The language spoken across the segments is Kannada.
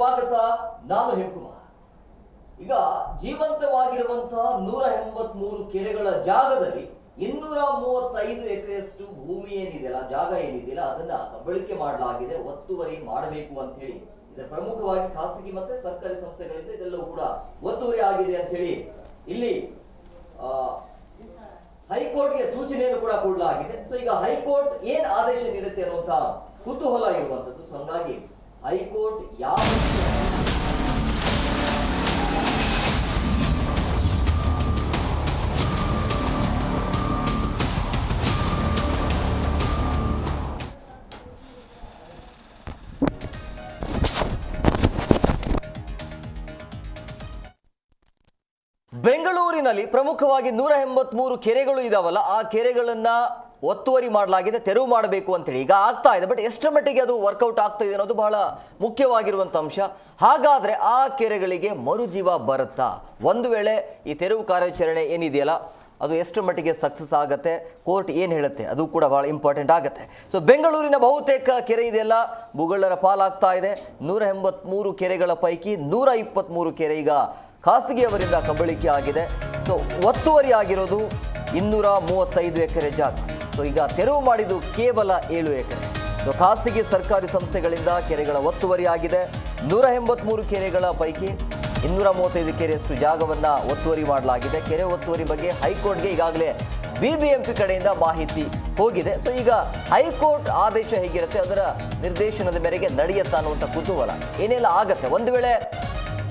ಸ್ವಾಗತ. ನಾನು ಹೇಮಕುಮಾರ್. ಈಗ ಜೀವಂತವಾಗಿರುವಂತಹ 183 ಕೆರೆಗಳ ಜಾಗದಲ್ಲಿ 235 ಎಕರೆಯಷ್ಟು ಭೂಮಿ ಏನಿದೆಯಲ್ಲ, ಜಾಗ ಏನಿದೆಯಲ್ಲ, ಅದನ್ನ ಕಬಳಿಕೆ ಮಾಡಲಾಗಿದೆ, ಒತ್ತುವರಿ ಮಾಡಬೇಕು ಅಂತ ಹೇಳಿ ಇದರ ಪ್ರಮುಖವಾಗಿ ಖಾಸಗಿ ಮತ್ತೆ ಸರ್ಕಾರಿ ಸಂಸ್ಥೆಗಳಿಂದ ಇದೆಲ್ಲವೂ ಕೂಡ ಒತ್ತುವರಿ ಆಗಿದೆ ಅಂತ ಹೇಳಿ ಇಲ್ಲಿ ಹೈಕೋರ್ಟ್ಗೆ ಸೂಚನೆಯನ್ನು ಕೂಡ ಕೊಡಲಾಗಿದೆ. ಸೊ ಈಗ ಹೈಕೋರ್ಟ್ ಏನ್ ಆದೇಶ ನೀಡುತ್ತೆ ಅನ್ನುವಂತ ಕುತೂಹಲ ಇರುವಂತದ್ದು. ಸೊ ಹಂಗಾಗಿ ಹೈಕೋರ್ಟ್ ಯಾವ ಬೆಂಗಳೂರಿನಲ್ಲಿ ಪ್ರಮುಖವಾಗಿ 183 ಕೆರೆಗಳು ಇದಾವಲ್ಲ, ಆ ಕೆರೆಗಳನ್ನ ಒತ್ತುವರಿ ಮಾಡಲಾಗಿದೆ, ತೆರವು ಮಾಡಬೇಕು ಅಂತೇಳಿ ಈಗ ಆಗ್ತಾ ಇದೆ. ಬಟ್ ಎಷ್ಟರ ಮಟ್ಟಿಗೆ ಅದು ವರ್ಕೌಟ್ ಆಗ್ತಾ ಇದೆ ಅನ್ನೋದು ಬಹಳ ಮುಖ್ಯವಾಗಿರುವಂಥ ಅಂಶ. ಹಾಗಾದ್ರೆ ಆ ಕೆರೆಗಳಿಗೆ ಮರುಜೀವ ಬರುತ್ತಾ? ಒಂದು ವೇಳೆ ಈ ತೆರವು ಕಾರ್ಯಾಚರಣೆ ಏನಿದೆಯಲ್ಲ ಅದು ಎಷ್ಟರ ಮಟ್ಟಿಗೆ ಸಕ್ಸಸ್ ಆಗುತ್ತೆ, ಕೋರ್ಟ್ ಏನು ಹೇಳುತ್ತೆ, ಅದು ಕೂಡ ಬಹಳ ಇಂಪಾರ್ಟೆಂಟ್ ಆಗುತ್ತೆ. ಸೊ ಬೆಂಗಳೂರಿನ ಬಹುತೇಕ ಕೆರೆ ಇದೆಯಲ್ಲ ಭೂಗಳ್ಳರ ಪಾಲಾಗ್ತಾ ಇದೆ. 183 ಕೆರೆಗಳ ಪೈಕಿ 123 ಕೆರೆ ಈಗ ಖಾಸಗಿಯವರಿಂದ ಕಬಳಿಕೆ ಆಗಿದೆ. ಸೊ ಒತ್ತುವರಿ ಆಗಿರೋದು 235 ಎಕರೆ ಜಾಗ. ಸೊ ಈಗ ತೆರವು ಮಾಡಿದ್ದು ಕೇವಲ 7 ಎಕರೆ. ಸೊ ಖಾಸಗಿ ಸರ್ಕಾರಿ ಸಂಸ್ಥೆಗಳಿಂದ ಕೆರೆಗಳ ಒತ್ತುವರಿ ಆಗಿದೆ. 183 ಕೆರೆಗಳ ಪೈಕಿ 235 ಕೆರೆಯಷ್ಟು ಜಾಗವನ್ನು ಒತ್ತುವರಿ ಮಾಡಲಾಗಿದೆ. ಕೆರೆ ಒತ್ತುವರಿ ಬಗ್ಗೆ ಹೈಕೋರ್ಟ್ಗೆ ಈಗಾಗಲೇ BBMP ಕಡೆಯಿಂದ ಮಾಹಿತಿ ಹೋಗಿದೆ. ಸೊ ಈಗ ಹೈಕೋರ್ಟ್ ಆದೇಶ ಹೇಗಿರುತ್ತೆ, ಅದರ ನಿರ್ದೇಶನದ ಮೇರೆಗೆ ನಡೆಯುತ್ತಾ ಅನ್ನುವಂಥ ಕುತೂಹಲ. ಏನೆಲ್ಲ ಆಗತ್ತೆ ಒಂದು ವೇಳೆ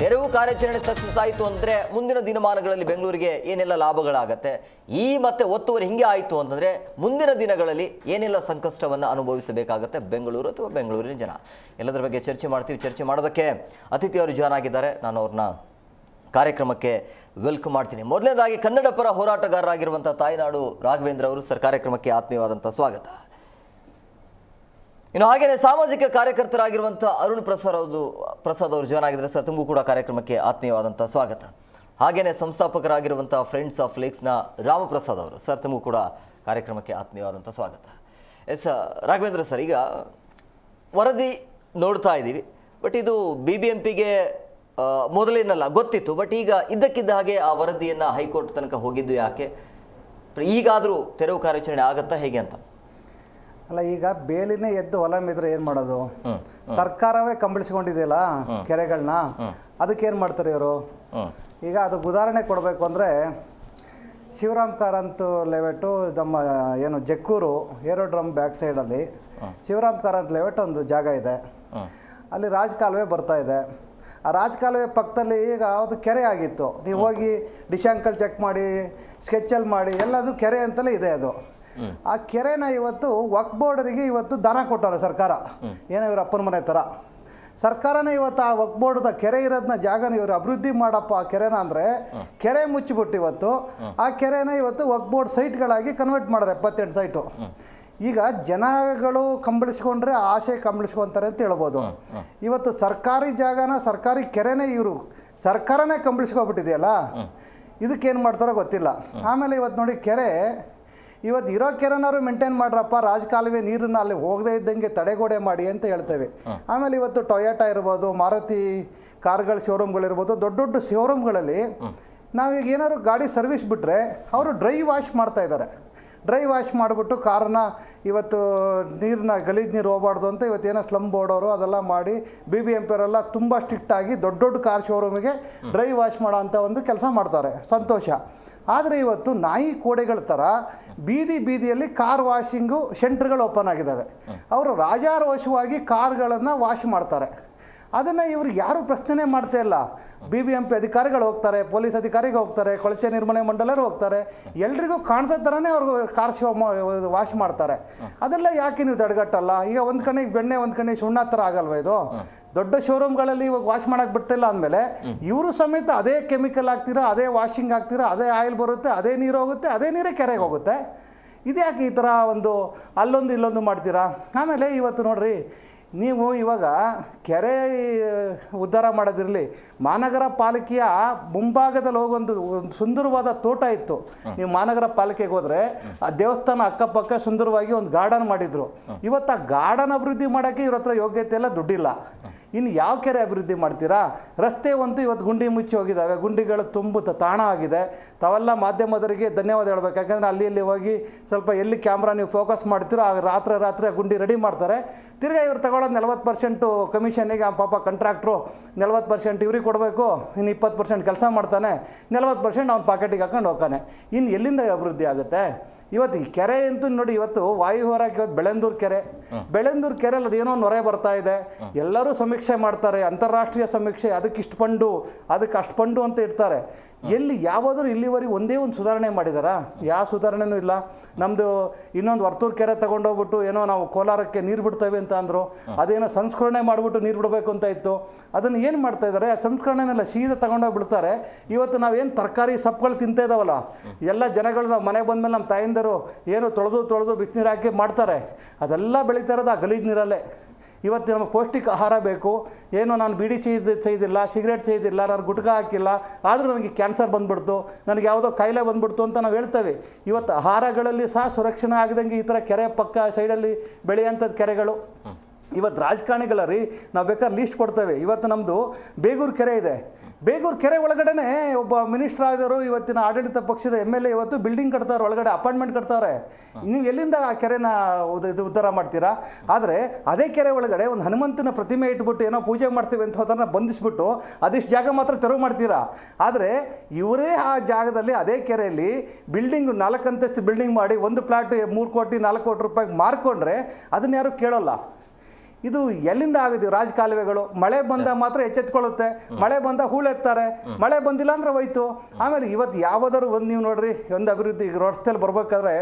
ತೆರವು ಕಾರ್ಯಾಚರಣೆ ಸಕ್ಸಸ್ ಆಯಿತು ಅಂದರೆ ಮುಂದಿನ ದಿನಮಾನಗಳಲ್ಲಿ ಬೆಂಗಳೂರಿಗೆ ಏನೆಲ್ಲ ಲಾಭಗಳಾಗತ್ತೆ, ಈ ಮತ್ತೆ ಒತ್ತುವರಿ ಹಿಂಗೆ ಆಯಿತು ಅಂತಂದರೆ ಮುಂದಿನ ದಿನಗಳಲ್ಲಿ ಏನೆಲ್ಲ ಸಂಕಷ್ಟವನ್ನು ಅನುಭವಿಸಬೇಕಾಗತ್ತೆ ಬೆಂಗಳೂರು ಅಥವಾ ಬೆಂಗಳೂರಿನ ಜನ, ಎಲ್ಲದರ ಬಗ್ಗೆ ಚರ್ಚೆ ಮಾಡ್ತೀವಿ. ಚರ್ಚೆ ಮಾಡೋದಕ್ಕೆ ಅತಿಥಿಯವರು ಜಾಯ್ನ್ ಆಗಿದ್ದಾರೆ. ನಾನು ಅವ್ರನ್ನ ಕಾರ್ಯಕ್ರಮಕ್ಕೆ ವೆಲ್ಕಮ್ ಮಾಡ್ತೀನಿ. ಮೊದಲನೇದಾಗಿ ಕನ್ನಡ ಪರ ಹೋರಾಟಗಾರರಾಗಿರುವಂಥ ತಾಯ್ನಾಡು ರಾಘವೇಂದ್ರ ಅವರು. ಸರ್, ಕಾರ್ಯಕ್ರಮಕ್ಕೆ ಆತ್ಮೀಯವಾದಂಥ ಸ್ವಾಗತ. ಇನ್ನು ಹಾಗೆಯೇ ಸಾಮಾಜಿಕ ಕಾರ್ಯಕರ್ತರಾಗಿರುವಂಥ ಅರುಣ್ ಪ್ರಸಾದ್ ಅವರು ಜಾಯ್ನ್ ಆಗಿದ್ದಾರೆ. ಸರ್, ತಮಗೂ ಕೂಡ ಕಾರ್ಯಕ್ರಮಕ್ಕೆ ಆತ್ಮೀಯವಾದಂಥ ಸ್ವಾಗತ. ಹಾಗೆಯೇ ಸಂಸ್ಥಾಪಕರಾಗಿರುವಂಥ ಫ್ರೆಂಡ್ಸ್ ಆಫ್ ಲೇಕ್ಸ್ನ ರಾಮಪ್ರಸಾದ್ ಅವರು. ಸರ್, ತಮಗೂ ಕೂಡ ಕಾರ್ಯಕ್ರಮಕ್ಕೆ ಆತ್ಮೀಯವಾದಂಥ ಸ್ವಾಗತ. ಎಸ್ ರಾಘವೇಂದ್ರ ಸರ್, ಈಗ ವರದಿ ನೋಡ್ತಾ ಇದ್ದೀವಿ. ಬಟ್ ಇದು BBMPಗೆ ಮೊದಲೇನಲ್ಲ ಗೊತ್ತಿತ್ತು. ಬಟ್ ಈಗ ಇದ್ದಕ್ಕಿದ್ದ ಹಾಗೆ ಆ ವರದಿಯನ್ನು ಹೈಕೋರ್ಟ್ ತನಕ ಹೋಗಿದ್ದು ಯಾಕೆ? ಈಗಾದರೂ ತೆರವು ಕಾರ್ಯಾಚರಣೆ ಆಗತ್ತಾ ಹೇಗೆ ಅಂತ? ಅಲ್ಲ, ಈಗ ಬೇಲಿನೇ ಎದ್ದು ಹೊಲ ಮಿದ್ರೆ ಏನು ಮಾಡೋದು? ಸರ್ಕಾರವೇ ಕಂಬಳಿಸ್ಕೊಂಡಿದೆಯಲ್ಲ ಕೆರೆಗಳನ್ನ, ಅದಕ್ಕೇನು ಮಾಡ್ತಾರೆ ಇವರು? ಈಗ ಅದಕ್ಕೆ ಉದಾಹರಣೆ ಕೊಡಬೇಕು ಅಂದರೆ ಶಿವರಾಮ್ ಕಾರಂತ್ ಲೇಔಟು, ನಮ್ಮ ಏನು ಜಕ್ಕೂರು ಏರೋಡ್ರಮ್ ಬ್ಯಾಕ್ ಸೈಡಲ್ಲಿ ಶಿವರಾಮ್ ಕಾರಂತ್ ಲೇಔಟ್ ಒಂದು ಜಾಗ ಇದೆ. ಅಲ್ಲಿ ರಾಜಕಾಲುವೆ ಬರ್ತಾ ಇದೆ. ಆ ರಾಜಕಾಲುವೆ ಪಕ್ಕದಲ್ಲಿ ಈಗ ಅದು ಕೆರೆ ಆಗಿತ್ತು. ನೀವು ಹೋಗಿ ಡಿಶಾಂಕಲ್ ಚೆಕ್ ಮಾಡಿ, ಸ್ಕೆಚಲ್ಲಿ ಮಾಡಿ, ಎಲ್ಲದು ಕೆರೆ ಅಂತಲೇ ಇದೆ. ಅದು ಆ ಕೆರೆನ ಇವತ್ತು ವಕ್ಫ್ ಬೋರ್ಡರಿಗೆ ಇವತ್ತು ದಾನ ಕೊಟ್ಟವ್ರೆ ಸರ್ಕಾರ. ಏನೋ ಇವ್ರ ಅಪ್ಪನ ಮನೆ ಥರ ಸರ್ಕಾರನೇ ಇವತ್ತು ಆ ವಕ್ಫ್ ಬೋರ್ಡ್ದ ಕೆರೆ ಇರೋದನ್ನ ಜಾಗನ ಇವರು ಅಭಿವೃದ್ಧಿ ಮಾಡಪ್ಪ ಆ ಕೆರೆನ ಅಂದರೆ ಕೆರೆ ಮುಚ್ಚಿಬಿಟ್ಟು ಇವತ್ತು ಆ ಕೆರೆನ ಇವತ್ತು ವಕ್ಫ್ ಬೋರ್ಡ್ ಸೈಟ್ಗಳಾಗಿ ಕನ್ವರ್ಟ್ ಮಾಡಿದ್ರೆ 78 ಸೈಟು. ಈಗ ಜನಗಳು ಕಂಬಳಿಸ್ಕೊಂಡ್ರೆ ಆಸೆ ಕಂಬಳಿಸ್ಕೊತಾರೆ ಅಂತ ಹೇಳ್ಬೋದು. ಇವತ್ತು ಸರ್ಕಾರಿ ಜಾಗನ, ಸರ್ಕಾರಿ ಕೆರೆನೇ ಇವರು ಸರ್ಕಾರನೇ ಕಂಬಳಿಸ್ಕೊಬಿಟ್ಟಿದೆಯಲ್ಲ, ಇದಕ್ಕೇನು ಮಾಡ್ತಾರೋ ಗೊತ್ತಿಲ್ಲ. ಆಮೇಲೆ ಇವತ್ತು ನೋಡಿ, ಕೆರೆ ಇವತ್ತು ಇರೋ ಕೆರೆನಾರು ಮೇಂಟೈನ್ ಮಾಡ್ರಪ್ಪ, ರಾಜಕಾಲುವೆ ನೀರನ್ನು ಅಲ್ಲಿ ಹೋಗದೇ ಇದ್ದಂಗೆ ತಡೆಗೋಡೆ ಮಾಡಿ ಅಂತ ಹೇಳ್ತೇವೆ. ಆಮೇಲೆ ಇವತ್ತು ಟೊಯೋಟಾ ಇರ್ಬೋದು, ಮಾರುತಿ ಕಾರ್ಗಳ ಶೋರೂಮ್ಗಳಿರ್ಬೋದು, ದೊಡ್ಡ ದೊಡ್ಡ ಶೋರೂಮ್ಗಳಲ್ಲಿ ನಾವೀಗ ಏನಾದ್ರು ಗಾಡಿ ಸರ್ವಿಸ್ ಬಿಟ್ಟರೆ ಅವರು ಡ್ರೈ ವಾಶ್ ಮಾಡ್ತಾಯಿದ್ದಾರೆ. ಡ್ರೈ ವಾಶ್ ಮಾಡಿಬಿಟ್ಟು ಕಾರನ್ನ ಇವತ್ತು ನೀರನ್ನ ಗಲೀಜು ನೀರು ಹೋಗಬಾರ್ದು ಅಂತ ಇವತ್ತೇನೋ ಸ್ಲಮ್ ಬೋರ್ಡವರು ಅದೆಲ್ಲ ಮಾಡಿ BBMP ಅವರೆಲ್ಲ ತುಂಬ ಸ್ಟ್ರಿಕ್ಟಾಗಿ ದೊಡ್ಡ ದೊಡ್ಡ ಕಾರ್ ಶೋರೂಮಿಗೆ ಡ್ರೈ ವಾಶ್ ಮಾಡೋ ಅಂಥ ಒಂದು ಕೆಲಸ ಮಾಡ್ತಾರೆ. ಸಂತೋಷ. ಆದರೆ ಇವತ್ತು ನಾಯಿ ಕೋಡೆಗಳ ಥರ ಬೀದಿಯಲ್ಲಿ ಕಾರ್ ವಾಷಿಂಗು ಸೆಂಟ್ರ್ಗಳು ಓಪನ್ ಆಗಿದ್ದಾವೆ. ಅವರು ರಾಜಾರೋಷವಾಗಿ ಕಾರ್ಗಳನ್ನು ವಾಶ್ ಮಾಡ್ತಾರೆ. ಅದನ್ನು ಇವರು ಯಾರೂ ಪ್ರಶ್ನೆ ಮಾಡ್ತಾ ಇಲ್ಲ. BBMP ಅಧಿಕಾರಿಗಳು ಹೋಗ್ತಾರೆ, ಪೊಲೀಸ್ ಅಧಿಕಾರಿಗಳು ಹೋಗ್ತಾರೆ, ಕೊಳಚೆ ನಿರ್ವಹಣೆ ಮಂಡಲರು ಹೋಗ್ತಾರೆ, ಎಲ್ರಿಗೂ ಕಾಣಿಸೋ ಥರನೇ ಅವ್ರಿಗೆ ಕಾರ್ ವಾಶ್ ಮಾಡ್ತಾರೆ. ಅದೆಲ್ಲ ಯಾಕೆ ನೀವು ತಡೆಗಟ್ಟಲ್ಲ? ಈಗ ಒಂದು ಕಡೆ ಬೆಣ್ಣೆ, ಒಂದು ಕಡೆ ಸುಣ್ಣ ಥರ ಆಗಲ್ವ ಇದು? ದೊಡ್ಡ ಶೋರೂಮ್ಗಳಲ್ಲಿ ಇವಾಗ ವಾಶ್ ಮಾಡೋಕ್ಕೆ ಬಿಟ್ಟಿಲ್ಲ ಅಂದಮೇಲೆ ಇವರು ಸಮೇತ ಅದೇ ಕೆಮಿಕಲ್ ಹಾಕ್ತೀರಾ, ಅದೇ ವಾಷಿಂಗ್ ಹಾಕ್ತೀರಾ, ಅದೇ ಆಯಿಲ್ ಬರುತ್ತೆ, ಅದೇ ನೀರು ಹೋಗುತ್ತೆ, ಅದೇ ನೀರೇ ಕೆರೆಗೆ ಹೋಗುತ್ತೆ. ಇದ್ಯಾಕೆ ಈ ಥರ ಒಂದು ಅಲ್ಲೊಂದು ಇಲ್ಲೊಂದು ಮಾಡ್ತೀರಾ? ಆಮೇಲೆ ಇವತ್ತು ನೋಡ್ರಿ, ನೀವು ಇವಾಗ ಕೆರೆ ಉದ್ಧಾರ ಮಾಡೋದಿರಲಿ, ಮಹಾನಗರ ಪಾಲಿಕೆಯ ಮುಂಭಾಗದಲ್ಲಿ ಹೋಗೊಂದು ಸುಂದರವಾದ ತೋಟ ಇತ್ತು. ನೀವು ಮಹಾನಗರ ಪಾಲಿಕೆಗೆ ಹೋದರೆ ಆ ದೇವಸ್ಥಾನ ಅಕ್ಕಪಕ್ಕ ಸುಂದರವಾಗಿ ಒಂದು ಗಾರ್ಡನ್ ಮಾಡಿದ್ರು. ಇವತ್ತು ಆ ಗಾರ್ಡನ್ ಅಭಿವೃದ್ಧಿ ಮಾಡೋಕ್ಕೆ ಇವ್ರ ಹತ್ರ ಯೋಗ್ಯತೆ ಎಲ್ಲ ದುಡ್ಡಿಲ್ಲ. ಇನ್ನು ಯಾವ ಕೆರೆ ಅಭಿವೃದ್ಧಿ ಮಾಡ್ತೀರಾ? ರಸ್ತೆ ಅಂತೂ ಇವತ್ತು ಗುಂಡಿ ಮುಚ್ಚಿ ಹೋಗಿದ್ದಾವೆ, ಗುಂಡಿಗಳು ತುಂಬ ತಾಣ ಆಗಿದೆ. ತಾವೆಲ್ಲ ಮಾಧ್ಯಮದವರಿಗೆ ಧನ್ಯವಾದ ಹೇಳ್ಬೇಕು. ಯಾಕಂದರೆ ಅಲ್ಲಿ ಹೋಗಿ ಸ್ವಲ್ಪ ಎಲ್ಲಿ ಕ್ಯಾಮ್ರಾ ನೀವು ಫೋಕಸ್ ಮಾಡ್ತೀರೋ ಆಗ ರಾತ್ರಿ ಗುಂಡಿ ರೆಡಿ ಮಾಡ್ತಾರೆ. ತಿರ್ಗಾ ಇವ್ರು ತಗೊಳ್ಳೋದು 40% ಕಮಿಷನ್ನಿಗೆ. ಪಾಪ ಕಾಂಟ್ರಾಕ್ಟ್ರು 40% ಇವ್ರಿಗೆ ಕೊಡಬೇಕು, ಇನ್ನು 20% ಕೆಲಸ ಮಾಡ್ತಾನೆ, 40% ಅವ್ನ ಪಾಕೆಟಿಗೆ ಹಾಕೊಂಡು ಹೋಗ್ತಾನೆ. ಇನ್ನು ಎಲ್ಲಿಂದ ಅಭಿವೃದ್ಧಿ ಆಗುತ್ತೆ? ಇವತ್ತು ಈ ಕೆರೆ ಅಂತೂ ನೋಡಿ, ಇವತ್ತು ವಾಯು ಹೋರಾಕ ಇವತ್ತು ಬೆಳೆಂದೂರು ಕೆರೆಯಲ್ಲಿ ಅದೇನೋ ನೊರೆ ಬರ್ತಾ ಇದೆ. ಎಲ್ಲರೂ ಸಮೀಕ್ಷೆ ಮಾಡ್ತಾರೆ, ಅಂತಾರಾಷ್ಟ್ರೀಯ ಸಮೀಕ್ಷೆ, ಅದಕ್ಕೆ ಇಷ್ಟು ಫಂಡು, ಅದಕ್ಕೆ ಅಷ್ಟು ಫಂಡು ಅಂತ ಇಡ್ತಾರೆ. ಎಲ್ಲಿ ಯಾವುದಾದ್ರೂ ಇಲ್ಲಿವರೆಗೆ ಒಂದೇ ಒಂದು ಸುಧಾರಣೆ ಮಾಡಿದಾರಾ? ಯಾವ ಸುಧಾರಣೆನೂ ಇಲ್ಲ. ನಮ್ಮದು ಇನ್ನೊಂದು ವರ್ತೂರು ಕೆರೆ ತಗೊಂಡೋಗ್ಬಿಟ್ಟು ಏನೋ ನಾವು ಕೋಲಾರಕ್ಕೆ ನೀರು ಬಿಡ್ತೇವೆ ಅಂತ ಅಂದರು. ಅದೇನೋ ಸಂಸ್ಕರಣೆ ಮಾಡಿಬಿಟ್ಟು ನೀರು ಬಿಡಬೇಕು ಅಂತ ಇತ್ತು. ಅದನ್ನು ಏನು ಮಾಡ್ತಾ ಇದ್ದಾರೆ? ಆ ಸಂಸ್ಕರಣೆನೆಲ್ಲ ಸೀದಾ ತಗೊಂಡೋಗಿ ಬಿಡ್ತಾರೆ. ಇವತ್ತು ನಾವೇನು ತರಕಾರಿ ಸೊಪ್ಪುಗಳು ತಿಂತಾ ಇದ್ದಾವಲ್ಲ, ಎಲ್ಲ ಜನಗಳು ನಾವು ಮನೆಗೆ ಬಂದಮೇಲೆ ನಮ್ಮ ತಾಯಿಂದರು ಏನು ತೊಳೆದು ಬಿಸಿನೀರು ಹಾಕಿ ಮಾಡ್ತಾರೆ. ಅದೆಲ್ಲ ಬೆಳೀತಾ ಇರೋದು ಆ ಗಲೀಜು ನೀರಲ್ಲೇ. ಇವತ್ತು ನಮಗೆ ಪೌಷ್ಟಿಕ ಆಹಾರ ಬೇಕು. ಏನೋ ನಾನು ಬೀಡಿ ಸೇದಿಲ್ಲ, ಸಿಗರೇಟ್ ಸೇದಿಲ್ಲ, ನಾನು ಗುಟ್ಕಾ ಹಾಕಿಲ್ಲ, ಆದರೂ ನನಗೆ ಕ್ಯಾನ್ಸರ್ ಬಂದುಬಿಡ್ತು, ನನಗೆ ಯಾವುದೋ ಕಾಯಿಲೆ ಬಂದುಬಿಡ್ತು ಅಂತ ನಾವು ಹೇಳ್ತೇವೆ. ಇವತ್ತು ಆಹಾರಗಳಲ್ಲಿ ಸಹ ಸುರಕ್ಷಣೆ ಆಗದಂಗೆ ಈ ಥರ ಕೆರೆ ಪಕ್ಕ ಸೈಡಲ್ಲಿ ಬೆಳೆಯೋಂಥದ್ದು ಕೆರೆಗಳು. ಇವತ್ತು ರಾಜಕಾರಣಿಗಳ ರೀ ನಾವು ಬೇಕಾದ್ರೆ ಲೀಸ್ಟ್ ಕೊಡ್ತೇವೆ. ಇವತ್ತು ನಮ್ಮದು ಬೇಗೂರು ಕೆರೆ ಇದೆ. ಬೇಗೂರು ಕೆರೆ ಒಳಗಡೆ ಒಬ್ಬ ಮಿನಿಸ್ಟರ್ ಆದವರು, ಇವತ್ತಿನ ಆಡಳಿತ ಪಕ್ಷದ MLA ಇವತ್ತು ಬಿಲ್ಡಿಂಗ್ ಕಟ್ತಾರೆ, ಒಳಗಡೆ ಅಪಾರ್ಟ್ಮೆಂಟ್ ಕಟ್ತಾರೆ. ನೀವು ಎಲ್ಲಿಂದ ಆ ಕೆರೆನ ಉದ್ಧಾರ ಮಾಡ್ತೀರಾ? ಆದರೆ ಅದೇ ಕೆರೆ ಒಳಗಡೆ ಒಂದು ಹನುಮಂತನ ಪ್ರತಿಮೆ ಇಟ್ಬಿಟ್ಟು ಏನೋ ಪೂಜೆ ಮಾಡ್ತೀವಿ ಅಂತ ಅದನ್ನು ಬಂಧಿಸ್ಬಿಟ್ಟು ಅದಿಷ್ಟು ಜಾಗ ಮಾತ್ರ ತೆರವು ಮಾಡ್ತೀರಾ. ಆದರೆ ಇವರೇ ಆ ಜಾಗದಲ್ಲಿ ಅದೇ ಕೆರೆಯಲ್ಲಿ ಬಿಲ್ಡಿಂಗ್ 4 ಅಂತಸ್ತು ಬಿಲ್ಡಿಂಗ್ ಮಾಡಿ ಒಂದು ಪ್ಲಾಟ್ 3 ಕೋಟಿ 4 ಕೋಟಿ ರೂಪಾಯಿಗೆ ಮಾರ್ಕೊಂಡ್ರೆ ಅದನ್ನ ಯಾರು ಕೇಳೋಲ್ಲ. ಇದು ಎಲ್ಲಿಂದ ಆಗಿದೆ? ರಾಜಕಾಲುವೆಗಳು ಮಳೆ ಬಂದ ಮಾತ್ರ ಎಚ್ಚೆತ್ಕೊಳ್ಳುತ್ತೆ, ಮಳೆ ಬಂದ ಹೂಳೆತ್ತಾರೆ, ಮಳೆ ಬಂದಿಲ್ಲ ಅಂದ್ರೆ ಹೋಯ್ತು. ಆಮೇಲೆ ಇವತ್ತು ಯಾವುದಾದ್ರು ಒಂದು ನೀವು ನೋಡ್ರಿ, ಒಂದು ಅಭಿವೃದ್ಧಿ ರಸ್ತೆಯಲ್ಲಿ ಬರ್ಬೇಕಾದ್ರೆ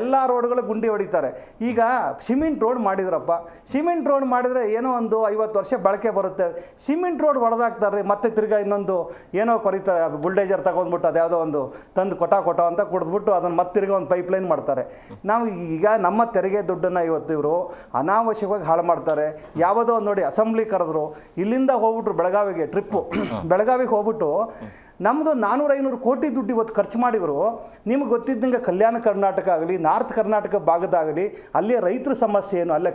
ಎಲ್ಲ ರೋಡ್ಗಳು ಗುಂಡಿ ಹೊಡಿತಾರೆ. ಈಗ ಸಿಮೆಂಟ್ ರೋಡ್ ಮಾಡಿದ್ರಪ್ಪ, ಸಿಮೆಂಟ್ ರೋಡ್ ಮಾಡಿದರೆ ಏನೋ ಒಂದು 50 ವರ್ಷ ಬಳಕೆ ಬರುತ್ತೆ. ಸಿಮೆಂಟ್ ರೋಡ್ ಹೊಡೆದಾಕ್ತಾರೆ, ಮತ್ತೆ ತಿರ್ಗಾ ಇನ್ನೊಂದು ಏನೋ ಕೊರಿತಾರೆ, ಬುಲ್ಡೇಜರ್ ತಗೊಂಡ್ಬಿಟ್ಟು ಅದ್ಯಾವುದೋ ಒಂದು ತಂದು ಕೊಟ ಅಂತ ಕುಡಿದ್ಬಿಟ್ಟು ಅದನ್ನು ಮತ್ತೆ ತಿರ್ಗಾ ಒಂದು ಪೈಪ್ಲೈನ್ ಮಾಡ್ತಾರೆ. ನಾವು ಈಗ ನಮ್ಮ ತೆರಿಗೆ ದುಡ್ಡನ್ನು ಇವತ್ತು ಇವರು ಅನಾವಶ್ಯಕವಾಗಿ ಹಾಳು ಮಾಡ್ತಾರೆ. ಯಾವುದೋ ನೋಡಿ ಅಸೆಂಬ್ಲಿ ಕರೆದ್ರು, ಇಲ್ಲಿಂದ ಹೋಗ್ಬಿಟ್ರು ಬೆಳಗಾವಿಗೆ ಟ್ರಿಪ್ಪು, ಬೆಳಗಾವಿಗೆ ಹೋಗ್ಬಿಟ್ಟು ನಮ್ಮದು 400-500 ಕೋಟಿ ದುಡ್ಡು ಇವತ್ತು ಖರ್ಚು ಮಾಡಿದ್ರು. ನಿಮ್ಗೆ ಗೊತ್ತಿದ್ದಂಗೆ ಕಲ್ಯಾಣ ಕರ್ನಾಟಕ ಆಗಲಿ, ನಾರ್ತ್ ಕರ್ನಾಟಕ ಭಾಗದಾಗಲಿ, ಅಲ್ಲಿಯ ರೈತರ ಸಮಸ್ಯೆ ಏನು, ಅಲ್ಲೇ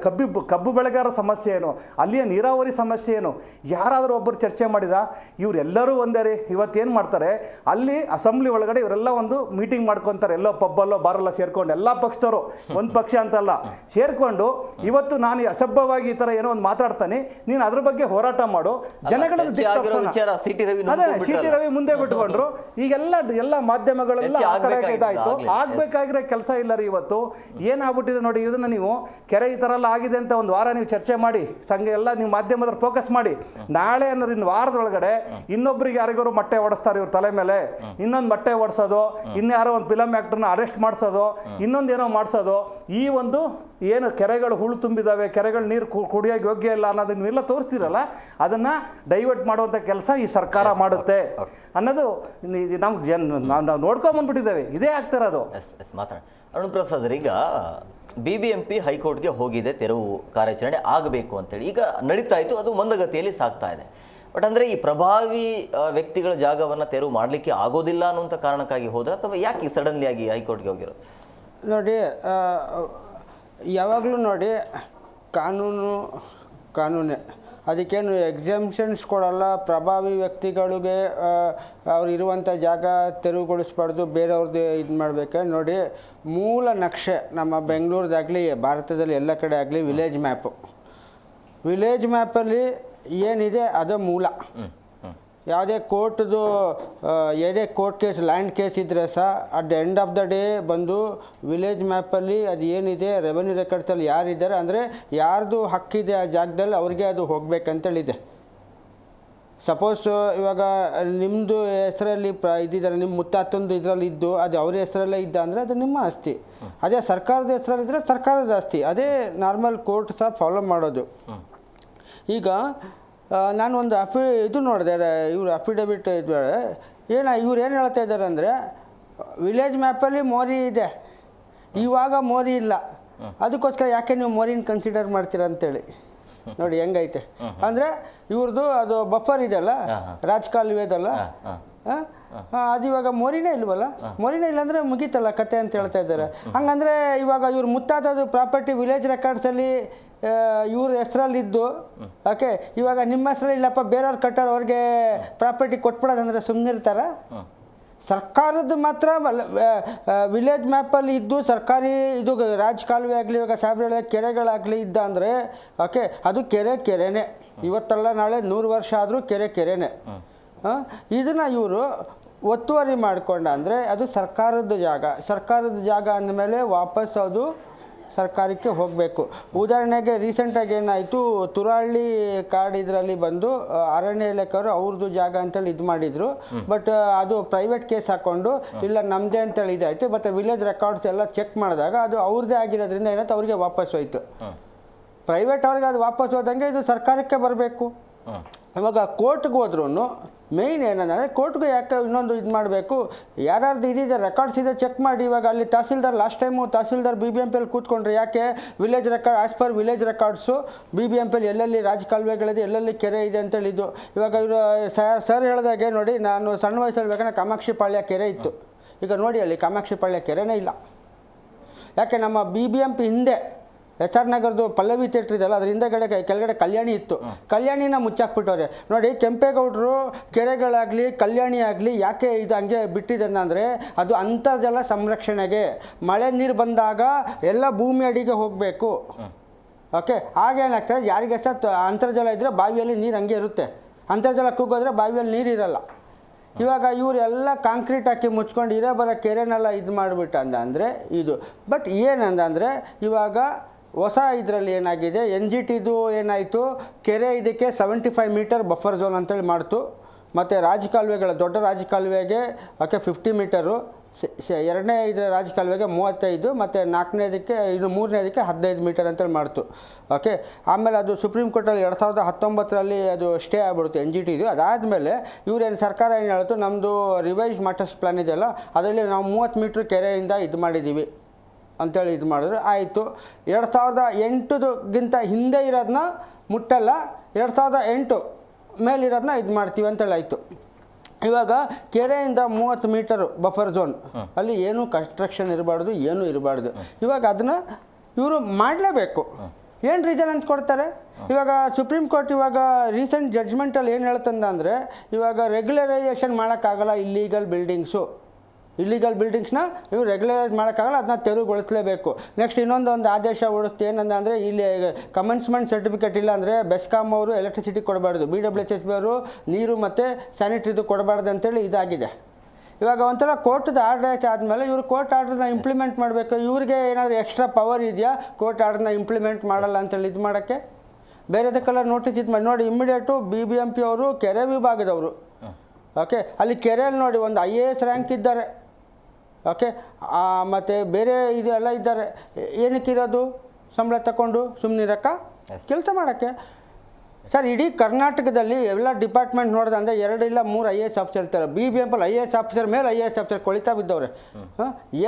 ಕಬ್ಬು ಬೆಳೆಗಾರರ ಸಮಸ್ಯೆ ಏನು, ಅಲ್ಲಿಯ ನೀರಾವರಿ ಸಮಸ್ಯೆ ಏನು, ಯಾರಾದರೂ ಒಬ್ಬರು ಚರ್ಚೆ ಮಾಡಿದ? ಇವರೆಲ್ಲರೂ ಒಂದೇ ರೀ. ಇವತ್ತೇನು ಮಾಡ್ತಾರೆ, ಅಲ್ಲಿ ಅಸೆಂಬ್ಲಿ ಒಳಗಡೆ ಇವರೆಲ್ಲ ಒಂದು ಮೀಟಿಂಗ್ ಮಾಡ್ಕೊತಾರೆ, ಎಲ್ಲೋ ಪಬ್ಬಲ್ಲೋ ಬಾರಲ್ಲ ಸೇರ್ಕೊಂಡು, ಎಲ್ಲ ಪಕ್ಷದವರು, ಒಂದು ಪಕ್ಷ ಅಂತಲ್ಲ ಸೇರಿಕೊಂಡು, ಇವತ್ತು ನಾನು ಅಸಭ್ಯವಾಗಿ ಈ ಥರ ಏನೋ ಒಂದು ಮಾತಾಡ್ತಾನೆ, ನೀನು ಅದ್ರ ಬಗ್ಗೆ ಹೋರಾಟ ಮಾಡು, ಜನಗಳ ಸಿಟಿ ರವಿ ಮುಂದೆ ಬಿಟ್ಕೊಂಡ್ರು. ಈಗೆಲ್ಲ ಎಲ್ಲ ಮಾಧ್ಯಮಗಳೆಲ್ಲ ಆ ಕಡೆ ಇದಾಯ್ತು. ಆಗ್ಬೇಕಾಗಿರೋ ಕೆಲಸ ಇಲ್ಲ ರೀ. ಇವತ್ತು ಏನಾಗ್ಬಿಟ್ಟಿದೆ ನೋಡಿ, ಇದನ್ನ ನೀವು ಕೆರೆ ಈ ಥರ ಎಲ್ಲ ಆಗಿದೆ ಅಂತ ಒಂದು ವಾರ ನೀವು ಚರ್ಚೆ ಮಾಡಿ, ಸಂಘ ಎಲ್ಲ ನೀವು ಮಾಧ್ಯಮದಲ್ಲಿ ಫೋಕಸ್ ಮಾಡಿ. ನಾಳೆ ಅನ್ನೋರು ಇನ್ನು ವಾರದೊಳಗಡೆ ಇನ್ನೊಬ್ರಿಗೆ ಯಾರಿಗಾರು ಮೊಟ್ಟೆ ಓಡಿಸ್ತಾರೆ ಇವ್ರ ತಲೆ ಮೇಲೆ, ಇನ್ನೊಂದು ಮೊಟ್ಟೆ ಓಡಿಸೋದು, ಇನ್ಯಾರೋ ಒಂದು ಫಿಲಮ್ ಆ್ಯಕ್ಟರ್ನ ಅರೆಸ್ಟ್ ಮಾಡಿಸೋದು, ಇನ್ನೊಂದೇನೋ ಮಾಡಿಸೋದು. ಈ ಒಂದು ಏನು ಕೆರೆಗಳು ಹುಳು ತುಂಬಿದಾವೆ, ಕೆರೆಗಳು ನೀರು ಕುಡಿಯೋಕೆ ಯೋಗ್ಯ ಇಲ್ಲ ಅನ್ನೋದನ್ನ ನೀವೆಲ್ಲ ತೋರಿಸ್ತೀರಲ್ಲ, ಅದನ್ನು ಡೈವರ್ಟ್ ಮಾಡುವಂಥ ಕೆಲಸ ಈ ಸರ್ಕಾರ ಮಾಡುತ್ತೆ ಅನ್ನೋದು ನಮ್ಗೆ ನಾವು ನೋಡ್ಕೊಂಬಂದ್ಬಿಟ್ಟಿದ್ದೇವೆ. ಇದೇ ಆಗ್ತಿರೋದು. ಮಾತಾಡ ಅರುಣ್ ಪ್ರಸಾದ್, ಈಗ BBMP ಹೈಕೋರ್ಟ್ಗೆ ಹೋಗಿದೆ ತೆರವು ಕಾರ್ಯಾಚರಣೆ ಆಗಬೇಕು ಅಂತೇಳಿ. ಈಗ ನಡೀತಾ ಇತ್ತು, ಅದು ಮಂದಗತಿಯಲ್ಲಿ ಸಾಗ್ತಾ ಇದೆ. ಬಟ್ ಅಂದರೆ ಈ ಪ್ರಭಾವಿ ವ್ಯಕ್ತಿಗಳ ಜಾಗವನ್ನು ತೆರವು ಮಾಡಲಿಕ್ಕೆ ಆಗೋದಿಲ್ಲ ಅನ್ನುವಂಥ ಕಾರಣಕ್ಕಾಗಿ ಹೋದ್ರೆ, ಅಥವಾ ಯಾಕೆ ಸಡನ್ಲಿ ಆಗಿ ಹೈಕೋರ್ಟ್ಗೆ ಹೋಗಿರೋದು? ನೋಡಿ, ಯಾವಾಗಲೂ ನೋಡಿ ಕಾನೂನೇ, ಅದಕ್ಕೇನು ಎಕ್ಸೆಂಪ್ಷನ್ಸ್ ಕೊಡಲ್ಲ. ಪ್ರಭಾವಿ ವ್ಯಕ್ತಿಗಳಿಗೆ ಅವ್ರು ಇರುವಂಥ ಜಾಗ ತೆರವುಗೊಳಿಸ್ಬಾರ್ದು, ಬೇರೆಯವ್ರದ್ದು ಇದು ಮಾಡಬೇಕು. ನೋಡಿ, ಮೂಲ ನಕ್ಷೆ ನಮ್ಮ ಬೆಂಗಳೂರದಾಗಲಿ ಭಾರತದಲ್ಲಿ ಎಲ್ಲ ಕಡೆ ಆಗಲಿ ವಿಲೇಜ್ ಮ್ಯಾಪಲ್ಲಿ ಏನಿದೆ ಅದು ಮೂಲ. ಯಾವುದೇ ಕೋರ್ಟ್ದು ಏನೇ ಕೋರ್ಟ್ ಕೇಸ್, ಲ್ಯಾಂಡ್ ಕೇಸ್ ಇದ್ದರೆ ಸಹ at the end of the day ಬಂದು ವಿಲೇಜ್ ಮ್ಯಾಪಲ್ಲಿ ಅದು ಏನಿದೆ, ರೆವೆನ್ಯೂ ರೆಕಾರ್ಡ್ಸಲ್ಲಿ ಯಾರಿದ್ದಾರೆ ಅಂದರೆ ಯಾರ್ದು ಹಕ್ಕಿದೆ ಆ ಜಾಗದಲ್ಲಿ ಅವ್ರಿಗೆ ಅದು ಹೋಗಬೇಕಂತೇಳಿದೆ. ಸಪೋಸ್ ಇವಾಗ ನಿಮ್ಮದು ಹೆಸರಲ್ಲಿ ಇದ್ದಿದ್ದಾರೆ, ನಿಮ್ಮ ಮುತ್ತಾತಂದು ಇದರಲ್ಲಿ ಇದ್ದು ಅದು ಅವ್ರ ಹೆಸರಲ್ಲೇ ಇದ್ದ ಅಂದರೆ ಅದು ನಿಮ್ಮ ಆಸ್ತಿ. ಅದೇ ಸರ್ಕಾರದ ಹೆಸರಲ್ಲಿದ್ದರೆ ಸರ್ಕಾರದ ಆಸ್ತಿ. ಅದೇ ನಾರ್ಮಲ್ ಕೋರ್ಟ್ ಸಹ ಫಾಲೋ ಮಾಡೋದು. ಈಗ ನಾನು ಒಂದು ಇದು ನೋಡಿದೆ, ಇವರು ಅಫಿಡವಿಟ್ ಇವ್ರು ಏನು ಹೇಳ್ತಾ ಇದ್ದಾರೆ ಅಂದರೆ, ವಿಲೇಜ್ ಮ್ಯಾಪಲ್ಲಿ ಮೋರಿ ಇದೆ, ಇವಾಗ ಮೋರಿ ಇಲ್ಲ, ಅದಕ್ಕೋಸ್ಕರ ಯಾಕೆ ನೀವು ಮೋರಿನ ಕನ್ಸಿಡರ್ ಮಾಡ್ತೀರಾ ಅಂತೇಳಿ. ನೋಡಿ ಹೆಂಗೈತೆ ಅಂದರೆ, ಇವ್ರದ್ದು ಅದು ಬಫರ್ ಇದೆಯಲ್ಲ, ರಾಜಕಾಲುವೆದಲ್ಲ, ಅದು ಇವಾಗ ಮೊರಿನೇ ಇಲ್ವಲ್ಲ, ಮೊರಿನೇ ಇಲ್ಲಾಂದರೆ ಮುಗೀತಲ್ಲ ಕತೆ ಅಂತ ಹೇಳ್ತಾ ಇದ್ದಾರೆ. ಹಂಗಂದರೆ ಇವಾಗ ಇವ್ರು ಮುತ್ತಾದದು ಪ್ರಾಪರ್ಟಿ ವಿಲೇಜ್ ರೆಕಾರ್ಡ್ಸಲ್ಲಿ ಇವ್ರ ಹೆಸರಲ್ಲಿದ್ದು ಓಕೆ, ಇವಾಗ ನಿಮ್ಮ ಹೆಸರಲ್ಲಿ ಇಲ್ಲಪ್ಪ ಬೇರೆಯವ್ರು ಕಟ್ಟಾರ ಅವ್ರಿಗೆ ಪ್ರಾಪರ್ಟಿ ಕೊಟ್ಬಿಡೋದಂದ್ರೆ ಸುಮ್ಮನಿರ್ತಾರ? ಸರ್ಕಾರದ್ದು ಮಾತ್ರ ವಿಲೇಜ್ ಮ್ಯಾಪಲ್ಲಿ ಇದ್ದು ಸರ್ಕಾರಿ ಇದು ಕಾಲುವೆ ಆಗಲಿ ಇವಾಗ ಸಾಬ್ರೆ ಕೆರೆಗಳಾಗಲಿ ಇದ್ದ ಅಂದರೆ ಓಕೆ, ಅದು ಕೆರೆನೇ. ಇವತ್ತಲ್ಲ ನಾಳೆ 100 ವರ್ಷ ಆದರೂ ಕೆರೆನೇ. ಇದನ್ನು ಇವರು ಒತ್ತುವರಿ ಮಾಡಿಕೊಂಡ ಅಂದರೆ ಅದು ಸರ್ಕಾರದ ಜಾಗ ಅಂದಮೇಲೆ ವಾಪಸ್ ಅದು ಸರ್ಕಾರಕ್ಕೆ ಹೋಗಬೇಕು. ಉದಾಹರಣೆಗೆ ರೀಸೆಂಟಾಗಿ ಏನಾಯಿತು, ತುರಹಳ್ಳಿ ಕಾಡು ಇದರಲ್ಲಿ ಬಂದು ಅರಣ್ಯ ಇಲಾಖೆಯವರು ಅವ್ರದ್ದು ಜಾಗ ಅಂತೇಳಿ ಇದು ಮಾಡಿದರು. ಬಟ್ ಅದು ಪ್ರೈವೇಟ್ ಕೇಸ್ ಹಾಕ್ಕೊಂಡು ಇಲ್ಲ ನಮ್ಮದೇ ಅಂತೇಳಿ ಇದಾಯಿತು. ಮತ್ತು ವಿಲೇಜ್ ರೆಕಾರ್ಡ್ಸ್ ಎಲ್ಲ ಚೆಕ್ ಮಾಡಿದಾಗ ಅದು ಅವ್ರದ್ದೇ ಆಗಿರೋದ್ರಿಂದ ಏನಾಯ್ತು, ಅವ್ರಿಗೆ ವಾಪಸ್ ಹೋಯಿತು. ಪ್ರೈವೇಟ್ ಅವ್ರಿಗೆ ಅದು ವಾಪಸ್ ಹೋದಂಗೆ ಇದು ಸರ್ಕಾರಕ್ಕೆ ಬರಬೇಕು. ಇವಾಗ ಕೋರ್ಟ್ಗೆ ಹೋದ್ರೂ ಮೇಯ್ನ್ ಏನಂದರೆ ಕೋರ್ಟ್ಗೆ ಯಾಕೆ ಇನ್ನೊಂದು ಇದು ಮಾಡಬೇಕು, ಯಾರ್ಯಾರ್ದು ಇದಿದೆ ರೆಕಾರ್ಡ್ಸ್ ಇದೆ ಚೆಕ್ ಮಾಡಿ. ಇವಾಗ ಅಲ್ಲಿ ತಹಸೀಲ್ದಾರ್ ಲಾಸ್ಟ್ ಟೈಮು ತಹಸೀಲ್ದಾರ್ BBMPಯಲ್ಲಿ ಕೂತ್ಕೊಂಡ್ರೆ ಯಾಕೆ village record as per village records BBMPಯಲ್ಲಿ ಎಲ್ಲೆಲ್ಲಿ ಕಾಲುವೆಗಳಿದೆ ಎಲ್ಲೆಲ್ಲಿ ಕೆರೆ ಇದೆ ಅಂತೇಳಿದ್ದು. ಇವಾಗ ಇವರು ಸರ್ ಹೇಳಿದಾಗೆ ನೋಡಿ, ನಾನು ಸಣ್ಣ ವಯಸ್ಸಲ್ಲಿ ಬೇಕಾದ್ರೆ ಕಾಮಾಕ್ಷಿ ಪಾಳ್ಯ ಕೆರೆ ಇತ್ತು. ಈಗ ನೋಡಿ ಅಲ್ಲಿ ಕಾಮಾಕ್ಷಿ ಪಾಳ್ಯ ಕೆರೆನೇ ಇಲ್ಲ. ಯಾಕೆ ನಮ್ಮ BBMP ಹಿಂದೆ SR ನಗರದ್ದು ಪಲ್ಲವಿ ಥಿಯೇಟ್ರ್ ಇದೆಯಲ್ಲ ಅದ್ರ ಹಿಂದೆಗಡೆ ಕೆಳಗಡೆ ಕಲ್ಯಾಣಿ ಇತ್ತು. ಕಲ್ಯಾಣಿನ ಮುಚ್ಚಾಕ್ಬಿಟ್ಟವ್ರೆ ನೋಡಿ. ಕೆಂಪೇಗೌಡರು ಕೆರೆಗಳಾಗಲಿ ಕಲ್ಯಾಣಿ ಆಗಲಿ ಯಾಕೆ ಇದು ಹಂಗೆ ಬಿಟ್ಟಿದೆ ಅಂದರೆ ಅದು ಅಂತರ್ಜಲ ಸಂರಕ್ಷಣೆಗೆ. ಮಳೆ ನೀರು ಬಂದಾಗ ಎಲ್ಲ ಭೂಮಿ ಅಡಿಗೆ ಹೋಗಬೇಕು. ಓಕೆ, ಆಗೇನಾಗ್ತದೆ, ಯಾರಿಗೆ ಅಂತರ್ಜಲ ಇದ್ದರೆ ಬಾವಿಯಲ್ಲಿ ನೀರು ಹಂಗೆ ಇರುತ್ತೆ. ಅಂತರ್ಜಲ ಕೂಗೋದ್ರೆ ಬಾವಿಯಲ್ಲಿ ನೀರಿರಲ್ಲ. ಇವಾಗ ಇವರೆಲ್ಲ ಕಾಂಕ್ರೀಟ್ ಹಾಕಿ ಮುಚ್ಕೊಂಡು ಇರೋ ಬರೋ ಕೆರೆನೆಲ್ಲ ಇದು ಮಾಡಿಬಿಟ್ಟು ಅಂದರೆ ಇದು. ಬಟ್ ಏನಂದರೆ ಇವಾಗ ಹೊಸ ಇದರಲ್ಲಿ ಏನಾಗಿದೆ, NGTದು ಏನಾಯಿತು, ಕೆರೆ ಇದಕ್ಕೆ 75 ಮೀಟರ್ ಬಫರ್ ಝೋನ್ ಅಂತೇಳಿ ಮಾಡ್ತು. ಮತ್ತು ರಾಜಕಾಲುವೆಗಳ ದೊಡ್ಡ ರಾಜಕಾಲುವೆಗೆ ಓಕೆ 50 ಮೀಟರು, ಎರಡನೇ ಇದರ ರಾಜಕಾಲುವೆಗೆ 35, ಮತ್ತು ನಾಲ್ಕನೇದಕ್ಕೆ ಇದು ಮೂರನೇದಕ್ಕೆ 15 ಮೀಟರ್ ಅಂತೇಳಿ ಮಾಡ್ತು. ಓಕೆ, ಆಮೇಲೆ ಅದು ಸುಪ್ರೀಂ ಕೋರ್ಟಲ್ಲಿ 2019ರಲ್ಲಿ ಅದು ಸ್ಟೇ ಆಗ್ಬಿಡುತ್ತೆ NGTದು. ಅದಾದಮೇಲೆ ಇವ್ರೇನು ಸರ್ಕಾರ ಏನು ಹೇಳ್ತು, ನಮ್ಮದು ರಿವೈಸ್ ಮಾಸ್ಟರ್ಸ್ ಪ್ಲ್ಯಾನ್ ಇದೆಯಲ್ಲ ಅದರಲ್ಲಿ ನಾವು 30 ಮೀಟ್ರ್ ಕೆರೆಯಿಂದ ಇದು ಮಾಡಿದ್ದೀವಿ ಅಂತೇಳಿ ಇದು ಮಾಡಿದ್ರು. ಆಯಿತು, 2008ಗಿಂತ ಹಿಂದೆ ಇರೋದನ್ನ ಮುಟ್ಟಲ್ಲ, 2008 ಮೇಲಿರೋದನ್ನ ಇದು ಮಾಡ್ತೀವಿ ಅಂತೇಳಿ ಆಯಿತು. ಇವಾಗ ಕೆರೆಯಿಂದ 30 ಮೀಟರು ಬಫರ್ ಝೋನ್ ಅಲ್ಲಿ ಏನೂ ಕನ್ಸ್ಟ್ರಕ್ಷನ್ ಇರಬಾರ್ದು, ಏನೂ ಇರಬಾರ್ದು. ಇವಾಗ ಅದನ್ನು ಇವರು ಮಾಡಲೇಬೇಕು. ಏನು ರೀಸನ್ ಅಂತ ಕೊಡ್ತಾರೆ. ಇವಾಗ ಸುಪ್ರೀಂ ಕೋರ್ಟ್ ಇವಾಗ ರೀಸೆಂಟ್ ಜಡ್ಜ್ಮೆಂಟಲ್ಲಿ ಏನು ಹೇಳ್ತಂದ ಅಂದರೆ ಇವಾಗ ರೆಗ್ಯುಲರೈಸೇಷನ್ ಮಾಡೋಕ್ಕಾಗಲ್ಲ ಇಲ್ಲಿಗಲ್ ಬಿಲ್ಡಿಂಗ್ಸ್ನ ನೀವು ರೆಗ್ಯುಲರೈಸ್ ಮಾಡೋಕ್ಕಾಗಲ್ಲ, ಅದನ್ನ ತೆರವುಗೊಳಿಸಲೇಬೇಕು. ನೆಕ್ಸ್ಟ್ ಇನ್ನೊಂದು ಆದೇಶ ಹೊಡುತ್ತೆ ಏನಂದರೆ ಇಲ್ಲಿ ಕಮೆನ್ಸ್ಮೆಂಟ್ ಸರ್ಟಿಫಿಕೇಟ್ ಇಲ್ಲ ಅಂದರೆ ಬೆಸ್ಕಾಮ್ ಅವರು ಎಲೆಕ್ಟ್ರಿಸಿಟಿ ಕೊಡಬಾರ್ದು, BWHSB ಅವರು ನೀರು ಮತ್ತು ಸ್ಯಾನಿಟ್ರಿದು ಕೊಡಬಾರ್ದು ಅಂತೇಳಿ ಇದಾಗಿದೆ. ಇವಾಗ ಒಂಥರ ಕೋರ್ಟ್ದು ಆರ್ಡರ್ ಆದಮೇಲೆ ಇವರು ಕೋರ್ಟ್ ಆರ್ಡ್ರನ್ನ ಇಂಪ್ಲಿಮೆಂಟ್ ಮಾಡಬೇಕು. ಇವ್ರಿಗೆ ಏನಾದರೂ ಎಕ್ಸ್ಟ್ರಾ ಪವರ್ ಇದೆಯಾ ಕೋರ್ಟ್ ಆರ್ಡ್ರನ್ನ ಇಂಪ್ಲಿಮೆಂಟ್ ಮಾಡಲ್ಲ ಅಂತೇಳಿ ಇದು ಮಾಡೋಕ್ಕೆ? ಬೇರೆದಕ್ಕೆಲ್ಲ ನೋಟಿಸ್ ಇದು ಮಾಡಿ ನೋಡಿ. ಇಮ್ಮಿಡಿಯೇಟು BBMP ಅವರು ಕೆರೆ ವಿಭಾಗದವರು ಓಕೆ, ಅಲ್ಲಿ ಕೆರೆಯಲ್ಲಿ ನೋಡಿ ಒಂದು IAS ರ್ಯಾಂಕ್ ಇದ್ದಾರೆ. ಓಕೆ, ಮತ್ತು ಬೇರೆ ಇದೆಲ್ಲ ಇದ್ದಾರೆ. ಏನಕ್ಕಿರೋದು ಸಂಬಳ ತಗೊಂಡು ಸುಮ್ಮನಿರಕ್ಕ ಕೆಲಸ ಮಾಡೋಕ್ಕೆ. ಸರ್ ಇಡೀ ಕರ್ನಾಟಕದಲ್ಲಿ ಎಲ್ಲ ಡಿಪಾರ್ಟ್ಮೆಂಟ್ ನೋಡಿದ್ರೆ 2 ಇಲ್ಲ 3 IAS ಆಫೀಸರ್ ಇರ್ತಾರೆ. BBMPಲ್ಲಿ IAS ಆಫೀಸರ್ ಮೇಲೆ IAS ಆಫೀಸರ್ ಕೊಳಿತಾ ಬಿದ್ದವ್ರೆ.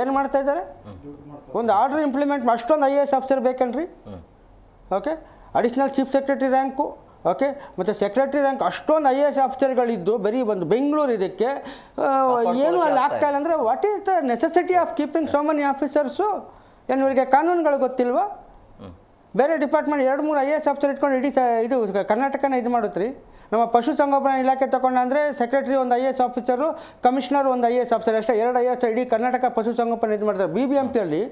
ಏನು ಮಾಡ್ತಾ ಇದ್ದಾರೆ? ಒಂದು ಆರ್ಡ್ರ್ ಇಂಪ್ಲಿಮೆಂಟ್ ಅಷ್ಟೊಂದು IAS ಆಫೀಸರ್ ಬೇಕನ್ರಿ? Okay, additional chief secretary rank okay, ಮತ್ತು ಸೆಕ್ರೆಟರಿ ರ್ಯಾಂಕ್ ಅಷ್ಟೊಂದು IAS ಆಫೀಸರ್ಗಳಿದ್ದು ಬರೀ ಒಂದು ಬೆಂಗಳೂರು ಇದಕ್ಕೆ ಏನು ಅಲ್ಲಿ ಆಗ್ತಾ ಇಲ್ಲ ಅಂದರೆ what is the necessity of keeping so many officers? ಏನು ಇವರಿಗೆ ಕಾನೂನುಗಳು ಗೊತ್ತಿಲ್ವಾ? ಬೇರೆ ಡಿಪಾರ್ಟ್ಮೆಂಟ್ 2-3 IAS ಆಫೀಸರ್ ಇಟ್ಕೊಂಡು ಇಡೀ ಇದು ಕರ್ನಾಟಕನ ಇದು ಮಾಡುತ್ತೀರಿ. ನಮ್ಮ ಪಶುಸಂಗೋಪನಾ ಇಲಾಖೆ ತಗೊಂಡ್ರೆ ಸೆಕ್ರೆಟರಿ ಒಂದು IAS ಆಫೀಸರು, ಕಮಿಷನರ್ ಒಂದು IAS ಆಫೀಸರ್ ಅಷ್ಟೇ, 2 IAS ಇಡೀ ಕರ್ನಾಟಕ ಪಶುಸಂಗೋಪನೆ ಇದು ಮಾಡ್ತಾರೆ. BBMPಯಲ್ಲಿ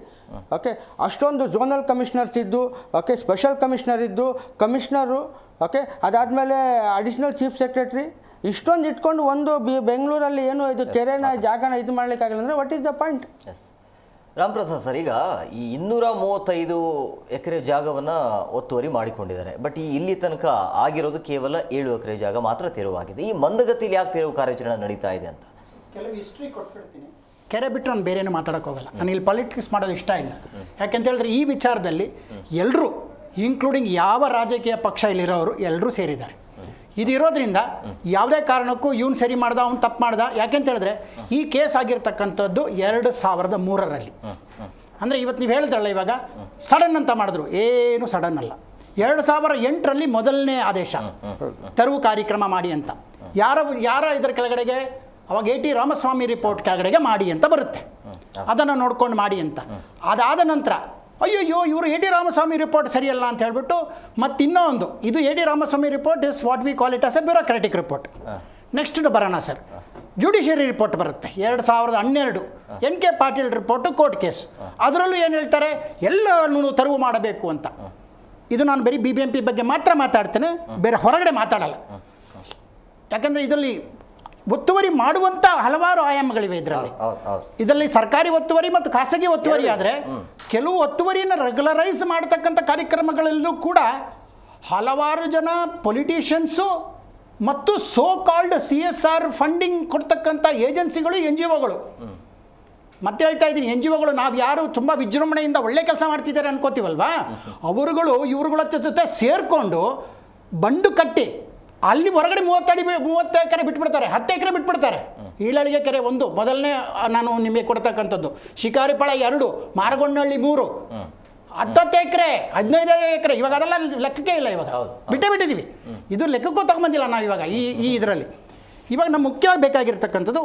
ಓಕೆ ಅಷ್ಟೊಂದು ಝೋನಲ್ ಕಮಿಷನರ್ಸ್ ಇದ್ದು ಓಕೆ, ಸ್ಪೆಷಲ್ ಕಮಿಷನರ್ ಇದ್ದು, ಕಮಿಷನರು ಓಕೆ, ಅದಾದಮೇಲೆ ಅಡಿಷ್ನಲ್ ಚೀಫ್ ಸೆಕ್ರೆಟರಿ ಇಷ್ಟೊಂದು ಇಟ್ಕೊಂಡು ಒಂದು ಬೆಂಗಳೂರಲ್ಲಿ ಏನು ಇದು ಕೆರೆನ ಜಾಗನ ಇದು ಮಾಡಲಿಕ್ಕಾಗಲ್ಲ ಅಂದರೆ what is the point? S Ramaprasad sir, ಈಗ ಈ 235 ಎಕರೆ ಜಾಗವನ್ನು ಒತ್ತುವರಿ ಮಾಡಿಕೊಂಡಿದ್ದಾರೆ. ಬಟ್ ಇಲ್ಲಿ ತನಕ ಆಗಿರೋದು ಕೇವಲ 7 ಎಕರೆ ಜಾಗ ಮಾತ್ರ ತೆರವಾಗಿದೆ. ಈ ಮಂದಗತಿಯಲ್ಲಿ ಯಾಕೆ ತೆರವು ಕಾರ್ಯಾಚರಣೆ ನಡೀತಾ ಇದೆ ಅಂತ ಕೆಲವು ಹಿಸ್ಟ್ರಿ ಕೊಟ್ಬಿಡ್ತೀನಿ. ಕೆರೆ ಬಿಟ್ಟರೆ ನಾನು ಬೇರೇನು ಮಾತಾಡೋಕೆ ಹೋಗಲ್ಲ. ನನಗೆ ಇಲ್ಲಿ ಪಾಲಿಟಿಕ್ಸ್ ಮಾಡೋದು ಇಷ್ಟ ಇಲ್ಲ. ಯಾಕೆಂತ ಹೇಳಿದ್ರೆ ಈ ವಿಚಾರದಲ್ಲಿ ಎಲ್ಲರೂ ಇನ್ಕ್ಲೂಡಿಂಗ್ ಯಾವ ರಾಜಕೀಯ ಪಕ್ಷ ಇಲ್ಲಿರೋರು ಎಲ್ಲರೂ ಸೇರಿದ್ದಾರೆ. ಇದಿರೋದ್ರಿಂದ ಯಾವುದೇ ಕಾರಣಕ್ಕೂ ಇವ್ನು ಸರಿ ಮಾಡ್ದ ಅವ್ನು ತಪ್ಪು ಮಾಡ್ದ. ಯಾಕೆಂತ ಹೇಳಿದ್ರೆ ಈ ಕೇಸ್ ಆಗಿರ್ತಕ್ಕಂಥದ್ದು 2003ರಲ್ಲಿ. ಅಂದರೆ ಇವತ್ತು ನೀವು ಹೇಳ್ತಾರಲ್ಲ ಇವಾಗ ಸಡನ್ ಅಂತ ಮಾಡಿದ್ರು, ಏನು ಸಡನ್ ಅಲ್ಲ. 2008ರಲ್ಲಿ ಮೊದಲನೇ ಆದೇಶ ತೆರವು ಕಾರ್ಯಕ್ರಮ ಮಾಡಿ ಅಂತ. ಯಾರ ಇದರ ಕೆಳಗಡೆಗೆ ಅವಾಗ AT ರಾಮಸ್ವಾಮಿ ರಿಪೋರ್ಟ್ ಕೆಳಗಡೆಗೆ ಮಾಡಿ ಅಂತ ಬರುತ್ತೆ, ಅದನ್ನು ನೋಡ್ಕೊಂಡು ಮಾಡಿ ಅಂತ. ಅದಾದ ನಂತರ ಅಯ್ಯಯ್ಯೋ ಇವರು AT ರಾಮಸ್ವಾಮಿ ರಿಪೋರ್ಟ್ ಸರಿಯಲ್ಲ ಅಂತ ಹೇಳ್ಬಿಟ್ಟು ಮತ್ತಿನ್ನೊಂದು ಇದು AT Ramaswamy report is what we call it as a bureaucratic report. Next ಬರೋಣ ಸರ್, ಜುಡಿಷಿಯರಿ ರಿಪೋರ್ಟ್ ಬರುತ್ತೆ 2012 NK Patil report court case. ಅದರಲ್ಲೂ ಏನು ಹೇಳ್ತಾರೆ, ಎಲ್ಲವನ್ನು ತೆರವು ಮಾಡಬೇಕು ಅಂತ. ಇದು ನಾನು ಬರೀ BBMP ಬಗ್ಗೆ ಮಾತ್ರ ಮಾತಾಡ್ತೇನೆ, ಬೇರೆ ಹೊರಗಡೆ ಮಾತಾಡಲ್ಲ. ಯಾಕಂದರೆ ಇದರಲ್ಲಿ ಒತ್ತುವರಿ ಮಾಡುವಂಥ ಹಲವಾರು ಆಯಾಮಗಳಿವೆ ಇದರಲ್ಲಿ ಸರ್ಕಾರಿ ಒತ್ತುವರಿ ಮತ್ತು ಖಾಸಗಿ ಒತ್ತುವರಿ. ಆದರೆ ಕೆಲವು ಒತ್ತುವರಿಯನ್ನು ರೆಗ್ಯುಲರೈಸ್ ಮಾಡತಕ್ಕಂಥ ಕಾರ್ಯಕ್ರಮಗಳಲ್ಲೂ ಕೂಡ ಹಲವಾರು ಜನ ಪೊಲಿಟಿಷಿಯನ್ಸು ಮತ್ತು ಸೋ ಕಾಲ್ಡ್ CSR ಫಂಡಿಂಗ್ ಕೊಡ್ತಕ್ಕಂಥ ಏಜೆನ್ಸಿಗಳು, NGOಗಳು. ಮತ್ತೆ ಹೇಳ್ತಾ ಇದ್ದೀನಿ, NGOಗಳು ನಾವು ಯಾರು ತುಂಬ ವಿಜೃಂಭಣೆಯಿಂದ ಒಳ್ಳೆ ಕೆಲಸ ಮಾಡ್ತಿದ್ದಾರೆ ಅನ್ಕೋತೀವಲ್ವಾ, ಅವರುಗಳು ಇವ್ರುಗಳ ಜೊತೆ ಸೇರಿಕೊಂಡು ಬಂಡು ಕಟ್ಟಿ ಅಲ್ಲಿ ಹೊರಗಡೆ 30 ಎಕರೆ ಬಿಟ್ಬಿಡ್ತಾರೆ, 10 ಎಕರೆ ಬಿಟ್ಬಿಡ್ತಾರೆ. ಈಳಳಿಗೆ ಕೆರೆ 1 ಮೊದಲನೇ ನಾನು ನಿಮಗೆ ಕೊಡ್ತಕ್ಕಂಥದ್ದು, ಶಿಕಾರಿಪಾಳ 2, ಮಾರಗೊಂಡಹಳ್ಳಿ 3, 10 ಎಕರೆ 15 ಎಕರೆ. ಇವಾಗ ಅದೆಲ್ಲ ಲೆಕ್ಕಕ್ಕೆ ಇಲ್ಲ, ಇವಾಗ ಬಿಟ್ಟಿದ್ದೀವಿ. ಇದು ಲೆಕ್ಕಕ್ಕೂ ತಗೊಂಬಂದಿಲ್ಲ ನಾವು ಇವಾಗ ಈ ಇದರಲ್ಲಿ. ಇವಾಗ ನಮ್ಗೆ ಮುಖ್ಯವಾಗಿ ಬೇಕಾಗಿರ್ತಕ್ಕಂಥದ್ದು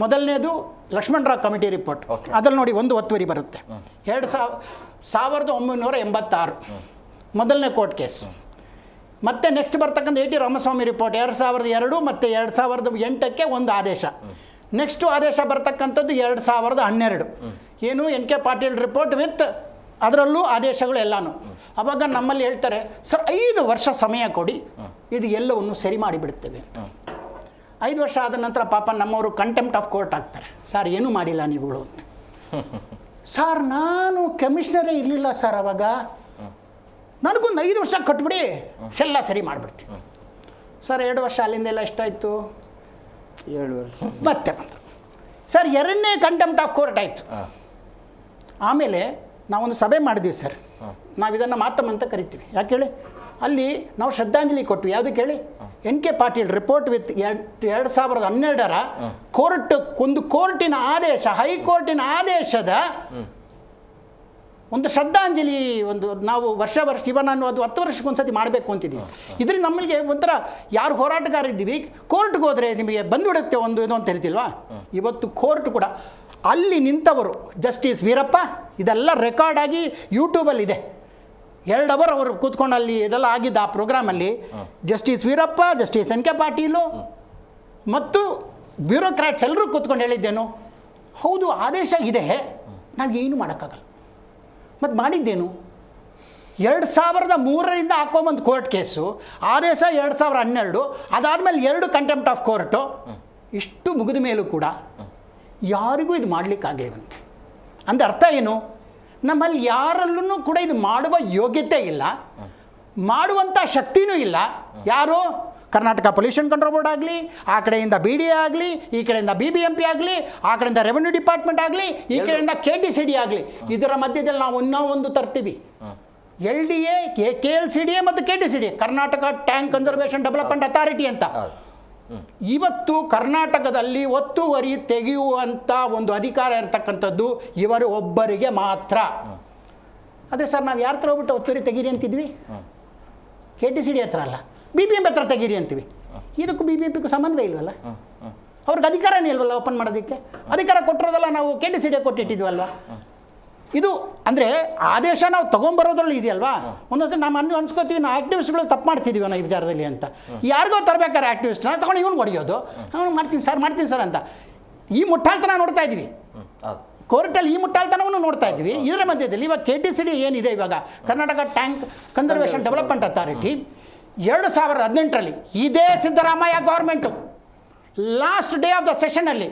ಮೊದಲನೇದು ಲಕ್ಷ್ಮಣರಾವ್ ಕಮಿಟಿ ರಿಪೋರ್ಟ್. ಅದ್ರಲ್ಲಿ ನೋಡಿ ಒಂದು ಒತ್ತುವರಿ ಬರುತ್ತೆ 1986 ಮೊದಲನೇ ಕೋರ್ಟ್ ಕೇಸ್. ಮತ್ತೆ ನೆಕ್ಸ್ಟ್ ಬರ್ತಕ್ಕಂಥ AT ರಾಮಸ್ವಾಮಿ ರಿಪೋರ್ಟ್ 2002 ಮತ್ತು 2008ಕ್ಕೆ ಒಂದು ಆದೇಶ. ನೆಕ್ಸ್ಟು ಆದೇಶ ಬರ್ತಕ್ಕಂಥದ್ದು 2012 ಏನು NK ಪಾಟೀಲ್ ರಿಪೋರ್ಟ್ ವಿತ್ ಅದರಲ್ಲೂ ಆದೇಶಗಳು ಎಲ್ಲಾನು. ಆವಾಗ ನಮ್ಮಲ್ಲಿ ಹೇಳ್ತಾರೆ, ಸರ್ 5 ವರ್ಷ ಸಮಯ ಕೊಡಿ, ಇದು ಎಲ್ಲವನ್ನು ಸರಿ ಮಾಡಿಬಿಡ್ತೇವೆ ಅಂತ. 5 ವರ್ಷ ಆದ ನಂತರ ಪಾಪ ನಮ್ಮವರು ಕಂಟೆಂಪ್ಟ್ ಆಫ್ ಕೋರ್ಟ್ ಆಗ್ತಾರೆ, ಸರ್ ಏನೂ ಮಾಡಿಲ್ಲ ನೀವುಗಳು ಅಂತ. ಸರ್ ನಾನು ಕಮಿಷನರೇ ಇರಲಿಲ್ಲ ಸರ್ ಅವಾಗ, ನನಗೊಂದು 5 ವರ್ಷ ಕಟ್ಬಿಡಿ, ಎಲ್ಲ ಸರಿ ಮಾಡಿಬಿಡ್ತೀವಿ. ಸರ್ 2 ವರ್ಷ ಅಲ್ಲಿಂದೆಲ್ಲ ಎಷ್ಟಾಯಿತು? 7 ವರ್ಷ ಮತ್ತೆ ಬಂತು ಸರ್, 2ನೇ ಕಂಟೆಂಪ್ಟ್ ಆಫ್ ಕೋರ್ಟ್ ಆಯಿತು. ಆಮೇಲೆ ನಾವೊಂದು ಸಭೆ ಮಾಡಿದ್ವಿ ಸರ್, ನಾವು ಇದನ್ನು ಮಾತಮ್ಮ ಅಂತ ಕರಿತೀವಿ. ಯಾಕೆ ಹೇಳಿ, ಅಲ್ಲಿ ನಾವು ಶ್ರದ್ಧಾಂಜಲಿ ಕೊಟ್ವಿ. ಯಾವುದಕ್ಕೆ ಹೇಳಿ, NK ಪಾಟೀಲ್ ರಿಪೋರ್ಟ್ ವಿತ್ 2012 ಒಂದು ಕೋರ್ಟಿನ ಆದೇಶ, ಹೈಕೋರ್ಟಿನ ಆದೇಶದ ಒಂದು ಶ್ರದ್ಧಾಂಜಲಿ, ಒಂದು ನಾವು ವರ್ಷ ಇವಾಗ ನಾನು ಅದು 10 ವರ್ಷಕ್ಕೊಂದ್ಸತಿ ಮಾಡಬೇಕು ಅಂತಿದ್ದೀವಿ. ಇದರಿಂದ ನಮಗೆ ಒಂಥರ ಯಾರು ಹೋರಾಟಗಾರ ಇದ್ದೀವಿ, ಕೋರ್ಟ್ಗೆ ಹೋದರೆ ನಿಮಗೆ ಬಂದುಬಿಡುತ್ತೆ ಒಂದು ಇದು ಅಂತ ಹೇಳ್ತಿಲ್ವಾ. ಇವತ್ತು ಕೋರ್ಟ್ ಕೂಡ ಅಲ್ಲಿ ನಿಂತವರು ಜಸ್ಟಿಸ್ ವೀರಪ್ಪ, ಇದೆಲ್ಲ ರೆಕಾರ್ಡ್ ಆಗಿ ಯೂಟ್ಯೂಬಲ್ಲಿದೆ. 2 ಅವರ್ ಅವರು ಕೂತ್ಕೊಂಡು ಅಲ್ಲಿ ಇದೆಲ್ಲ ಆಗಿದ್ದ ಆ ಪ್ರೋಗ್ರಾಮಲ್ಲಿ justice Veerappa, justice NK Patil ಮತ್ತು ಬ್ಯೂರೋಕ್ರಾಟ್ಸ್ ಎಲ್ಲರೂ ಕೂತ್ಕೊಂಡು ಹೇಳಿದ್ದೇನು, ಹೌದು ಆದೇಶ ಇದೆ, ನಾವೇನು ಮಾಡೋಕ್ಕಾಗಲ್ಲ. ಮತ್ತು ಮಾಡಿದ್ದೇನು, 2003 ಹಾಕೊಂಬಂದು ಕೋರ್ಟ್ ಕೇಸು, ಆದೇಶ 2012, ಅದಾದಮೇಲೆ 2 ಕಂಟೆಂಪ್ಟ್ ಆಫ್ ಕೋರ್ಟು. ಇಷ್ಟು ಮುಗಿದ ಮೇಲೂ ಕೂಡ ಯಾರಿಗೂ ಇದು ಮಾಡಲಿಕ್ಕಾಗಲಿವಂತೆ. ಅಂದರೆ ಅರ್ಥ ಏನು, ನಮ್ಮಲ್ಲಿ ಯಾರಲ್ಲೂ ಕೂಡ ಇದು ಮಾಡುವ ಯೋಗ್ಯತೆ ಇಲ್ಲ, ಮಾಡುವಂಥ ಶಕ್ತಿನೂ ಇಲ್ಲ. ಯಾರು, ಕರ್ನಾಟಕ ಪೊಲ್ಯೂಷನ್ ಕಂಟ್ರೋಲ್ ಬೋರ್ಡ್ ಆಗಲಿ, ಆ ಕಡೆಯಿಂದ BDA ಆಗಲಿ, ಈ ಕಡೆಯಿಂದ BBMP ಆಗಲಿ, ಆ ಕಡೆಯಿಂದ ರೆವೆನ್ಯೂ ಡಿಪಾರ್ಟ್ಮೆಂಟ್ ಆಗಲಿ, ಈ ಕಡೆಯಿಂದ KTCD ಆಗಲಿ, ಇದರ ಮಧ್ಯದಲ್ಲಿ ನಾವು ಇನ್ನೂ ಒಂದು ತರ್ತೀವಿ. LDA, KLCDA ಮತ್ತು KTCD, Karnataka tank conservation development authority ಅಂತ. ಇವತ್ತು ಕರ್ನಾಟಕದಲ್ಲಿ ಒತ್ತುವರಿ ತೆಗೆಯುವಂಥ ಒಂದು ಅಧಿಕಾರ ಇರತಕ್ಕಂಥದ್ದು ಇವರು ಒಬ್ಬರಿಗೆ ಮಾತ್ರ. ಅದೇ ಸರ್, ನಾವು ಯಾರ ಹತ್ರ ಹೋಗ್ಬಿಟ್ಟು ಒತ್ತುವರಿ ತೆಗೀರಿ ಅಂತಿದ್ವಿ, KTCD ಹತ್ರ ಅಲ್ಲ, BBMP ಹತ್ರ ತೆಗೀರಿ ಅಂತೀವಿ. ಇದಕ್ಕೂ BBMPಗೂ ಸಂಬಂಧವೇ ಇಲ್ವಲ್ಲ, ಅವ್ರಿಗೆ ಅಧಿಕಾರನೇ ಇಲ್ವಲ್ಲ ಓಪನ್ ಮಾಡೋದಕ್ಕೆ. ಅಧಿಕಾರ ಕೊಟ್ಟಿರೋದಲ್ಲ ನಾವು KTCD ಕೊಟ್ಟಿಟ್ಟಿದ್ವಲ್ವ. ಇದು ಅಂದರೆ ಆದೇಶ ನಾವು ತೊಗೊಂಬರೋದ್ರಲ್ಲಿ ಇದೆಯಲ್ವಾ. ಒಂದೊಂದು ನಾವು ಅನ್ಸ್ಕೋತೀವಿ, ನಾವು ಆ್ಯಕ್ಟಿವಿಸ್ಟ್ಗಳು ತಪ್ಪು ಮಾಡ್ತಿದ್ದೀವಿ ನಾವು ಈ ವಿಚಾರದಲ್ಲಿ ಅಂತ. ಯಾರಿಗೋ ತರಬೇಕಾರೆ ಆ್ಯಕ್ಟಿವಿಸ್ಟ್ನ ತಗೊಂಡು ಇವನು ಹೊಡೆಯೋದು, ಅವನು ಮಾಡ್ತೀನಿ ಸರ್ ಅಂತ. ಈ ಮುಟ್ಟಾಳ್ತನ ನೋಡ್ತಾ ಇದ್ದೀವಿ ಕೋರ್ಟಲ್ಲಿ, ಈ ಮುಟ್ಟಾಳ್ತನವನ್ನು ನೋಡ್ತಾ ಇದ್ದೀವಿ. ಇದರ ಮಧ್ಯದಲ್ಲಿ ಇವಾಗ KTCD ಏನಿದೆ, ಇವಾಗ Karnataka tank conservation development authority 2018 ಇದೇ Siddaramaiah government last day of the ಸೆಷನಲ್ಲಿ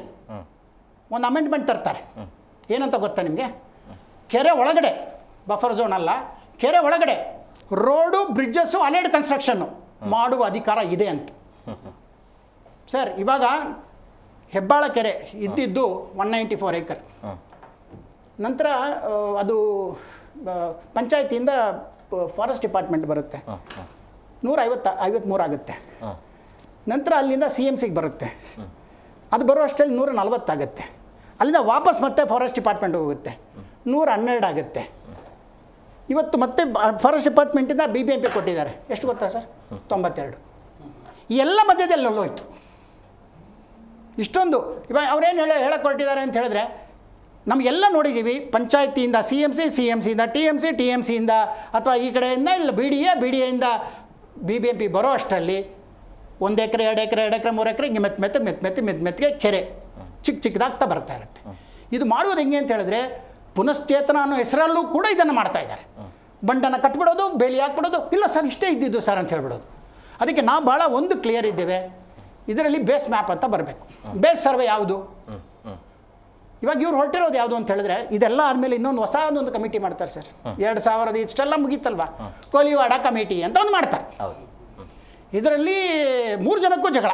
ಒಂದು ಅಮೆಂಡ್ಮೆಂಟ್ ತರ್ತಾರೆ. ಏನಂತ ಗೊತ್ತಾ ನಿಮಗೆ, ಕೆರೆ ಒಳಗಡೆ ಬಫರ್ ಝೋನ್ ಅಲ್ಲ, ಕೆರೆ ಒಳಗಡೆ ರೋಡು, ಬ್ರಿಡ್ಜಸ್ಸು, ಅಲೆಡ್ ಕನ್ಸ್ಟ್ರಕ್ಷನ್ನು ಮಾಡುವ ಅಧಿಕಾರ ಇದೆ ಅಂತ. ಸರ್ ಇವಾಗ ಹೆಬ್ಬಾಳ ಕೆರೆ ಇದ್ದಿದ್ದು 194 ಏಕರ್. ನಂತರ ಅದು ಪಂಚಾಯತಿಯಿಂದ ಫಾರೆಸ್ಟ್ ಡಿಪಾರ್ಟ್ಮೆಂಟ್ ಬರುತ್ತೆ, 153 ಆಗುತ್ತೆ. ನಂತರ ಅಲ್ಲಿಂದ CMCಗೆ ಬರುತ್ತೆ, ಅದು ಬರೋ ಅಷ್ಟರಲ್ಲಿ 140 ಆಗುತ್ತೆ. ಅಲ್ಲಿಂದ ವಾಪಸ್ ಮತ್ತೆ ಫಾರೆಸ್ಟ್ ಡಿಪಾರ್ಟ್ಮೆಂಟ್ ಹೋಗುತ್ತೆ, 112 ಆಗುತ್ತೆ. ಇವತ್ತು ಮತ್ತೆ ಫಾರೆಸ್ಟ್ ಡಿಪಾರ್ಟ್ಮೆಂಟಿಂದ BBMP ಕೊಟ್ಟಿದ್ದಾರೆ. ಎಷ್ಟು ಗೊತ್ತಾ ಸರ್, 92. ಈ ಎಲ್ಲ ಮಧ್ಯದಲ್ಲಿ ಹೋಯ್ತು. ಇಷ್ಟೊಂದು ಇವಾಗ ಅವ್ರೇನು ಹೇಳಕ್ಕೆ ಹೊರಟಿದ್ದಾರೆ ಅಂತ ಹೇಳಿದ್ರೆ, ನಮಗೆಲ್ಲ ನೋಡಿದ್ದೀವಿ, ಪಂಚಾಯತಿಯಿಂದ ಸಿ ಎಮ್ ಸಿಯಿಂದ ಟಿ ಎಮ್ ಸಿಯಿಂದ ಅಥವಾ ಈ ಕಡೆಯಿಂದ ಇಲ್ಲ ಬಿ ಡಿ ಎಯಿಂದ BBMP ಬರೋ ಅಷ್ಟರಲ್ಲಿ 1 ಎಕರೆ 2 ಎಕರೆ 2 ಎಕರೆ 3 ಎಕರೆ ಹಿಂಗೆ ಮೆತ್ತಿಗೆ ಕೆರೆ ಚಿಕ್ಕದಾಗ್ತಾ ಬರ್ತಾ ಇರುತ್ತೆ. ಇದು ಮಾಡುವುದು ಹೆಂಗೆ ಅಂತ ಹೇಳಿದ್ರೆ, ಪುನಶ್ಚೇತನ ಅನ್ನೋ ಹೆಸರಲ್ಲೂ ಕೂಡ ಇದನ್ನು ಮಾಡ್ತಾ ಇದ್ದಾರೆ. ಬಂಡನ್ನು ಕಟ್ಬಿಡೋದು, ಬೇಲಿ ಹಾಕ್ಬಿಡೋದು, ಇಲ್ಲ ಸರ್ ಇಷ್ಟೇ ಇದ್ದಿದ್ದು ಸರ್ ಅಂತ ಹೇಳ್ಬಿಡೋದು. ಅದಕ್ಕೆ ನಾವು ಭಾಳ ಒಂದು ಕ್ಲಿಯರ್ ಇದ್ದೇವೆ, ಇದರಲ್ಲಿ ಬೇಸ್ ಮ್ಯಾಪ್ ಅಂತ ಬರಬೇಕು. ಬೇಸ್ ಸರ್ವೆ ಯಾವುದು? ಇವಾಗ ಇವ್ರು ಹೊರಟಿರೋದು ಯಾವುದು ಅಂತ ಹೇಳಿದ್ರೆ, ಇದೆಲ್ಲ ಆದಮೇಲೆ ಇನ್ನೊಂದು ಹೊಸದೊಂದು ಕಮಿಟಿ ಮಾಡ್ತಾರೆ ಸರ್. 2000 ಇಷ್ಟೆಲ್ಲ ಮುಗೀತಲ್ವಾ, ಕೋಲಿವಾಡ ಕಮಿಟಿ ಅಂತ ಒಂದು ಮಾಡ್ತಾರೆ. ಇದರಲ್ಲಿ 3 ಜನಕ್ಕೂ ಜಗಳ.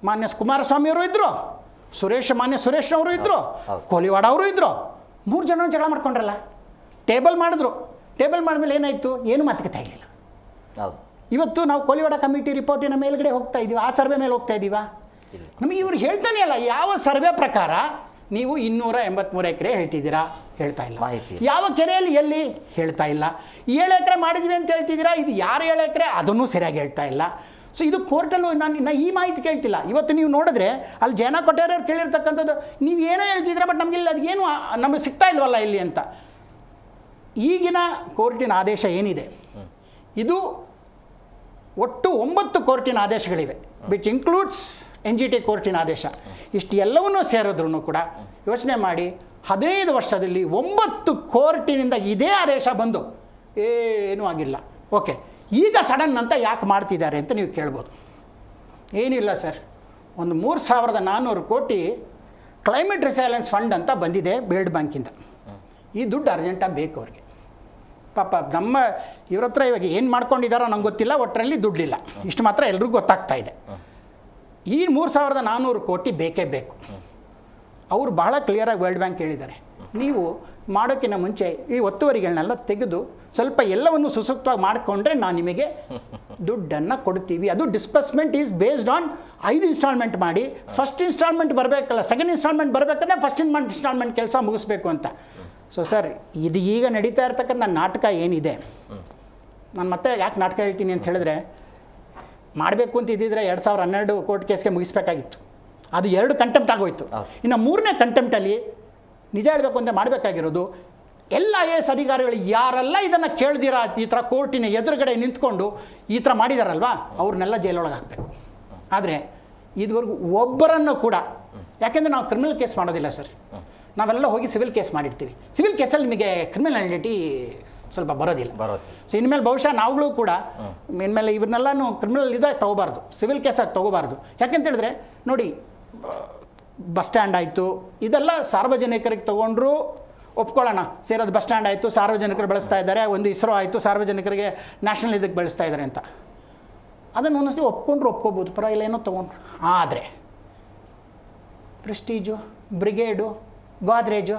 ಮಾನ್ಯ ಕುಮಾರಸ್ವಾಮಿಯವರು ಇದ್ದರು, ಮಾನ್ಯ ಸುರೇಶ್ನವರು ಇದ್ದರು, ಕೋಲಿವಾಡ ಅವರು ಇದ್ದರು. 3 ಜನ ಜಗಳ ಮಾಡ್ಕೊಂಡ್ರಲ್ಲ, ಟೇಬಲ್ ಮಾಡಿದ್ಮೇಲೆ ಏನಾಯಿತು? ಏನು ಮಾತುಕತೆ ಆಗಲಿಲ್ಲ. ಇವತ್ತು ನಾವು ಕೋಲಿವಾಡ ಕಮಿಟಿ ರಿಪೋರ್ಟಿನ ಮೇಲ್ಗಡೆ ಹೋಗ್ತಾ ಇದ್ದೀವಿ, ಆ ಸರ್ವೆ ಮೇಲೆ ಹೋಗ್ತಾ ಇದ್ದೀವಾ? ನಮಗೆ ಇವ್ರು ಹೇಳ್ತಾನೆ ಅಲ್ಲ, ಯಾವ ಸರ್ವೆ ಪ್ರಕಾರ ನೀವು 283 ಎಕರೆ ಹೇಳ್ತಿದ್ದೀರಾ? ಹೇಳ್ತಾ ಇಲ್ಲ. ಯಾವ ಕೆರೆಯಲ್ಲಿ ಎಲ್ಲಿ? ಹೇಳ್ತಾ ಇಲ್ಲ. 7 ಎಕರೆ ಮಾಡಿದ್ವಿ ಅಂತ ಹೇಳ್ತಿದ್ದೀರಾ, ಇದು ಯಾರು 7 ಎಕರೆ ಅದನ್ನು ಸರಿಯಾಗಿ ಹೇಳ್ತಾ ಇಲ್ಲ. ಸೊ ಇದು ಕೋರ್ಟಲ್ಲೂ ನಾನು ಈ ಮಾಹಿತಿ ಕೇಳ್ತಿಲ್ಲ. ಇವತ್ತು ನೀವು ನೋಡಿದ್ರೆ ಅಲ್ಲಿ ಜನ ಕೊಟ್ಟಾರವ್ರು ಕೇಳಿರ್ತಕ್ಕಂಥದ್ದು, ನೀವು ಏನೋ ಹೇಳ್ತಿದ್ದೀರಾ, ಬಟ್ ನಮಗೆ ಇಲ್ಲಿ ಅದೇನು ನಮಗೆ ಸಿಗ್ತಾ ಇಲ್ವಲ್ಲ ಇಲ್ಲಿ ಅಂತ. ಈಗಿನ ಕೋರ್ಟಿನ ಆದೇಶ ಏನಿದೆ, ಇದು ಒಟ್ಟು 9 ಕೋರ್ಟಿನ ಆದೇಶಗಳಿವೆ, ವಿಚ್ ಇನ್ಕ್ಲೂಡ್ಸ್ NGT ಕೋರ್ಟಿನ ಆದೇಶ. ಇಷ್ಟು ಎಲ್ಲವನ್ನೂ ಸೇರಿದ್ರೂ ಕೂಡ ಯೋಚನೆ ಮಾಡಿ, 15 ವರ್ಷದಲ್ಲಿ 9 ಕೋರ್ಟಿನಿಂದ ಇದೇ ಆದೇಶ ಬಂದು ಏನೂ ಆಗಿಲ್ಲ. ಓಕೆ, ಈಗ ಸಡನ್ ಅಂತ ಯಾಕೆ ಮಾಡ್ತಿದ್ದಾರೆ ಅಂತ ನೀವು ಕೇಳ್ಬೋದು. ಏನಿಲ್ಲ ಸರ್, ಒಂದು 3400 ಕೋಟಿ ಕ್ಲೈಮೇಟ್ ರಿಸೈಲೆನ್ಸ್ ಫಂಡ್ ಅಂತ ಬಂದಿದೆ ವರ್ಲ್ಡ್ ಬ್ಯಾಂಕಿಂದ. ಈ ದುಡ್ಡು ಅರ್ಜೆಂಟಾಗಿ ಬೇಕು ಅವ್ರಿಗೆ. ಪಾಪ ನಮ್ಮ ಇವ್ರ ಹತ್ರ ಇವಾಗ ಏನು ಮಾಡ್ಕೊಂಡಿದ್ದಾರೋ ನಂಗೆ ಗೊತ್ತಿಲ್ಲ, ಒಟ್ಟರಲ್ಲಿ ದುಡ್ಡಿಲ್ಲ, ಇಷ್ಟು ಮಾತ್ರ ಎಲ್ರಿಗೂ ಗೊತ್ತಾಗ್ತಾ ಇದೆ. ಈ 3400 ಕೋಟಿ ಬೇಕೇ ಬೇಕು. ಅವರು ಬಹಳ ಕ್ಲಿಯರಾಗಿ ವರ್ಲ್ಡ್ ಬ್ಯಾಂಕ್ ಹೇಳಿದ್ದಾರೆ, ನೀವು ಮಾಡೋಕ್ಕಿಂತ ಮುಂಚೆ ಈ ಒತ್ತುವರಿಗಳನ್ನೆಲ್ಲ ತೆಗೆದು ಸ್ವಲ್ಪ ಎಲ್ಲವನ್ನು ಸುಸೂಕ್ತವಾಗಿ ಮಾಡಿಕೊಂಡ್ರೆ ನಾವು ನಿಮಗೆ ದುಡ್ಡನ್ನು ಕೊಡ್ತೀವಿ. ಅದು disbursement is based on 5 instalment ಮಾಡಿ, ಫಸ್ಟ್ ಇನ್ಸ್ಟಾಲ್ಮೆಂಟ್ ಬರಬೇಕಲ್ಲ, ಸೆಕೆಂಡ್ ಇನ್ಸ್ಟಾಲ್ಮೆಂಟ್ ಬರಬೇಕಂದ್ರೆ ಫಸ್ಟ್ ಇನ್ಸ್ಟಾಲ್ಮೆಂಟ್ ಕೆಲಸ ಮುಗಿಸ್ಬೇಕು ಅಂತ. ಸೊ ಸರ್, ಇದು ಈಗ ನಡೀತಾ ಇರ್ತಕ್ಕಂಥ ನಾಟಕ ಏನಿದೆ, ನಾನು ಮತ್ತೆ ಯಾಕೆ ನಾಟಕ ಹೇಳ್ತೀನಿ ಅಂತ ಹೇಳಿದ್ರೆ, ಮಾಡಬೇಕು ಅಂತ ಇದ್ದಿದ್ರೆ 2012 ಕೋರ್ಟ್ ಕೇಸ್ಗೆ ಮುಗಿಸ್ಬೇಕಾಗಿತ್ತು. ಅದು 2 ಕಂಟೆಂಪ್ಟ್ ಆಗೋಯ್ತು. ಇನ್ನು 3ನೇ ಕಂಟೆಂಪ್ಟಲ್ಲಿ ನಿಜ ಹೇಳಬೇಕು ಅಂತ ಮಾಡಬೇಕಾಗಿರೋದು, ಎಲ್ಲ IAS ಅಧಿಕಾರಿಗಳು ಯಾರೆಲ್ಲ ಇದನ್ನು ಕೇಳ್ದಿರಾ ಈ ಥರ ಕೋರ್ಟಿನ ಎದುರುಗಡೆ ನಿಂತ್ಕೊಂಡು ಈ ಥರ ಮಾಡಿದಾರಲ್ವಾ, ಅವ್ರನ್ನೆಲ್ಲ ಜೈಲೊಳಗೆ ಹಾಕಬೇಕು. ಆದರೆ ಇದುವರೆಗೂ ಒಬ್ಬರನ್ನು ಕೂಡ, ಯಾಕೆಂದರೆ ನಾವು ಕ್ರಿಮಿನಲ್ ಕೇಸ್ ಮಾಡೋದಿಲ್ಲ ಸರ್, ನಾವೆಲ್ಲ ಹೋಗಿ ಸಿವಿಲ್ ಕೇಸ್ ಮಾಡಿರ್ತೀವಿ. ಸಿವಿಲ್ ಕೇಸಲ್ಲಿ ನಿಮಗೆ ಕ್ರಿಮಿನಾಲಿಟಿ ಸ್ವಲ್ಪ ಬರೋದಿಲ್ಲ. ಸೊ ಇನ್ಮೇಲೆ ಬಹುಶಃ ನಾವುಗಳು ಕೂಡ ಇನ್ಮೇಲೆ ಇವನ್ನೆಲ್ಲನೂ ಕ್ರಿಮಿನಲ್ ಇದಾಗಿ ತೊಗೋಬಾರ್ದು, ಸಿವಿಲ್ ಕೇಸಾಗಿ ತೊಗೋಬಾರ್ದು. ಯಾಕೆಂತ ಹೇಳಿದ್ರೆ ನೋಡಿ, ಬಸ್ ಸ್ಟ್ಯಾಂಡ್ ಆಯಿತು, ಇದೆಲ್ಲ ಸಾರ್ವಜನಿಕರಿಗೆ ತೊಗೊಂಡ್ರು ಒಪ್ಕೊಳ್ಳೋಣ, ಸೇರೋದು ಬಸ್ ಸ್ಟ್ಯಾಂಡ್ ಆಯಿತು, ಸಾರ್ವಜನಿಕರು ಬಳಸ್ತಾ ಇದ್ದಾರೆ, ಒಂದು ಇಸ್ರೋ ಆಯಿತು, ಸಾರ್ವಜನಿಕರಿಗೆ ನ್ಯಾಷನಲ್ ಇದಕ್ಕೆ ಬಳಸ್ತಾ ಇದ್ದಾರೆ ಅಂತ, ಅದನ್ನು ಒಂದೊಂದು ಒಪ್ಕೊಂಡ್ರು ಒಪ್ಕೋಬೋದು, ಪರವಾಗಿಲ್ಲ ಏನೋ ತೊಗೊಂಡ್ರು. ಆದರೆ ಪ್ರೆಸ್ಟೀಜು, ಬ್ರಿಗೇಡು, ಗೋದ್ರೇಜು,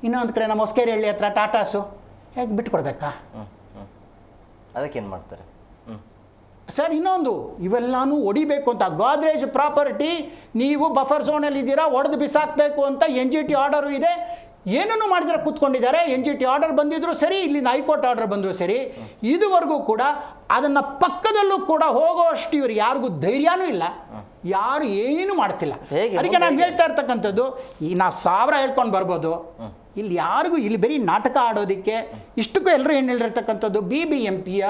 ಇನ್ನೊಂದು ಕಡೆ ನಮ್ಮ ಹೊಸಕೆರೆಹಳ್ಳಿ ಹತ್ರ ಟಾಟಾಸು ಹೇಗೆ ಬಿಟ್ಕೊಡ್ಬೇಕಾ? ಅದಕ್ಕೇನು ಮಾಡ್ತಾರೆ ಸರ್? ಇನ್ನೊಂದು, ಇವೆಲ್ಲಾನು ಹೊಡಿಬೇಕು ಅಂತ ಗೋದ್ರೇಜ್ ಪ್ರಾಪರ್ಟಿ ನೀವು ಬಫರ್ ಝೋನಲ್ಲಿ ಇದ್ದೀರಾ, ಒಡೆದು ಬಿಸಾಕಬೇಕು ಅಂತ NGT ಆರ್ಡರು ಇದೆ. ಏನನ್ನು ಮಾಡಿದ್ರೆ ಕೂತ್ಕೊಂಡಿದ್ದಾರೆ. NGT ಆರ್ಡರ್ ಬಂದಿದ್ರು ಸರಿ, ಇಲ್ಲಿಂದ ಹೈಕೋರ್ಟ್ ಆರ್ಡರ್ ಬಂದರೂ ಸರಿ, ಇದುವರೆಗೂ ಕೂಡ ಅದನ್ನು ಪಕ್ಕದಲ್ಲೂ ಕೂಡ ಹೋಗೋಷ್ಟು ಇವ್ರು ಯಾರಿಗೂ ಧೈರ್ಯನೂ ಇಲ್ಲ, ಯಾರು ಏನು ಮಾಡ್ತಿಲ್ಲ. ಅದಕ್ಕೆ ನಾನು ಹೇಳ್ತಾ ಇರ್ತಕ್ಕಂಥದ್ದು, ಈ ನಾವು 1000 ಹೇಳ್ಕೊಂಡು ಬರ್ಬೋದು, ಇಲ್ಲಿ ಯಾರಿಗೂ ಇಲ್ಲಿ ಬರೀ ನಾಟಕ ಆಡೋದಕ್ಕೆ ಇಷ್ಟಕ್ಕೂ ಎಲ್ಲರೂ ಏನು ಹೇಳಿರ್ತಕ್ಕಂಥದ್ದು, BBMPಯ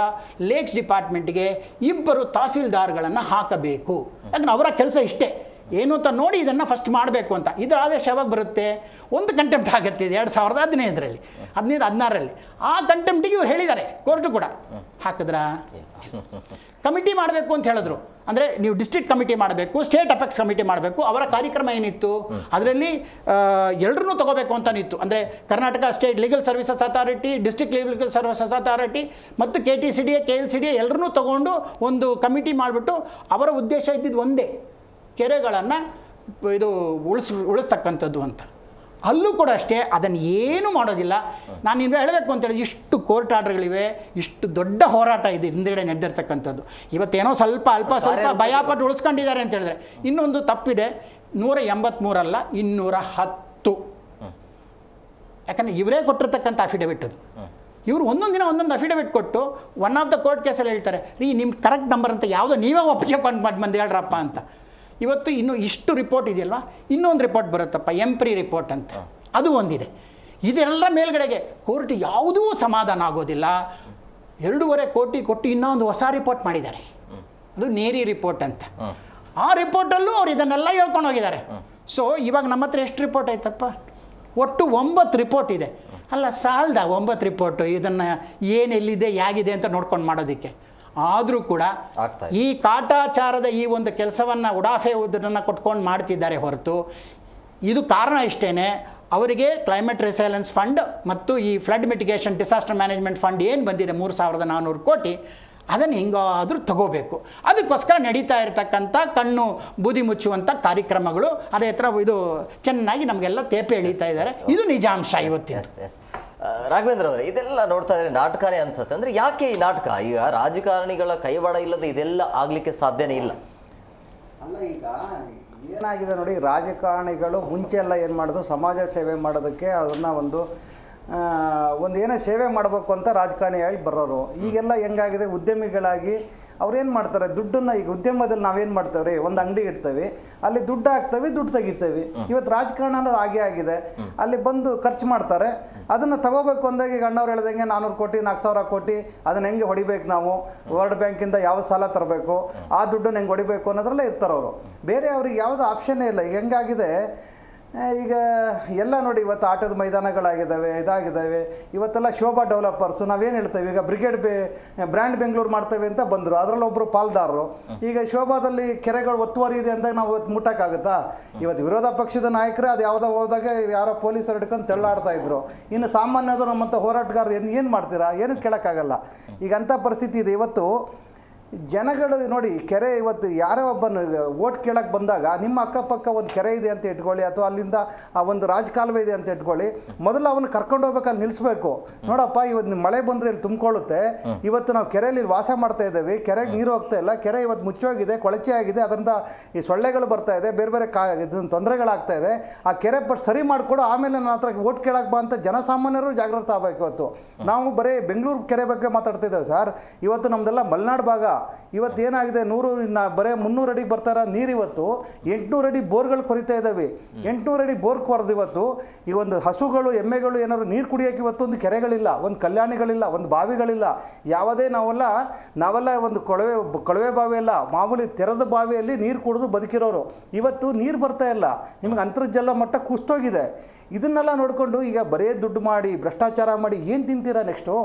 ಲೇಕ್ಸ್ ಡಿಪಾರ್ಟ್ಮೆಂಟ್ಗೆ 2 ತಹಸೀಲ್ದಾರ್ಗಳನ್ನು ಹಾಕಬೇಕು. ಯಾಕಂದ್ರೆ ಅವರ ಕೆಲಸ ಇಷ್ಟೇ, ಏನು ಅಂತ ನೋಡಿ ಇದನ್ನು ಫಸ್ಟ್ ಮಾಡಬೇಕು ಅಂತ. ಇದರ ಆದೇಶ ಯಾವಾಗ ಬರುತ್ತೆ? ಒಂದು ಕಂಟೆಂಪ್ಟ್ ಆಗುತ್ತೆ 2015ರಲ್ಲಿ, 16ರಲ್ಲಿ. ಆ ಕಂಟೆಂಪ್ಟಿಗೆ ಇವ್ರು ಹೇಳಿದ್ದಾರೆ, ಕೋರ್ಟು ಕೂಡ ಹಾಕಿದ್ರಾ? ಕಮಿಟಿ ಮಾಡಬೇಕು ಅಂತ ಹೇಳಿದ್ರು. ಅಂದರೆ ನೀವು ಡಿಸ್ಟ್ರಿಕ್ಟ್ ಕಮಿಟಿ ಮಾಡಬೇಕು, ಸ್ಟೇಟ್ ಅಪೆಕ್ಸ್ ಕಮಿಟಿ ಮಾಡಬೇಕು. ಅವರ ಕಾರ್ಯಕ್ರಮ ಏನಿತ್ತು, ಅದರಲ್ಲಿ ಎಲ್ಲರೂ ತಗೋಬೇಕು ಅಂತನಿತ್ತು. ಅಂದರೆ Karnataka state legal services authority, district legal services authority ಮತ್ತು KTCDA, KLCDA ಎಲ್ಲರೂ ತಗೊಂಡು ಒಂದು ಕಮಿಟಿ ಮಾಡಿಬಿಟ್ಟು, ಅವರ ಉದ್ದೇಶ ಇದ್ದಿದ್ದು ಒಂದೇ, ಕೆರೆಗಳನ್ನು ಇದು ಉಳಿಸ್ತಕ್ಕಂಥದ್ದು ಅಂತ. ಅಲ್ಲೂ ಕೂಡ ಅಷ್ಟೇ, ಅದನ್ನು ಏನೂ ಮಾಡೋದಿಲ್ಲ. ನಾನು ನಿಮಗೆ ಹೇಳಬೇಕು ಅಂತೇಳಿ, ಇಷ್ಟು ಕೋರ್ಟ್ ಆರ್ಡರ್ಗಳಿವೆ, ಇಷ್ಟು ದೊಡ್ಡ ಹೋರಾಟ ಇದೆ ಹಿಂದುಗಡೆ ನಡೆದಿರ್ತಕ್ಕಂಥದ್ದು. ಇವತ್ತೇನೋ ಸ್ವಲ್ಪ ಭಯಪಟ್ಟು ಉಳಿಸ್ಕೊಂಡಿದ್ದಾರೆ ಅಂತ ಹೇಳಿದ್ರೆ, ಇನ್ನೊಂದು ತಪ್ಪಿದೆ, 183 ಅಲ್ಲ 210. ಯಾಕಂದರೆ ಇವರೇ ಕೊಟ್ಟಿರ್ತಕ್ಕಂಥ ಅಫಿಡವಿಟ್ ಅದು. ಇವರು ಒಂದೊಂದು ದಿನ ಒಂದೊಂದು ಅಫಿಡವಿಟ್ ಕೊಟ್ಟು ಒನ್ ಆಫ್ ದ ಕೋರ್ಟ್ ಕೇಸಲ್ಲಿ ಹೇಳ್ತಾರೆ, ನಿಮ್ಮ ಕರೆಕ್ಟ್ ನಂಬರ್ ಅಂತ ಯಾವುದೋ ನೀವೇ ಒಪ್ಪಿಗೆ ಬಂದು ಹೇಳ್ರಪ್ಪ ಅಂತ. ಇವತ್ತು ಇನ್ನು ಇಷ್ಟು ರಿಪೋರ್ಟ್ ಇದೆಯಲ್ವಾ, ಇನ್ನೊಂದು ರಿಪೋರ್ಟ್ ಬರುತ್ತಪ್ಪ, ಎಂಪ್ರಿ ರಿಪೋರ್ಟ್ ಅಂತ, ಅದು ಒಂದಿದೆ. ಇದೆಲ್ಲ ಮೇಲ್ಗಡೆಗೆ ಕೋರ್ಟ್ ಯಾವುದೂ ಸಮಾಧಾನ ಆಗೋದಿಲ್ಲ. 2.5 ಕೋಟಿ ಕೊಟ್ಟು ಇನ್ನೊಂದು ಹೊಸ ರಿಪೋರ್ಟ್ ಮಾಡಿದ್ದಾರೆ, ಅದು ನೇರಿ ರಿಪೋರ್ಟ್ ಅಂತ. ಆ ರಿಪೋರ್ಟಲ್ಲೂ ಅವ್ರು ಇದನ್ನೆಲ್ಲ ಹೇಳ್ಕೊಂಡು ಹೋಗಿದ್ದಾರೆ. ಸೊ ಇವಾಗ ನಮ್ಮ ಹತ್ರ ಎಷ್ಟು ರಿಪೋರ್ಟ್ ಆಯ್ತಪ್ಪ? ಒಟ್ಟು 9 ರಿಪೋರ್ಟ್ ಇದೆ. ಅಲ್ಲ, ಸಾಲದ 9 ರಿಪೋರ್ಟು ಇದನ್ನು ಏನೆಲ್ಲಿದೆ ಹೇಗಿದೆ ಅಂತ ನೋಡ್ಕೊಂಡು ಮಾಡೋದಕ್ಕೆ? ಆದರೂ ಕೂಡ ಈ ಕಾಟಾಚಾರದ ಈ ಒಂದು ಕೆಲಸವನ್ನು ಉಡಾಫೆ ಉದ್ದನ್ನು ಕೊಟ್ಕೊಂಡು ಮಾಡ್ತಿದ್ದಾರೆ ಹೊರತು, ಇದು ಕಾರಣ ಇಷ್ಟೇ, ಅವರಿಗೆ ಕ್ಲೈಮೇಟ್ ರೆಸೈಲೆನ್ಸ್ ಫಂಡ್ ಮತ್ತು ಈ flood mitigation disaster management fund ಏನು ಬಂದಿದೆ 3,400 ಕೋಟಿ, ಅದನ್ನು ಹೆಂಗಾದರೂ ತಗೋಬೇಕು. ಅದಕ್ಕೋಸ್ಕರ ನಡೀತಾ ಇರತಕ್ಕಂಥ ಕಣ್ಣು ಬೂದಿ ಮುಚ್ಚುವಂಥ ಕಾರ್ಯಕ್ರಮಗಳು, ಅದೇ ಥರ ಇದು ಚೆನ್ನಾಗಿ ನಮಗೆಲ್ಲ ತೇಪೆ ಎಳೀತಾ ಇದ್ದಾರೆ. ಇದು ನಿಜಾಂಶ ಇವತ್ತಿನ. ರಾಘವೇಂದ್ರ ಅವರೇ, ಇದೆಲ್ಲ ನೋಡ್ತಾ ಇದ್ರೆ ನಾಟಕನೇ ಅನ್ಸುತ್ತೆ. ಅಂದರೆ ಯಾಕೆ ಈ ನಾಟಕ? ಈಗ ರಾಜಕಾರಣಿಗಳ ಕೈವಾಡ ಇಲ್ಲದೆ ಇದೆಲ್ಲ ಆಗಲಿಕ್ಕೆ ಸಾಧ್ಯನೇ ಇಲ್ಲ. ಅಲ್ಲ, ಈಗ ಏನಾಗಿದೆ ನೋಡಿ, ರಾಜಕಾರಣಿಗಳು ಮುಂಚೆ ಎಲ್ಲ ಏನು ಮಾಡೋದು, ಸಮಾಜ ಸೇವೆ ಮಾಡೋದಕ್ಕೆ ಅದನ್ನು ಒಂದು ಏನೇ ಸೇವೆ ಮಾಡಬೇಕು ಅಂತ ರಾಜಕಾರಣಿ ಹೇಳಿ ಬರೋರು. ಈಗೆಲ್ಲ ಹೆಂಗಾಗಿದೆ, ಉದ್ಯಮಿಗಳಾಗಿ ಅವ್ರೇನು ಮಾಡ್ತಾರೆ, ದುಡ್ಡನ್ನು ಈಗ ಉದ್ಯಮದಲ್ಲಿ ನಾವೇನು ಮಾಡ್ತೇವೆ, ಒಂದು ಅಂಗಡಿ ಇಡ್ತೇವೆ, ಅಲ್ಲಿ ದುಡ್ಡು ಹಾಕ್ತೇವೆ, ದುಡ್ಡು ತೆಗಿತೇವೆ. ಇವತ್ತು ರಾಜಕಾರಣ ಅನ್ನೋದು ಹಾಗೆ ಆಗಿದೆ. ಅಲ್ಲಿ ಬಂದು ಖರ್ಚು ಮಾಡ್ತಾರೆ, ಅದನ್ನು ತಗೋಬೇಕು ಅಂದಾಗ ಈಗ ಅಣ್ಣವ್ರು ಹೇಳ್ದಂಗೆ 400 ಕೋಟಿ 4,000 ಕೋಟಿ ಅದನ್ನು ಹೆಂಗೆ ಹೊಡಿಬೇಕು, ನಾವು ವರ್ಲ್ಡ್ ಬ್ಯಾಂಕಿಂದ ಯಾವ ಸಾಲ ತರಬೇಕು, ಆ ದುಡ್ಡನ್ನು ಹೆಂಗೆ ಹೊಡಿಬೇಕು ಅನ್ನೋದ್ರಲ್ಲೇ ಇರ್ತಾರೆ ಅವರು. ಬೇರೆ ಅವ್ರಿಗೆ ಯಾವುದೋ ಆಪ್ಷನ್ನೇ ಇಲ್ಲ. ಈಗ ಹೆಂಗಾಗಿದೆ, ಈಗ ಎಲ್ಲ ನೋಡಿ, ಇವತ್ತು ಆಟದ ಮೈದಾನಗಳಾಗಿದ್ದಾವೆ, ಇದಾಗಿದ್ದಾವೆ. ಇವತ್ತೆಲ್ಲ ಶೋಭಾ ಡೆವಲಪರ್ಸು ನಾವೇನು ಹೇಳ್ತೇವೆ, ಈಗ ಬ್ರ್ಯಾಂಡ್ ಬೆಂಗಳೂರು ಮಾಡ್ತೇವೆ ಅಂತ ಬಂದರು, ಅದರಲ್ಲೊಬ್ಬರು ಪಾಲ್ದಾರರು. ಈಗ ಶೋಭಾದಲ್ಲಿ ಕೆರೆಗಳು ಒತ್ತುವರಿ ಇದೆ ಅಂತ ನಾವು ಇವತ್ತು ಮುಟ್ಟಕ್ಕಾಗುತ್ತಾ? ಇವತ್ತು ವಿರೋಧ ಪಕ್ಷದ ನಾಯಕರೇ ಅದು ಯಾವುದೋ ಹೋದಾಗ ಯಾರೋ ಪೊಲೀಸರು ಹಿಡ್ಕೊಂಡು ತೆಳ್ಳಾಡ್ತಾ ಇದ್ರು. ಇನ್ನು ಸಾಮಾನ್ಯರು ನಮ್ಮಂಥ ಹೋರಾಟಗಾರರು ಏನು ಮಾಡ್ತೀರಾ? ಏನು ಕೇಳೋಕ್ಕಾಗಲ್ಲ. ಈಗ ಅಂಥ ಪರಿಸ್ಥಿತಿ ಇದೆ. ಇವತ್ತು ಜನಗಳು ನೋಡಿ, ಕೆರೆ ಇವತ್ತು ಯಾರೋ ಒಬ್ಬನು ಓಟ್ ಕೇಳಕ್ಕೆ ಬಂದಾಗ ನಿಮ್ಮ ಅಕ್ಕಪಕ್ಕ ಒಂದು ಕೆರೆ ಇದೆ ಅಂತ ಇಟ್ಕೊಳ್ಳಿ, ಅಥವಾ ಅಲ್ಲಿಂದ ಆ ಒಂದು ರಾಜಕಾಲುವೆ ಇದೆ ಅಂತ ಇಟ್ಕೊಳ್ಳಿ, ಮೊದಲು ಅವನು ಕರ್ಕೊಂಡು ಹೋಗ್ಬೇಕು, ಅಲ್ಲಿ ನಿಲ್ಲಿಸ್ಬೇಕು. ನೋಡಪ್ಪ, ಇವತ್ತು ಮಳೆ ಬಂದರೆ ಇಲ್ಲಿ ತುಂಬಿಕೊಳ್ಳುತ್ತೆ, ಇವತ್ತು ನಾವು ಕೆರೆಯಲ್ಲಿ ವಾಸ ಮಾಡ್ತಾ ಇದ್ದೇವೆ, ಕೆರೆಗೆ ನೀರು ಹೋಗ್ತಾ ಇಲ್ಲ, ಕೆರೆ ಇವತ್ತು ಮುಚ್ಚೋಗಿದೆ, ಕೊಳಚೆ ಆಗಿದೆ, ಅದರಿಂದ ಈ ಸೊಳ್ಳೆಗಳು ಬರ್ತಾ ಇದೆ, ಬೇರೆ ಬೇರೆ ಇದನ್ನು ತೊಂದರೆಗಳಾಗ್ತಾ ಇದೆ. ಆ ಕೆರೆ ಸರಿ ಮಾಡಿಕೊಡು, ಆಮೇಲೆ ನನ್ನ ಹತ್ರ ಓಟ್ ಕೇಳಕ್ಕೆ ಬಾ ಅಂತ ಜನಸಾಮಾನ್ಯರು ಜಾಗೃತ ಆಗಬೇಕು. ಇವತ್ತು ನಾವು ಬರೀ ಬೆಂಗಳೂರು ಕೆರೆ ಬಗ್ಗೆ ಮಾತಾಡ್ತಿದ್ದೇವೆ ಸರ್. ಇವತ್ತು ನಮ್ಮದೆಲ್ಲ ಮಲೆನಾಡು ಭಾಗ. ಇವತ್ತು ಏನಾಗಿದೆ, ಬರೇ 300 ಅಡಿಗೆ ಬರ್ತಾರ ನೀರು, ಇವತ್ತು 800 ಅಡಿ ಬೋರ್ಗಳು ಕೊರಿತಾ ಇದ್ದಾವೆ. 800 ಅಡಿ ಬೋರ್ ಕೊರೆದು ಇವತ್ತು ಈ ಒಂದು ಹಸುಗಳು ಎಮ್ಮೆಗಳು ಏನಾದ್ರು ನೀರು ಕುಡಿಯೋಕೆ ಇವತ್ತು ಒಂದು ಕೆರೆಗಳಿಲ್ಲ, ಒಂದು ಕಲ್ಯಾಣಿಗಳಿಲ್ಲ, ಒಂದು ಬಾವಿಗಳಿಲ್ಲ. ಯಾವುದೇ ನಾವೆಲ್ಲ ಒಂದು ಕೊಳವೆ ಬಾವಿ ಅಲ್ಲ, ಮಾಮೂಲಿ ತೆರೆದ ಬಾವಿಯಲ್ಲಿ ನೀರು ಕುಡಿದು ಬದುಕಿರೋರು. ಇವತ್ತು ನೀರು ಬರ್ತಾ ಇಲ್ಲ, ನಿಮಗೆ ಅಂತರ್ಜಲ ಮಟ್ಟ ಕುಸ್ತೋಗಿದೆ. ಇದನ್ನೆಲ್ಲ ನೋಡಿಕೊಂಡು ಈಗ ಬರೇ ದುಡ್ಡು ಮಾಡಿ ಭ್ರಷ್ಟಾಚಾರ ಮಾಡಿ ಏನು ತಿಂತೀರಾ? ನೆಕ್ಸ್ಟು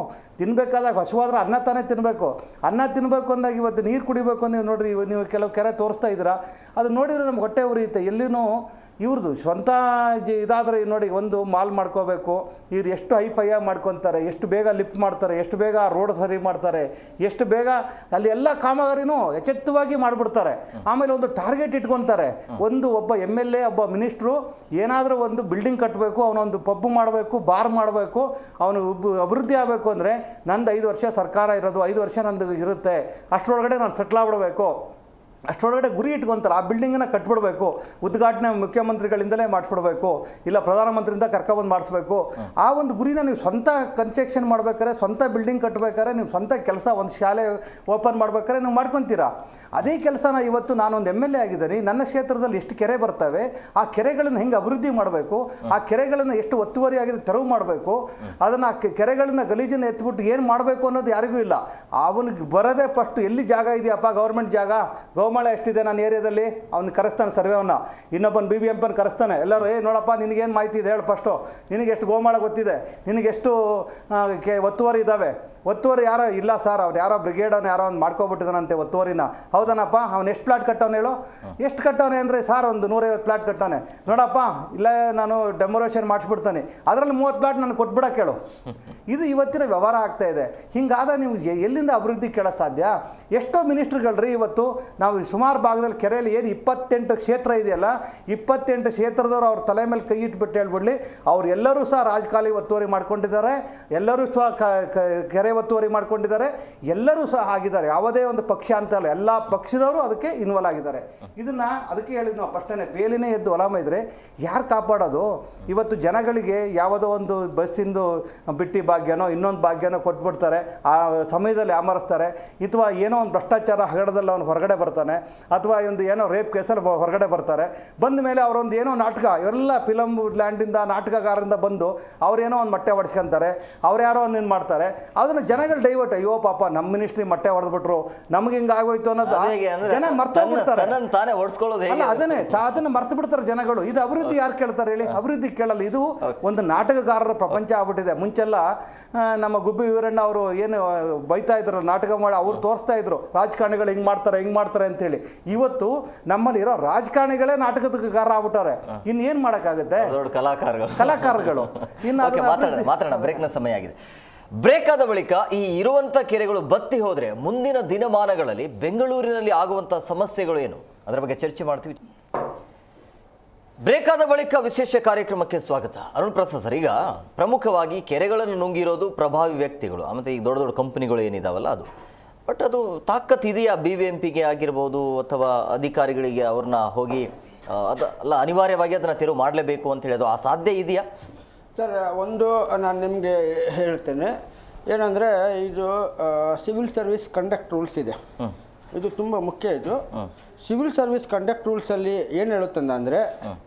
ತಿನ್ನಬೇಕಾದಾಗ ಹಸುವಾದ್ರೆ ಅನ್ನ ತಾನೇ ತಿನ್ನಬೇಕು. ಅನ್ನ ತಿನ್ನಬೇಕು ಅಂದಾಗ ಇವತ್ತು ನೀರು ಕುಡಿಬೇಕು ಅಂದರೆ ನೋಡಿರಿ, ನೀವು ಕೆಲವು ಕೆರೆ ತೋರಿಸ್ತಾ ಇದ್ದೀರಾ, ಅದು ನೋಡಿದರೆ ನಮ್ಗೆ ಹೊಟ್ಟೆ ಉರಿಯುತ್ತೆ. ಎಲ್ಲಿನೂ ಇವ್ರದ್ದು ಸ್ವಂತ ಇದಾದರೆ ನೋಡಿ, ಒಂದು ಮಾಲ್ ಮಾಡ್ಕೋಬೇಕು, ಇವ್ರು ಎಷ್ಟು ಹೈಫೈಯಾಗಿ ಮಾಡ್ಕೊತಾರೆ, ಎಷ್ಟು ಬೇಗ ಲಿಫ್ಟ್ ಮಾಡ್ತಾರೆ, ಎಷ್ಟು ಬೇಗ ರೋಡ್ ಸರಿ ಮಾಡ್ತಾರೆ, ಎಷ್ಟು ಬೇಗ ಅಲ್ಲಿ ಎಲ್ಲ ಕಾಮಗಾರಿನೂ ಎಚ್ಚೆತ್ತವಾಗಿ ಮಾಡಿಬಿಡ್ತಾರೆ. ಆಮೇಲೆ ಒಂದು ಟಾರ್ಗೆಟ್ ಇಟ್ಕೊತಾರೆ. ಒಬ್ಬ MLA ಒಬ್ಬ ಮಿನಿಸ್ಟ್ರು ಏನಾದರೂ ಒಂದು ಬಿಲ್ಡಿಂಗ್ ಕಟ್ಟಬೇಕು, ಅವನೊಂದು ಪಬ್ ಮಾಡಬೇಕು, ಬಾರ್ ಮಾಡಬೇಕು, ಅವನು ಅಭಿವೃದ್ಧಿ ಆಗಬೇಕು ಅಂದರೆ ನಂದು 5 ವರ್ಷ ಸರ್ಕಾರ ಇರೋದು, 5 ವರ್ಷ ನಂದು ಇರುತ್ತೆ, ಅಷ್ಟರೊಳಗಡೆ ನಾನು ಸೆಟ್ಲ್ ಆಗ್ಬಿಡಬೇಕು, ಅಷ್ಟರೊಳಗಡೆ ಗುರಿ ಇಟ್ಕೊತಾರೆ. ಆ ಬಿಲ್ಡಿಂಗನ್ನು ಕಟ್ಬಿಡ್ಬೇಕು, ಉದ್ಘಾಟನೆ ಮುಖ್ಯಮಂತ್ರಿಗಳಿಂದಲೇ ಮಾಡಿಸ್ಬಿಡ್ಬೇಕು, ಇಲ್ಲ ಪ್ರಧಾನಮಂತ್ರಿಯಿಂದ ಕರ್ಕೊಬಂದು ಮಾಡಿಸ್ಬೇಕು. ಆ ಒಂದು ಗುರಿನ ನೀವು ಸ್ವಂತ ಕನ್ಸ್ಟ್ರಕ್ಷನ್ ಮಾಡ್ಬೇಕಾದ್ರೆ, ಸ್ವಂತ ಬಿಲ್ಡಿಂಗ್ ಕಟ್ಟಬೇಕಾದ್ರೆ, ನೀವು ಸ್ವಂತ ಕೆಲಸ ಒಂದು ಶಾಲೆ ಓಪನ್ ಮಾಡ್ಬೇಕಾದ್ರೆ ನೀವು ಮಾಡ್ಕೊತೀರಾ. ಅದೇ ಕೆಲಸನ ಇವತ್ತು ನಾನೊಂದು MLA ಆಗಿದ್ದೀನಿ, ನನ್ನ ಕ್ಷೇತ್ರದಲ್ಲಿ ಎಷ್ಟು ಕೆರೆ ಬರ್ತವೆ, ಆ ಕೆರೆಗಳನ್ನು ಹೆಂಗೆ ಅಭಿವೃದ್ಧಿ ಮಾಡಬೇಕು, ಆ ಕೆರೆಗಳನ್ನು ಎಷ್ಟು ಒತ್ತುವರಿ ಆಗಿದೆ ತೆರವು ಮಾಡಬೇಕು, ಅದನ್ನು ಆ ಕೆರೆಗಳನ್ನು ಗಲೀಜನ್ನು ಎತ್ಬಿಟ್ಟು ಏನು ಮಾಡಬೇಕು ಅನ್ನೋದು ಯಾರಿಗೂ ಇಲ್ಲ. ಅವನಿಗೆ ಬರೋದೇ ಫಸ್ಟು ಎಲ್ಲಿ ಜಾಗ ಇದೆಯಪ್ಪ, ಗೌರ್ಮೆಂಟ್ ಜಾಗ, ಗೋಮಾಳ ಎಷ್ಟಿದೆ ನನ್ನ ಏರಿಯಾದಲ್ಲಿ, ಅವ್ನಿಗೆ ಕರೆಸ್ತಾನೆ ಸರ್ವೇವನ್ನ, ಇನ್ನೊಬ್ಬನ BBMPನ ಕರೆಸ್ತಾನೆ. ಎಲ್ಲರೂ ನೋಡಪ್ಪ ನಿನಗೇನು ಮಾಹಿತಿ ಇದೆ ಹೇಳು ಫಸ್ಟು, ನಿನಗೆಷ್ಟು ಗೋಮಾಳ ಗೊತ್ತಿದೆ, ನಿನಗೆಷ್ಟು ಒತ್ತುವರಿ ಇದ್ದಾವೆ. ಒತ್ತುವರಿ ಯಾರೋ ಇಲ್ಲ ಸರ್, ಅವ್ರು ಯಾರೋ ಬ್ರಿಗೇಡವ್ನು ಯಾರೋ ಒಂದು ಮಾಡ್ಕೊಬಿಟ್ಟಿದ್ದಾನಂತೆ ಒತ್ತುವರಿನ. ಹೌದನಪ್ಪ, ಅವ್ನು ಎಷ್ಟು ಪ್ಲಾಟ್ ಕಟ್ಟವನು ಹೇಳು, ಎಷ್ಟು ಕಟ್ಟವನೆ ಅಂದರೆ ಸರ್ ಒಂದು 150 ಪ್ಲಾಟ್ ಕಟ್ಟವನೆ. ನೋಡಪ್ಪ, ಇಲ್ಲ ನಾನು ಡೆಮೊರೇಷನ್ ಮಾಡಿಸ್ಬಿಡ್ತಾನೆ, ಅದರಲ್ಲಿ 30 ಪ್ಲಾಟ್ ನಾನು ಕೊಟ್ಬಿಡಕ್ಕೆ ಹೇಳು. ಇದು ಇವತ್ತಿನ ವ್ಯವಹಾರ ಆಗ್ತಾ ಇದೆ. ಹಿಂಗಾದ ನೀವು ಎಲ್ಲಿಂದ ಅಭಿವೃದ್ಧಿ ಕೇಳೋಕ್ಕೆ ಸಾಧ್ಯ? ಎಷ್ಟೋ ಮಿನಿಸ್ಟ್ರುಗಳ್ರಿ ಇವತ್ತು ನಾವು ಸುಮಾರು ಭಾಗದಲ್ಲಿ ಕೆರೆಯಲ್ಲಿ ಏನು 28 ಕ್ಷೇತ್ರ ಇದೆಯಲ್ಲ, 28 ಕ್ಷೇತ್ರದವ್ರು ಅವ್ರ ತಲೆ ಮೇಲೆ ಕೈ ಇಟ್ಬಿಟ್ಟು ಹೇಳ್ಬಿಡ್ಲಿ, ಅವ್ರು ಎಲ್ಲರೂ ಸಹ ರಾಜಕಾಲಿ ಒತ್ತುವರಿ ಮಾಡ್ಕೊಂಡಿದ್ದಾರೆ, ಎಲ್ಲರೂ ಸಹ ಕೆರೆ ಒತ್ತುವರಿ ಮಾಡ್ಕೊಂಡಿದ್ದಾರೆ, ಎಲ್ಲರೂ ಸಹ ಆಗಿದ್ದಾರೆ. ಯಾವುದೇ ಒಂದು ಪಕ್ಷ ಅಂತ ಅಲ್ಲ, ಎಲ್ಲ ಪಕ್ಷದವರು ಅದಕ್ಕೆ ಇನ್ವಾಲ್ವ್ ಆಗಿದ್ದಾರೆ. ಇದನ್ನು ಅದಕ್ಕೆ ಹೇಳಿದ್ದು ನಾವು ಫಸ್ಟೇ, ಬೇಲಿನೇ ಎದ್ದು ಹೊಲಮ ಇದ್ದರೆ ಯಾರು ಕಾಪಾಡೋದು? ಇವತ್ತು ಜನಗಳಿಗೆ ಯಾವುದೋ ಒಂದು ಬಸ್ಸಿಂದು ಬಿಟ್ಟಿ ಭಾಗ್ಯನೋ ಇನ್ನೊಂದು ಭಾಗ್ಯನೋ ಕೊಟ್ಬಿಡ್ತಾರೆ, ಆ ಸಮಯದಲ್ಲಿ ಆಮರಿಸ್ತಾರೆ, ಅಥವಾ ಏನೋ ಒಂದು ಭ್ರಷ್ಟಾಚಾರ ಹಗರಣದಲ್ಲಿ ಅವನು ಹೊರಗಡೆ ಬರ್ತಾನೆ. ಬರ್ತಾನೆ, ಅಥವಾ ಒಂದು ಏನೋ ರೇಪ್ ಕೇಸಲ್ಲಿ ಹೊರಗಡೆ ಬರ್ತಾರೆ. ಬಂದ ಮೇಲೆ ಅವರೊಂದು ಏನೋ ನಾಟಕ, ಎಲ್ಲ ಫಿಲಮ್ ಲ್ಯಾಂಡಿಂದ ನಾಟಕಗಾರರಿಂದ ಬಂದು ಅವ್ರೇನೋ ಒಂದು ಮೊಟ್ಟೆ ಹೊಡ್ಸ್ಕೊಂತಾರೆ, ಅವ್ರು ಯಾರೋ ಒಂದು ಮಾಡ್ತಾರೆ. ಅದನ್ನು ಜನಗಳು ಡೈವರ್ಟ್, ಅಯ್ಯೋ ಪಾಪ ನಮ್ಮ ಮಿನಿಸ್ಟ್ರಿ ಮೊಟ್ಟೆ ಹೊಡೆದ್ಬಿಟ್ರು, ನಮ್ಗೆ ಹಿಂಗೆ ಆಗೋಯ್ತು ಅನ್ನೋದು ಜನ ಮರ್ತೋಗ್ಬಿಡ್ತಾರೆ. ತಾನೇ ಓಡಿಸ್ಕೊಳ್ಳೋದು ಅಲ್ಲ, ಅದನ್ನ ಮರ್ತು ಬಿಡ್ತಾರೆ ಜನಗಳು. ಇದು ಅಭಿವೃದ್ಧಿ ಯಾರು ಕೇಳ್ತಾರೆ ಹೇಳಿ? ಅಭಿವೃದ್ಧಿ ಕೇಳಲ್ಲ. ಇದು ಒಂದು ನಾಟಕಗಾರರ ಪ್ರಪಂಚ ಆಗ್ಬಿಟ್ಟಿದೆ. ಮುಂಚೆಲ್ಲ ನಮ್ಮ ಗುಬ್ಬಿ ವೀರಣ್ಣ ಅವರು ಏನು ಬೈತಾ ಇದ್ರು, ನಾಟಕ ಮಾಡಿ ಅವ್ರು ತೋರಿಸ್ತಾ ಇದ್ರು ರಾಜಕಾರಣಿಗಳು ಹಿಂಗೆ ಮಾಡ್ತಾರೆ ಅಂತೇಳಿ. ಇವತ್ತು ನಮ್ಮಲ್ಲಿರೋ ರಾಜಕಾರಣಿಗಳೇ ನಾಟಕಗಾರ ಆಗ್ಬಿಟ್ಟವ್ರೆ. ಇನ್ನೇನು ಮಾಡೋಕ್ಕಾಗುತ್ತೆ? ಕಲಾಕಾರಗಳು. ಮಾತಾಡೋಣ, ಬ್ರೇಕ್ನ ಸಮಯ ಆಗಿದೆ. ಬ್ರೇಕ್ ಆದ ಬಳಿಕ ಈ ಇರುವಂತ ಕೆರೆಗಳು ಬತ್ತಿ ಹೋದ್ರೆ ಮುಂದಿನ ದಿನಮಾನಗಳಲ್ಲಿ ಬೆಂಗಳೂರಿನಲ್ಲಿ ಆಗುವಂತಹ ಸಮಸ್ಯೆಗಳು ಏನು, ಅದರ ಬಗ್ಗೆ ಚರ್ಚೆ ಮಾಡ್ತೀವಿ. ಬ್ರೇಕ್ ಆದ ಬಳಿಕ ವಿಶೇಷ ಕಾರ್ಯಕ್ರಮಕ್ಕೆ ಸ್ವಾಗತ. ಅರುಣ್ ಪ್ರಸಾದ್ ಸರ್, ಈಗ ಪ್ರಮುಖವಾಗಿ ಕೆರೆಗಳನ್ನು ನುಂಗಿರೋದು ಪ್ರಭಾವಿ ವ್ಯಕ್ತಿಗಳು, ಮತ್ತು ಈಗ ದೊಡ್ಡ ದೊಡ್ಡ ಕಂಪನಿಗಳು ಏನಿದಾವಲ್ಲ ಅದು. ಬಟ್ ಅದು ತಾಕತ್ ಇದೆಯಾ BBMPಗೆ ಆಗಿರ್ಬೋದು ಅಥವಾ ಅಧಿಕಾರಿಗಳಿಗೆ ಅವ್ರನ್ನ ಹೋಗಿ ಅಲ್ಲ ಅನಿವಾರ್ಯವಾಗಿ ಅದನ್ನು ತೆರವು ಮಾಡಲೇಬೇಕು ಅಂತ ಹೇಳಿ ಅದು ಸಾಧ್ಯ ಇದೆಯಾ ಸರ್? ಒಂದು ನಾನು ನಿಮಗೆ ಹೇಳ್ತೇನೆ ಏನಂದರೆ, ಇದು ಸಿವಿಲ್ ಸರ್ವಿಸ್ ಕಂಡಕ್ಟ್ ರೂಲ್ಸ್ ಇದೆ, ಇದು ತುಂಬ ಮುಖ್ಯ. ಇದು ಸಿವಿಲ್ ಸರ್ವಿಸ್ ಕಂಡಕ್ಟ್ ರೂಲ್ಸಲ್ಲಿ ಏನು ಹೇಳುತ್ತಂದರೆ,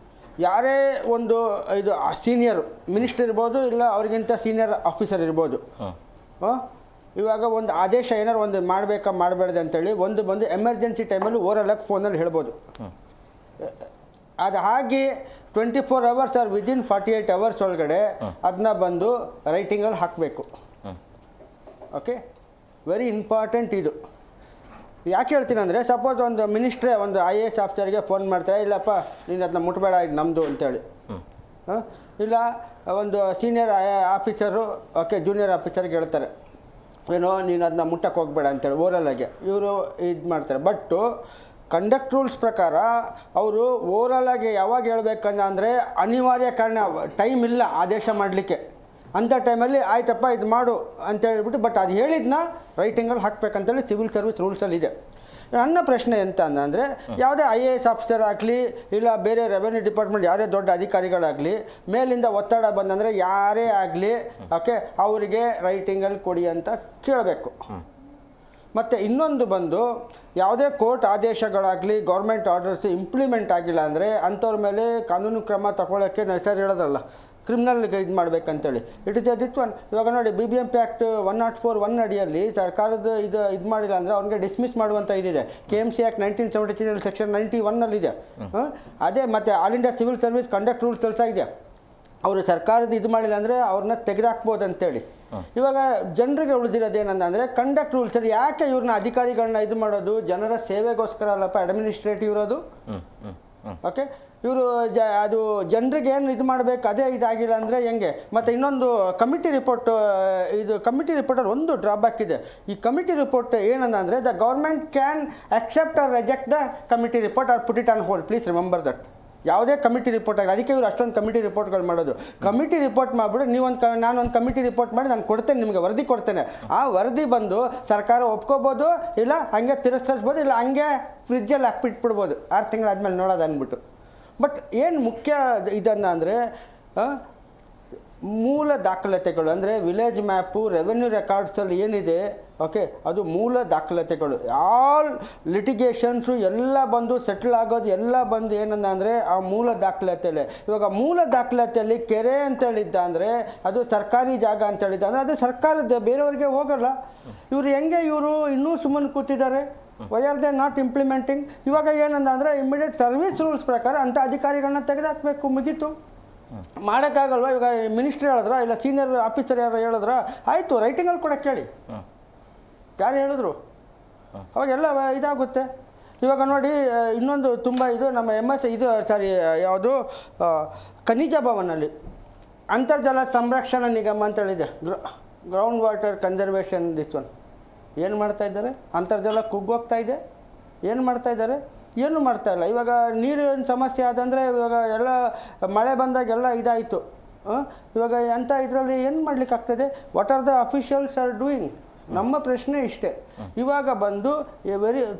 ಯಾರೇ ಒಂದು ಇದು ಸೀನಿಯರ್ ಮಿನಿಸ್ಟರ್ ಇರ್ಬೋದು, ಇಲ್ಲ ಅವ್ರಿಗಿಂತ ಸೀನಿಯರ್ ಆಫೀಸರ್ ಇರ್ಬೋದು, ಇವಾಗ ಒಂದು ಆದೇಶ ಏನಾರು ಒಂದು ಮಾಡಬೇಡ್ದು ಅಂತೇಳಿ ಒಂದು ಬಂದು ಎಮರ್ಜೆನ್ಸಿ ಟೈಮಲ್ಲಿ ಓರಲಾಗಿ ಫೋನಲ್ಲಿ ಹೇಳ್ಬೋದು. ಅದು ಹಾಗೆ 24 hours ಆರ್ ವಿದಿನ್ 48 hours ಒಳಗಡೆ ಅದನ್ನ ಬಂದು ರೈಟಿಂಗಲ್ಲಿ ಹಾಕಬೇಕು. ಓಕೆ, ವೆರಿ ಇಂಪಾರ್ಟೆಂಟ್ ಇದು. ಯಾಕೆ ಹೇಳ್ತೀನಿ ಅಂದರೆ, ಸಪೋಸ್ ಒಂದು ಮಿನಿಸ್ಟ್ರೇ ಒಂದು IAS ಆಫೀಸರ್ಗೆ ಫೋನ್ ಮಾಡ್ತಾರೆ, ಇಲ್ಲಪ್ಪ ನೀನು ಅದನ್ನ ಮುಟ್ಬೇಡ, ಇದು ನಮ್ಮದು ಅಂತೇಳಿ. ಇಲ್ಲ ಒಂದು ಸೀನಿಯರ್ ಆಫೀಸರು ಜೂನಿಯರ್ ಆಫೀಸರ್ಗೆ ಹೇಳ್ತಾರೆ, ಏನೋ ನೀನು ಅದನ್ನ ಮುಟ್ಟಕ್ಕೆ ಹೋಗ್ಬೇಡ ಅಂತೇಳಿ ಓರಲಾಗೆ ಇವರು ಇದು ಮಾಡ್ತಾರೆ. ಬಟ್ಟು ಕಂಡಕ್ಟ್ ರೂಲ್ಸ್ ಪ್ರಕಾರ ಅವರು ಓರಲಾಗಿ ಯಾವಾಗ ಹೇಳ್ಬೇಕಂದ್ರೆ ಅನಿವಾರ್ಯ ಕಾರಣ, ಟೈಮ್ ಇಲ್ಲ ಆದೇಶ ಮಾಡಲಿಕ್ಕೆ, ಅಂಥ ಟೈಮಲ್ಲಿ ಆಯ್ತಪ್ಪ ಇದು ಮಾಡು ಅಂತ ಹೇಳ್ಬಿಟ್ಟು, ಬಟ್ ಅದು ಹೇಳಿದ್ನ ರೈಟಿಂಗಲ್ಲಿ ಹಾಕ್ಬೇಕಂತೇಳಿ ಸಿವಿಲ್ ಸರ್ವಿಸ್ ರೂಲ್ಸಲ್ಲಿ ಇದೆ. ನನ್ನ ಪ್ರಶ್ನೆ ಎಂತ ಅಂದರೆ, ಯಾವುದೇ IAS ಆಫೀಸರ್ ಆಗಲಿ ಇಲ್ಲ ಬೇರೆ ರೆವೆನ್ಯೂ ಡಿಪಾರ್ಟ್ಮೆಂಟ್ ಯಾರೇ ದೊಡ್ಡ ಅಧಿಕಾರಿಗಳಾಗಲಿ ಮೇಲಿಂದ ಒತ್ತಡ ಬಂದಂದರೆ ಯಾರೇ ಆಗಲಿ ಅವರಿಗೆ ರೈಟಿಂಗಲ್ಲಿ ಕೊಡಿ ಅಂತ ಕೇಳಬೇಕು. ಮತ್ತು ಇನ್ನೊಂದು ಬಂದು, ಯಾವುದೇ ಕೋರ್ಟ್ ಆದೇಶಗಳಾಗಲಿ ಗೌರ್ಮೆಂಟ್ ಆರ್ಡರ್ಸ್ ಇಂಪ್ಲಿಮೆಂಟ್ ಆಗಿಲ್ಲ ಅಂದರೆ ಅಂಥವ್ರ ಮೇಲೆ ಕಾನೂನು ಕ್ರಮ ತಗೊಳ್ಳೋಕ್ಕೆ ಹೆಸರು ಹೇಳೋದಲ್ಲ, ಕ್ರಿಮಿನಲ್ಗೆ ಇದು ಮಾಡಬೇಕಂತೇಳಿ. It is a ditch one. ಇವಾಗ ನೋಡಿ, BBMP ಆ್ಯಕ್ಟ್ 104(1) ಅಡಿಯಲ್ಲಿ ಸರ್ಕಾರದ ಇದು ಮಾಡಿಲ್ಲ ಅಂದರೆ ಅವ್ನಿಗೆ ಡಿಸ್ಮಿಸ್ ಮಾಡುವಂಥ ಇದಿದೆ. KMC ಆ್ಯಕ್ಟ್ 1973 ಸೆಕ್ಷನ್ 91 ಅದೇ. ಮತ್ತು all India civil service conduct rules ಕೆಲಸ ಇದೆ, ಅವರು ಸರ್ಕಾರದ ಇದು ಮಾಡಿಲ್ಲ ಅಂದರೆ ಅವ್ರನ್ನ ತೆಗೆದಾಕ್ಬೋದು ಅಂತೇಳಿ. ಇವಾಗ ಜನರಿಗೆ ಉಳಿದಿರೋದೇನಂದರೆ ಕಂಡಕ್ಟ್ ರೂಲ್ಸಲ್ಲಿ ಯಾಕೆ ಇವ್ರನ್ನ ಅಧಿಕಾರಿಗಳನ್ನ ಇದು ಮಾಡೋದು? ಜನರ ಸೇವೆಗೋಸ್ಕರ ಅಲ್ಲಪ್ಪ ಅಡ್ಮಿನಿಸ್ಟ್ರೇಟಿವ್ ಇರೋದು. ಓಕೆ, ಇವರು ಅದು ಜನರಿಗೆ ಏನು ಇದು ಮಾಡಬೇಕು, ಅದೇ ಇದಾಗಿಲ್ಲ ಅಂದರೆ ಹೆಂಗೆ? ಮತ್ತು ಇನ್ನೊಂದು ಕಮಿಟಿ ರಿಪೋರ್ಟಲ್ಲಿ ಒಂದು ಡ್ರಾಬ್ಯಾಕ್ ಇದೆ. ಈ ಕಮಿಟಿ ರಿಪೋರ್ಟ್ ಏನಂದರೆ, the government can accept or reject the committee report or put it on hold. Please remember that. ಯಾವುದೇ ಕಮಿಟಿ ರಿಪೋರ್ಟ್ ಆಗಿ, ಅದಕ್ಕೆ ಇವರು ಅಷ್ಟೊಂದು ಕಮಿಟಿ ರಿಪೋರ್ಟ್ಗಳು ಮಾಡೋದು. ಕಮಿಟಿ ರಿಪೋರ್ಟ್ ಮಾಡಿಬಿಟ್ಟು ನಾನೊಂದು ಕಮಿಟಿ ರಿಪೋರ್ಟ್ ಮಾಡಿ ನಾನು ಕೊಡ್ತೇನೆ, ನಿಮಗೆ ವರದಿ ಕೊಡ್ತೇನೆ. ಆ ವರದಿ ಬಂದು ಸರ್ಕಾರ ಒಪ್ಕೋಬೋದು, ಇಲ್ಲ ಹಂಗೆ ತಿರಸ್ಕರಿಸ್ಬೋದು, ಇಲ್ಲ ಹಂಗೆ ಫ್ರಿಜ್ಜಲ್ಲಿ ಹಾಕ್ಬಿಟ್ಬಿಡ್ಬೋದು 6 ತಿಂಗಳಾದ್ಮೇಲೆ ನೋಡೋದು ಅಂದ್ಬಿಟ್ಟು. ಬಟ್ ಏನು ಮುಖ್ಯ ಇದನ್ನು ಅಂದರೆ, ಮೂಲ ದಾಖಲಾತಿಗಳು ಅಂದರೆ ವಿಲೇಜ್ ಮ್ಯಾಪು, ರೆವೆನ್ಯೂ ರೆಕಾರ್ಡ್ಸಲ್ಲಿ ಏನಿದೆ, ಓಕೆ, ಅದು ಮೂಲ ದಾಖಲಾತಿಗಳು. ಆಲ್ ಲಿಟಿಗೇಷನ್ಸು ಎಲ್ಲ ಬಂದು ಸೆಟ್ಲ್ ಆಗೋದು ಎಲ್ಲ ಬಂದು ಏನಂದರೆ ಆ ಮೂಲ ದಾಖಲಾತಿಯಲ್ಲೇ. ಇವಾಗ ಮೂಲ ದಾಖಲಾತಿಯಲ್ಲಿ ಕೆರೆ ಅಂತೇಳಿದ್ದ ಅಂದರೆ ಅದು ಸರ್ಕಾರಿ ಜಾಗ ಅಂತೇಳಿದ್ದ ಅಂದರೆ ಅದು ಸರ್ಕಾರದ, ಬೇರೆಯವ್ರಿಗೆ ಹೋಗಲ್ಲ. ಇವರು ಹೆಂಗೆ ಇವರು ಇನ್ನೂ ಸುಮ್ಮನೆ ಕೂತಿದ್ದಾರೆ? Why are they not implementing? ಇವಾಗ ಏನಂದರೆ ಇಮಿಡಿಯೇಟ್ ಸರ್ವಿಸ್ ರೂಲ್ಸ್ ಪ್ರಕಾರ ಅಂಥ ಅಧಿಕಾರಿಗಳನ್ನ ತೆಗೆದಾಕಬೇಕು, ಮುಗೀತು. ಮಾಡೋಕ್ಕಾಗಲ್ವ? ಇವಾಗ ಮಿನಿಸ್ಟ್ರಿ ಹೇಳಿದ್ರ, ಇಲ್ಲ ಸೀನಿಯರ್ ಆಫೀಸರ್ ಯಾರು ಹೇಳಿದ್ರ, ಆಯಿತು ರೈಟಿಂಗಲ್ಲಿ ಕೊಡೋಕ್ಕೆ ಹೇಳಿ, ಯಾರು ಹೇಳಿದ್ರು, ಅವಾಗೆಲ್ಲ ಇದಾಗುತ್ತೆ. ಇವಾಗ ನೋಡಿ, ಇನ್ನೊಂದು ತುಂಬ ಇದು ನಮ್ಮ ಯಾವುದು ಖನಿಜ ಭವನಲ್ಲಿ ಅಂತರ್ಜಲ ಸಂರಕ್ಷಣಾ ನಿಗಮ ಅಂತೇಳಿದೆ, ground water conservation this one. ಏನು ಮಾಡ್ತಾಯಿದ್ದಾರೆ? ಅಂತರ್ಜಲ ಕುಗ್ಗೋಗ್ತಾ ಇದೆ. ಏನು ಮಾಡ್ತಾಯಿದ್ದಾರೆ? ಏನೂ ಮಾಡ್ತಾಯಿಲ್ಲ. ಇವಾಗ ನೀರಿನ ಸಮಸ್ಯೆ ಆದಂದರೆ ಇವಾಗ ಎಲ್ಲ ಮಳೆ ಬಂದಾಗೆಲ್ಲ ಇದಾಯಿತು. ಇವಾಗ ಅಂಥ ಇದರಲ್ಲಿ ಏನು ಮಾಡಲಿಕ್ಕಾಗ್ತದೆ? What are the officials are doing? ನಮ್ಮ ಪ್ರಶ್ನೆ ಇಷ್ಟೇ. ಇವಾಗ ಬಂದು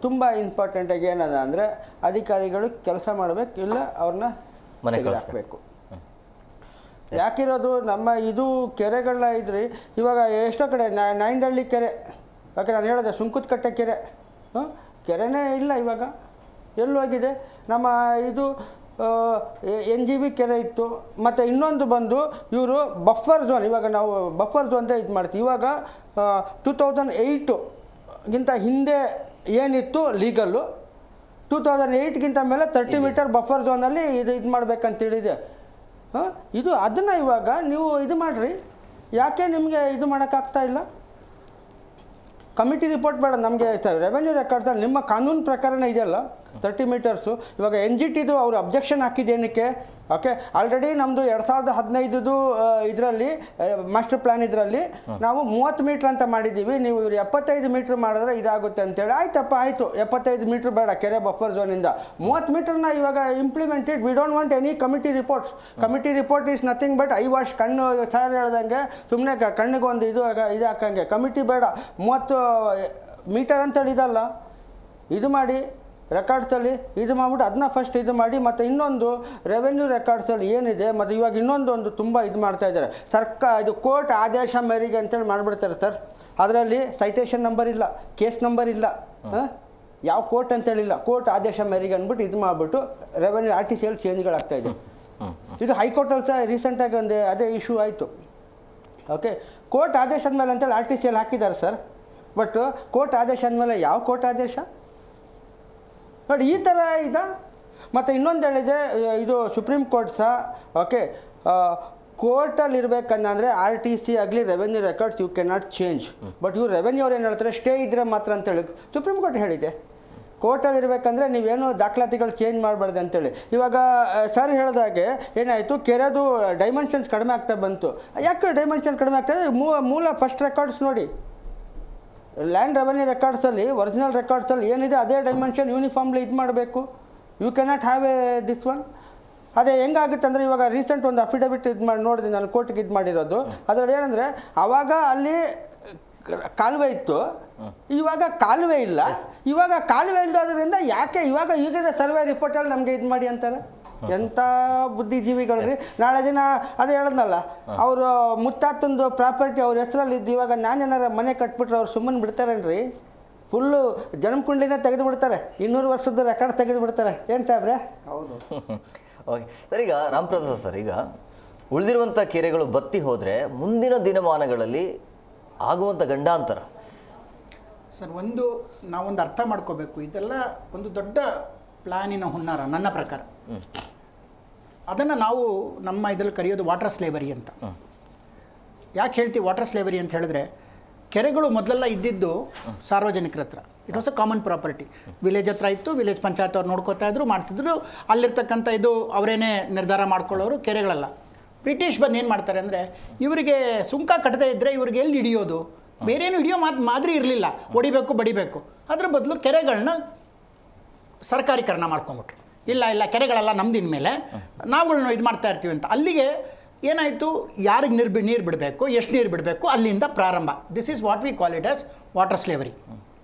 ತುಂಬ ಇಂಪಾರ್ಟೆಂಟಾಗಿ ಏನದ ಅಂದರೆ ಅಧಿಕಾರಿಗಳು ಕೆಲಸ ಮಾಡಬೇಕು, ಇಲ್ಲ ಅವ್ರನ್ನ ಮನೆಗೆ ಹಾಕಬೇಕು. ಯಾಕಿರೋದು ನಮ್ಮ ಇದು ಕೆರೆಗಳನ್ನ ಇದ್ರಿ. ಇವಾಗ ಎಷ್ಟೋ ಕಡೆ ನಾಯಂಡಹಳ್ಳಿ ಕೆರೆ, ಯಾಕೆ ನಾನು ಹೇಳಿದೆ ಸುಂಕುದಕಟ್ಟೆ ಕೆರೆ, ಕೆರೆನೇ ಇಲ್ಲ ಇವಾಗ. ಎಲ್ಲೋಗಿದೆ ನಮ್ಮ ಇದು NGV ಕೆರೆ ಇತ್ತು. ಮತ್ತು ಇನ್ನೊಂದು ಬಂದು ಇವರು ಬಫರ್ ಝೋನ್, ಇವಾಗ ನಾವು ಬಫರ್ ಝೋನ್ ಇದು ಮಾಡ್ತೀವಿ. ಇವಾಗ 2008ಗಿಂತ ಹಿಂದೆ ಏನಿತ್ತು ಲೀಗಲ್ಲು, 2008ಗಿಂತ ಮೇಲೆ 30 ಮೀಟರ್ ಬಫರ್ ಝೋನಲ್ಲಿ ಇದು ಮಾಡ್ಬೇಕಂತೇಳಿದೆ. ಇದು ಅದನ್ನು ಇವಾಗ ನೀವು ಇದು ಮಾಡಿರಿ. ಯಾಕೆ ನಿಮಗೆ ಇದು ಮಾಡೋಕ್ಕಾಗ್ತಾ ಇಲ್ಲ? ಕಮಿಟಿ ರಿಪೋರ್ಟ್ ಬೇಡ ನಮಗೆ, ರೆವೆನ್ಯೂ ರೆಕಾರ್ಡ್ಸಲ್ಲಿ ನಿಮ್ಮ ಕಾನೂನು ಪ್ರಕಾರನೇ ಇದೆಯಲ್ಲ 30 ಮೀಟರ್ಸು. ಇವಾಗ NGTದು ಅವರು ಅಬ್ಜೆಕ್ಷನ್ ಹಾಕಿದ್ದೇನಕ್ಕೆ? ಓಕೆ, ಆಲ್ರೆಡಿ ನಮ್ಮದು 2015 ಇದರಲ್ಲಿ ಮಾಸ್ಟರ್ ಪ್ಲ್ಯಾನ್ ಇದರಲ್ಲಿ ನಾವು 30 ಮೀಟ್ರ್ ಅಂತ ಮಾಡಿದ್ದೀವಿ, ನೀವು ಇವರು 75 ಮೀಟ್ರ್ ಮಾಡಿದ್ರೆ ಇದಾಗುತ್ತೆ ಅಂತೇಳಿ. ಆಯ್ತಪ್ಪ ಆಯಿತು, 75 ಮೀಟ್ರ್ ಬೇಡ ಕೆರೆ ಬಫರ್ ಝೋನಿಂದ, 30 ಮೀಟ್ರನ್ನ ಇವಾಗ implemented. We don't want any committee reports. Committee report is nothing but I wash. ಕಣ್ಣು ಸರ್ ಹೇಳ್ದಂಗೆ ಸುಮ್ಮನೆ ಕಣ್ಣಿಗೆ ಒಂದು ಇದು ಹಾಕಂಗೆ. ಕಮಿಟಿ ಬೇಡ, 30 ಮೀಟರ್ ಅಂತೇಳಿ ಇದಲ್ಲ, ಇದು ಮಾಡಿ ರೆಕಾರ್ಡ್ಸಲ್ಲಿ ಇದು ಮಾಡಿಬಿಟ್ಟು ಅದನ್ನ ಫಸ್ಟ್ ಇದು ಮಾಡಿ. ಮತ್ತು ಇನ್ನೊಂದು ರೆವೆನ್ಯೂ ರೆಕಾರ್ಡ್ಸಲ್ಲಿ ಏನಿದೆ, ಮತ್ತು ಇವಾಗ ಇನ್ನೊಂದು ತುಂಬ ಇದು ಮಾಡ್ತಾ ಇದ್ದಾರೆ. ಇದು ಕೋರ್ಟ್ ಆದೇಶ ಮೇರೆಗೆ ಅಂತೇಳಿ ಮಾಡಿಬಿಡ್ತಾರೆ ಸರ್. ಅದರಲ್ಲಿ ಸೈಟೇಷನ್ ನಂಬರ್ ಇಲ್ಲ, ಕೇಸ್ ನಂಬರ್ ಇಲ್ಲ, ಯಾವ ಕೋರ್ಟ್ ಅಂತೇಳಿಲ್ಲ, ಕೋರ್ಟ್ ಆದೇಶ ಮೇರೆಗೆ ಅಂದ್ಬಿಟ್ಟು ಇದು ಮಾಡಿಬಿಟ್ಟು ರೆವೆನ್ಯೂ RTCಯಲ್ಲಿ ಚೇಂಜ್ಗಳಾಗ್ತಾ ಇದೆ. ಇದು ಹೈಕೋರ್ಟಲ್ಲಿ ಸಹ ರೀಸೆಂಟಾಗಿ ಒಂದು ಅದೇ ಇಶ್ಯೂ ಆಯಿತು. ಓಕೆ, ಕೋರ್ಟ್ ಆದೇಶದ ಮೇಲೆ ಅಂತೇಳಿ RTCಯಲ್ಲಿ ಹಾಕಿದ್ದಾರೆ ಸರ್. ಬಟ್ ಕೋರ್ಟ್ ಆದೇಶ ಅಂದಮೇಲೆ ಯಾವ ಕೋರ್ಟ್ ಆದೇಶ ನೋಡಿ ಈ ಥರ ಇದೆ. ಮತ್ತು ಇನ್ನೊಂದು ಹೇಳಿದೆ, ಇದು ಸುಪ್ರೀಂ ಕೋರ್ಟ್ ಸಹ ಓಕೆ ಕೋರ್ಟಲ್ಲಿ ಇರಬೇಕಂದ್ರೆ RTC ಆಗಲಿ revenue records you can not change. But ಇವ್ರು ರೆವೆನ್ಯೂ ಅವ್ರು ಏನು ಹೇಳ್ತಾರೆ, ಸ್ಟೇ ಇದ್ದರೆ ಮಾತ್ರ ಅಂತೇಳಿ ಸುಪ್ರೀಂ ಕೋರ್ಟ್ ಹೇಳಿದೆ. ಕೋರ್ಟಲ್ಲಿ ಇರಬೇಕಂದ್ರೆ ನೀವೇನು ದಾಖಲಾತಿಗಳು ಚೇಂಜ್ ಮಾಡಬಾರ್ದು ಅಂತೇಳಿ. ಇವಾಗ ಸರ್ ಹೇಳಿದಾಗೆ ಏನಾಯಿತು, ಕೆರೆದು ಡೈಮೆನ್ಷನ್ಸ್ ಕಡಿಮೆ ಆಗ್ತಾ ಬಂತು. ಯಾಕೆ ಡೈಮೆನ್ಷನ್ ಕಡಿಮೆ ಆಗ್ತಾಯಿದೆ? ಮೂಲ ಫಸ್ಟ್ ರೆಕಾರ್ಡ್ಸ್ ನೋಡಿ, ಲ್ಯಾಂಡ್ ರೆವೆನ್ಯೂ ರೆಕಾರ್ಡ್ಸಲ್ಲಿ ಒರಿಜಿನಲ್ ರೆಕಾರ್ಡ್ಸಲ್ಲಿ ಏನಿದೆ ಅದೇ ಡೈಮೆನ್ಷನ್ ಯೂನಿಫಾರ್ಮ್ಲಿ ಇದು ಮಾಡಬೇಕು. You cannot have this one. ಅದೇ ಹೆಂಗಾಗುತ್ತೆ ಅಂದರೆ, ಇವಾಗ ರೀಸೆಂಟ್ ಒಂದು ಅಫಿಡವಿಟ್ ಇದು ಮಾಡಿ ನೋಡಿದೆ ನಾನು, ಕೋರ್ಟ್ಗೆ ಇದು ಮಾಡಿರೋದು. ಅದರಲ್ಲಿ ಏನಂದರೆ, ಆವಾಗ ಅಲ್ಲಿ ಕಾಲುವೆ ಇತ್ತು, ಇವಾಗ ಕಾಲುವೆ ಇಲ್ಲ. ಇವಾಗ ಕಾಲುವೆ ಇಲ್ಲೋದ್ರಿಂದ ಯಾಕೆ ಇವಾಗ ಈಗಿನ ಸರ್ವೆ ರಿಪೋರ್ಟಲ್ಲಿ ನಮಗೆ ಇದು ಮಾಡಿ ಅಂತಾರೆ? ಎಂಥ ಬುದ್ಧಿಜೀವಿಗಳ್ರಿ. ನಾಳೆ ದಿನ ಅದೇ ಹೇಳಿದ್ನಲ್ಲ, ಅವರು ಮುತ್ತಾತಂದು ಪ್ರಾಪರ್ಟಿ ಅವ್ರ ಹೆಸರಲ್ಲಿ ಇದ್ದು ಇವಾಗ ನಾನೇನಾರ ಮನೆ ಕಟ್ಬಿಟ್ರೆ ಅವ್ರು ಸುಮ್ಮನೆ ಬಿಡ್ತಾರೇನ್ರಿ? ಫುಲ್ಲು ಜನ್ಮಕುಂಡ್ಲಿನೇ ತೆಗೆದು ಬಿಡ್ತಾರೆ, 200 ವರ್ಷದ ರೆಕಾರ್ಡ್ ತೆಗೆದು ಬಿಡ್ತಾರೆ. ಏನು ಸಾಬ್ರೆ? ಹೌದು. ಓಕೆ ಸರ್, ಈಗ ರಾಮಪ್ರಸಾದ್ ಸರ್, ಈಗ ಉಳಿದಿರುವಂಥ ಕೆರೆಗಳು ಬತ್ತಿ ಹೋದರೆ ಮುಂದಿನ ದಿನಮಾನಗಳಲ್ಲಿ ಆಗುವಂಥ ಗಂಡಾಂತರ ಸರ್, ನಾವೊಂದು ಅರ್ಥ ಮಾಡ್ಕೋಬೇಕು. ಇದೆಲ್ಲ ಒಂದು ದೊಡ್ಡ ಪ್ಲಾನಿನ ಹುನ್ನಾರ ನನ್ನ ಪ್ರಕಾರ. ಅದನ್ನು ನಾವು ನಮ್ಮ ಇದರಲ್ಲಿ ಕರೆಯೋದು ವಾಟರ್ ಸ್ಲೇವರಿ ಅಂತ. ಯಾಕೆ ಹೇಳ್ತೀವಿ ವಾಟರ್ ಸ್ಲೇವರಿ ಅಂತ ಹೇಳಿದ್ರೆ, ಕೆರೆಗಳು ಮೊದಲೆಲ್ಲ ಇದ್ದಿದ್ದು ಸಾರ್ವಜನಿಕರ ಹತ್ರ. It was a common property. Village ಹತ್ರ ಇತ್ತು, ವಿಲೇಜ್ ಪಂಚಾಯತ್ ಅವ್ರು ನೋಡ್ಕೋತಾ ಇದ್ರು, ಮಾಡ್ತಿದ್ರು. ಅಲ್ಲಿರ್ತಕ್ಕಂಥ ಇದು ಅವರೇನೇ ನಿರ್ಧಾರ ಮಾಡ್ಕೊಳ್ಳೋರು. ಕೆರೆಗಳೆಲ್ಲ ಬ್ರಿಟಿಷ್ ಬಂದು ಏನು ಮಾಡ್ತಾರೆ ಅಂದರೆ, ಇವರಿಗೆ ಸುಂಕ ಕಟ್ಟದೇ ಇದ್ದರೆ ಇವ್ರಿಗೆ ಎಲ್ಲಿ ಹಿಡಿಯೋದು? ಬೇರೇನು ಹಿಡಿಯೋ ಮಾದರಿ ಇರಲಿಲ್ಲ, ಹೊಡಿಬೇಕು ಬಡಿಬೇಕು. ಅದ್ರ ಬದಲು ಕೆರೆಗಳನ್ನ ಸರ್ಕಾರೀಕರಣ ಮಾಡ್ಕೊಂಬಿಟ್ರು. ಇಲ್ಲ ಕೆರೆಗಳೆಲ್ಲ ನಮ್ದಿನ ಮೇಲೆ ನಾವುಗಳನ್ನ ಇದು ಮಾಡ್ತಾ ಇರ್ತೀವಿ ಅಂತ. ಅಲ್ಲಿಗೆ ಏನಾಯಿತು, ಯಾರಿಗೆ ನೀರು ಬಿಡಬೇಕು, ಎಷ್ಟು ನೀರು ಬಿಡಬೇಕು, ಅಲ್ಲಿಂದ ಪ್ರಾರಂಭ. This is what we call it as water slavery.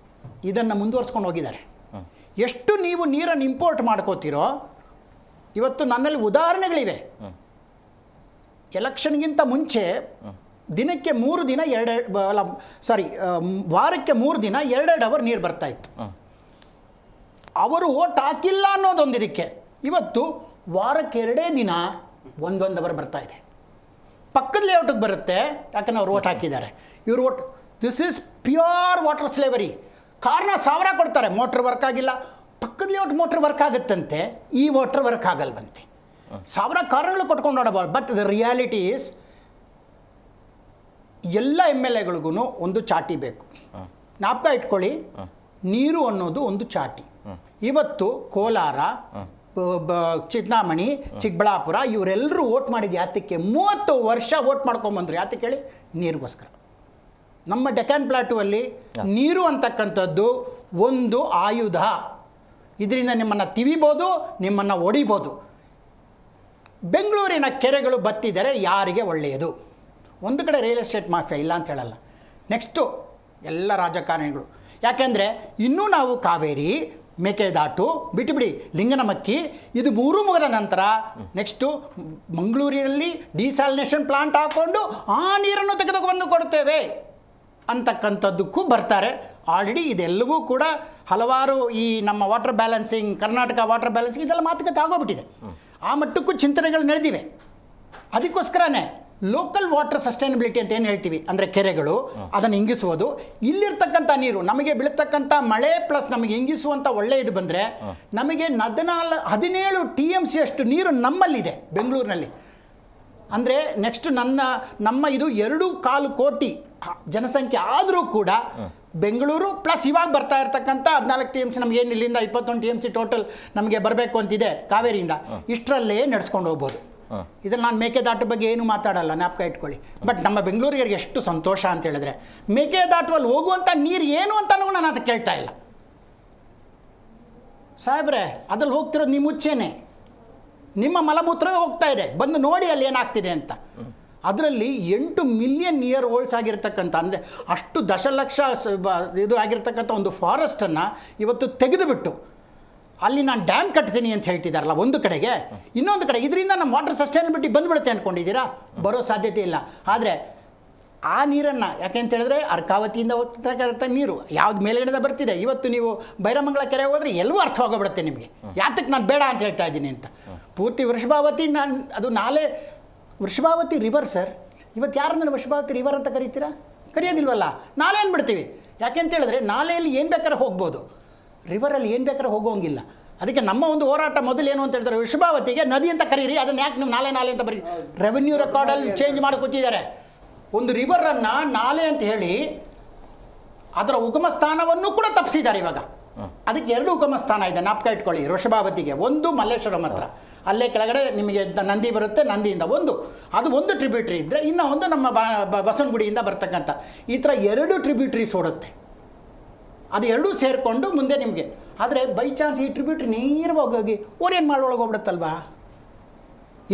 ಇದನ್ನು ಮುಂದುವರ್ಸ್ಕೊಂಡು ಹೋಗಿದ್ದಾರೆ. ಎಷ್ಟು ನೀವು ನೀರನ್ನು ಇಂಪೋರ್ಟ್ ಮಾಡ್ಕೋತೀರೋ, ಇವತ್ತು ನನ್ನಲ್ಲಿ ಉದಾಹರಣೆಗಳಿವೆ. ಎಲೆಕ್ಷನ್ಗಿಂತ ಮುಂಚೆ ದಿನಕ್ಕೆ 3 ದಿನ ವಾರಕ್ಕೆ 3 ದಿನ 2 ಅವರ್ ನೀರು ಬರ್ತಾ ಇತ್ತು. ಅವರು ಓಟ್ ಹಾಕಿಲ್ಲ ಅನ್ನೋದೊಂದಿದಕ್ಕೆ ಇವತ್ತು ವಾರಕ್ಕೆ 2 ದಿನ 1 ಅವರ್ ಬರ್ತಾ ಇದೆ. ಪಕ್ಕದ ಲೇಔಟಿಗೆ ಬರುತ್ತೆ, ಯಾಕಂದ್ರೆ ಅವ್ರು ಓಟ್ ಹಾಕಿದ್ದಾರೆ. ಇವರು this is pure water slavery. ಕಾರಣ 1000 ಕೊಡ್ತಾರೆ, ಮೋಟ್ರ್ ವರ್ಕ್ ಆಗಿಲ್ಲ. ಪಕ್ಕದ ಲೇಔಟ್ ಮೋಟ್ರ್ ವರ್ಕ್ ಆಗುತ್ತಂತೆ, ಈ ಮೋಟ್ರ್ ವರ್ಕ್ ಆಗಲ್ವಂತೆ. 1000 ಕಾರಣಗಳು ಕೊಟ್ಕೊಂಡು ನೋಡಬಾರ್ದು. ಬಟ್ ದ ರಿಯಾಲಿಟಿ ಈಸ್, ಎಲ್ಲ MLAಗಳಿಗೂ ಒಂದು ಚಾಟಿ ಬೇಕು. ಜ್ಞಾಪಕ ಇಟ್ಕೊಳ್ಳಿ, ನೀರು ಅನ್ನೋದು ಒಂದು ಚಾಟಿ. ಇವತ್ತು ಕೋಲಾರ, ಚಿಂತಾಮಣಿ, ಚಿಕ್ಕಬಳ್ಳಾಪುರ ಇವರೆಲ್ಲರೂ ವೋಟ್ ಮಾಡಿದ ಯಾತಕ್ಕೆ? 30 ವರ್ಷ ವೋಟ್ ಮಾಡ್ಕೊಂಬಂದ್ರು. ಯಾತಕ್ಕೆ ಹೇಳಿ? ನೀರಿಗೋಸ್ಕರ. ನಮ್ಮ ಡೆಕ್ಕನ್ ಪ್ಲಾಟುವಲ್ಲಿ ನೀರು ಅಂತಕ್ಕಂಥದ್ದು ಒಂದು ಆಯುಧ. ಇದರಿಂದ ನಿಮ್ಮನ್ನು ತಿವಿಬೋದು, ನಿಮ್ಮನ್ನು ಹೊಡಿಬೋದು. ಬೆಂಗಳೂರಿನ ಕೆರೆಗಳು ಬತ್ತಿದರೆ ಯಾರಿಗೆ ಒಳ್ಳೆಯದು? ಒಂದು ಕಡೆ ರಿಯಲ್ ಎಸ್ಟೇಟ್ ಮಾಫಿಯಾ ಇಲ್ಲ ಅಂತ ಹೇಳಲ್ಲ. ನೆಕ್ಸ್ಟು ಎಲ್ಲ ರಾಜಕಾರಣಿಗಳು. ಯಾಕೆಂದರೆ ಇನ್ನೂ ನಾವು ಕಾವೇರಿ, ಮೇಕೆದಾಟು ಬಿಟ್ಟುಬಿಡಿ, ಲಿಂಗನಮಕ್ಕಿ, ಇದು 3 ಮುಗಿದ ನಂತರ ನೆಕ್ಸ್ಟು ಮಂಗಳೂರಿನಲ್ಲಿ ಡಿಸಾಲಿನೇಷನ್ ಪ್ಲಾಂಟ್ ಹಾಕ್ಕೊಂಡು ಆ ನೀರನ್ನು ತೆಗೆದುಕೊಂಡು ಕೊಡ್ತೇವೆ. ಅಂತಕ್ಕಂಥದ್ದಕ್ಕೂ ಬರ್ತಾರೆ. ಆಲ್ರೆಡಿ ಇದೆಲ್ಲವೂ ಕೂಡ ಹಲವಾರು ಈ ನಮ್ಮ water balancing, Karnataka water balancing ಇದೆಲ್ಲ ಮಾತುಕತೆ ಆಗೋಗ್ಬಿಟ್ಟಿದೆ. ಆ ಮಟ್ಟಕ್ಕೂ ಚಿಂತನೆಗಳು ನಡೆದಿವೆ. ಅದಕ್ಕೋಸ್ಕರನೇ ಲೋಕಲ್ ವಾಟರ್ ಸಸ್ಟೈನಬಿಲಿಟಿ ಅಂತ ಏನು ಹೇಳ್ತೀವಿ, ಅಂದರೆ ಕೆರೆಗಳು ಅದನ್ನು ಇಂಗಿಸುವುದು, ಇಲ್ಲಿರ್ತಕ್ಕಂಥ ನೀರು ನಮಗೆ ಬೀಳ್ತಕ್ಕಂಥ ಮಳೆ ಪ್ಲಸ್ ನಮಗೆ ಇಂಗಿಸುವಂಥ ಒಳ್ಳೆಯದು ಬಂದರೆ ನಮಗೆ 17 TMC ಅಷ್ಟು ನೀರು ನಮ್ಮಲ್ಲಿದೆ ಬೆಂಗಳೂರಿನಲ್ಲಿ. ಅಂದರೆ ನೆಕ್ಸ್ಟ್ ನಮ್ಮ ಇದು 2.25 ಕೋಟಿ ಜನಸಂಖ್ಯೆ ಆದರೂ ಕೂಡ ಬೆಂಗಳೂರು ಪ್ಲಸ್ ಇವಾಗ ಬರ್ತಾ ಇರ್ತಕ್ಕಂಥ 14 TMC ನಮ್ಗೆ ಏನು ಇಲ್ಲಿಂದ 21 TMC ಟೋಟಲ್ ನಮಗೆ ಬರಬೇಕು ಅಂತಿದೆ ಕಾವೇರಿಯಿಂದ, ಇಷ್ಟರಲ್ಲೇ ನಡೆಸ್ಕೊಂಡು ಹೋಗ್ಬೋದು. ಇದ್ರಲ್ಲಿ ನಾನು ಮೇಕೆದಾಟು ಬಗ್ಗೆ ಏನು ಮಾತಾಡಲ್ಲ, ಜ್ಞಾಪಕ ಇಟ್ಕೊಳ್ಳಿ. ಬಟ್ ನಮ್ಮ ಬೆಂಗಳೂರಿಗೆ ಎಷ್ಟು ಸಂತೋಷ ಅಂತ ಹೇಳಿದ್ರೆ ಮೇಕೆದಾಟುವಲ್ಲಿ ಹೋಗುವಂಥ ನೀರು ಏನು ಅಂತ ನಾನು ಅದಕ್ಕೆ ಕೇಳ್ತಾ ಇಲ್ಲ ಸಾಹೇಬ್ರೆ. ಅದ್ರಲ್ಲಿ ಹೋಗ್ತಿರೋದು ನಿಮ್ಮ ಮುಚ್ಚೇನೆ, ನಿಮ್ಮ ಮಲಮೂತ್ರವೇ ಹೋಗ್ತಾ ಇದೆ, ಬಂದು ನೋಡಿ ಅಲ್ಲಿ ಏನಾಗ್ತಿದೆ ಅಂತ. ಅದರಲ್ಲಿ 8 ಮಿಲಿಯನ್ ಇಯರ್ ಓಲ್ಡ್ಸ್ ಆಗಿರ್ತಕ್ಕಂಥ, ಅಂದರೆ ಅಷ್ಟು ದಶಲಕ್ಷ ಇದು ಆಗಿರ್ತಕ್ಕಂಥ ಒಂದು ಫಾರೆಸ್ಟನ್ನು ಇವತ್ತು ತೆಗೆದುಬಿಟ್ಟು ಅಲ್ಲಿ ನಾನು ಡ್ಯಾಮ್ ಕಟ್ತೀನಿ ಅಂತ ಹೇಳ್ತಿದ್ದಾರಲ್ಲ ಒಂದು ಕಡೆಗೆ, ಇನ್ನೊಂದು ಕಡೆ ಇದರಿಂದ ನಮ್ಮ ವಾಟರ್ ಸಸ್ಟೈನಬಿಲಿಟಿ ಬಂದ್ಬಿಡುತ್ತೆ ಅಂದ್ಕೊಂಡಿದ್ದೀರಾ? ಬರೋ ಸಾಧ್ಯತೆ ಇಲ್ಲ. ಆದರೆ ಆ ನೀರನ್ನು ಯಾಕೆ ಅಂತ ಹೇಳಿದ್ರೆ ಅರ್ಕಾವತಿಯಿಂದ ಹೋಗ್ತಕ್ಕಂಥ ನೀರು ಯಾವ್ದು ಮೇಲ್ಗಡೆಯಿಂದ ಬರ್ತಿದೆ. ಇವತ್ತು ನೀವು ಬೈರಮಂಗಲ ಕೆರೆ ಹೋದರೆ ಎಲ್ಲವೂ ಅರ್ಥವಾಗೋಗ್ಬಿಡುತ್ತೆ ನಿಮಗೆ, ಯಾತಕ್ಕೆ ನಾನು ಬೇಡ ಅಂತ ಹೇಳ್ತಾ ಇದ್ದೀನಿ ಅಂತ. ಪೂರ್ತಿ ವೃಷಭಾವತಿ ಅದು ನಾಲೆ ವೃಷಭಾವತಿ ರಿವರ್ ಸರ್. ಇವತ್ತು ಯಾರನ್ನ ವೃಷಭಾವತಿ ರಿವರ್ ಅಂತ ಕರಿತೀರಾ? ಕರೆಯೋದಿಲ್ವಲ್ಲ, ನಾಲೆ ಅಂದ್ಬಿಡ್ತೀವಿ. ಯಾಕೆ ಅಂತ ಹೇಳಿದ್ರೆ ನಾಲೆಯಲ್ಲಿ ಏನು ಬೇಕಾದ್ರೆ ಹೋಗ್ಬೋದು, ರಿವರಲ್ಲಿ ಏನು ಬೇಕಾದ್ರೆ ಹೋಗೋಂಗಿಲ್ಲ. ಅದಕ್ಕೆ ನಮ್ಮ ಒಂದು ಹೋರಾಟ ಮೊದಲು ಏನು ಅಂತ ಹೇಳ್ತಾರೆ, ವೃಷಭಾವತಿಗೆ ನದಿ ಅಂತ ಕರೀರಿ, ಅದನ್ನು ಯಾಕೆ ನೀವು ನಾಲೆ ಅಂತ ಬರೀ ರೆವೆನ್ಯೂ ರೆಕಾರ್ಡಲ್ಲಿ ಚೇಂಜ್ ಮಾಡಿ ಕೂತಿದ್ದಾರೆ. ಒಂದು ರಿವರನ್ನು ನಾಲೆ ಅಂತ ಹೇಳಿ ಅದರ ಉಗಮ ಸ್ಥಾನವನ್ನು ಕೂಡ ತಪ್ಪಿಸಿದ್ದಾರೆ ಇವಾಗ. ಅದಕ್ಕೆ 2 ಉಗಮ ಸ್ಥಾನ ಇದೆ, ಜ್ಞಾಪಕ ಇಟ್ಕೊಳ್ಳಿ. ವೃಷಭಾವತಿಗೆ ಒಂದು ಮಲ್ಲೇಶ್ವರಂ ಹತ್ರ, ಅಲ್ಲೇ ಕೆಳಗಡೆ ನಿಮಗೆ ನಂದಿ ಬರುತ್ತೆ, ನಂದಿಯಿಂದ ಒಂದು ಟ್ರಿಬ್ಯೂಟ್ರಿ ಇದ್ದರೆ ಇನ್ನೂ ಒಂದು ನಮ್ಮ ಬಸವನಗುಡಿಯಿಂದ ಬರ್ತಕ್ಕಂಥ, ಈ ಥರ 2 ಟ್ರಿಬ್ಯೂಟ್ರೀಸ್ ಓಡುತ್ತೆ. ಅದು 2 ಸೇರಿಕೊಂಡು ಮುಂದೆ ನಿಮಗೆ. ಆದರೆ ಬೈ ಚಾನ್ಸ್ ಈ ಟ್ರಿಬ್ಯೂಟ್ರಿ ನೇರವಾಗಿ ಹೋಗಿ ಓರಿಯನ್ ಮಾಲ್ ಒಳಗೆ ಹೋಗ್ಬಿಡುತ್ತಲ್ವಾ?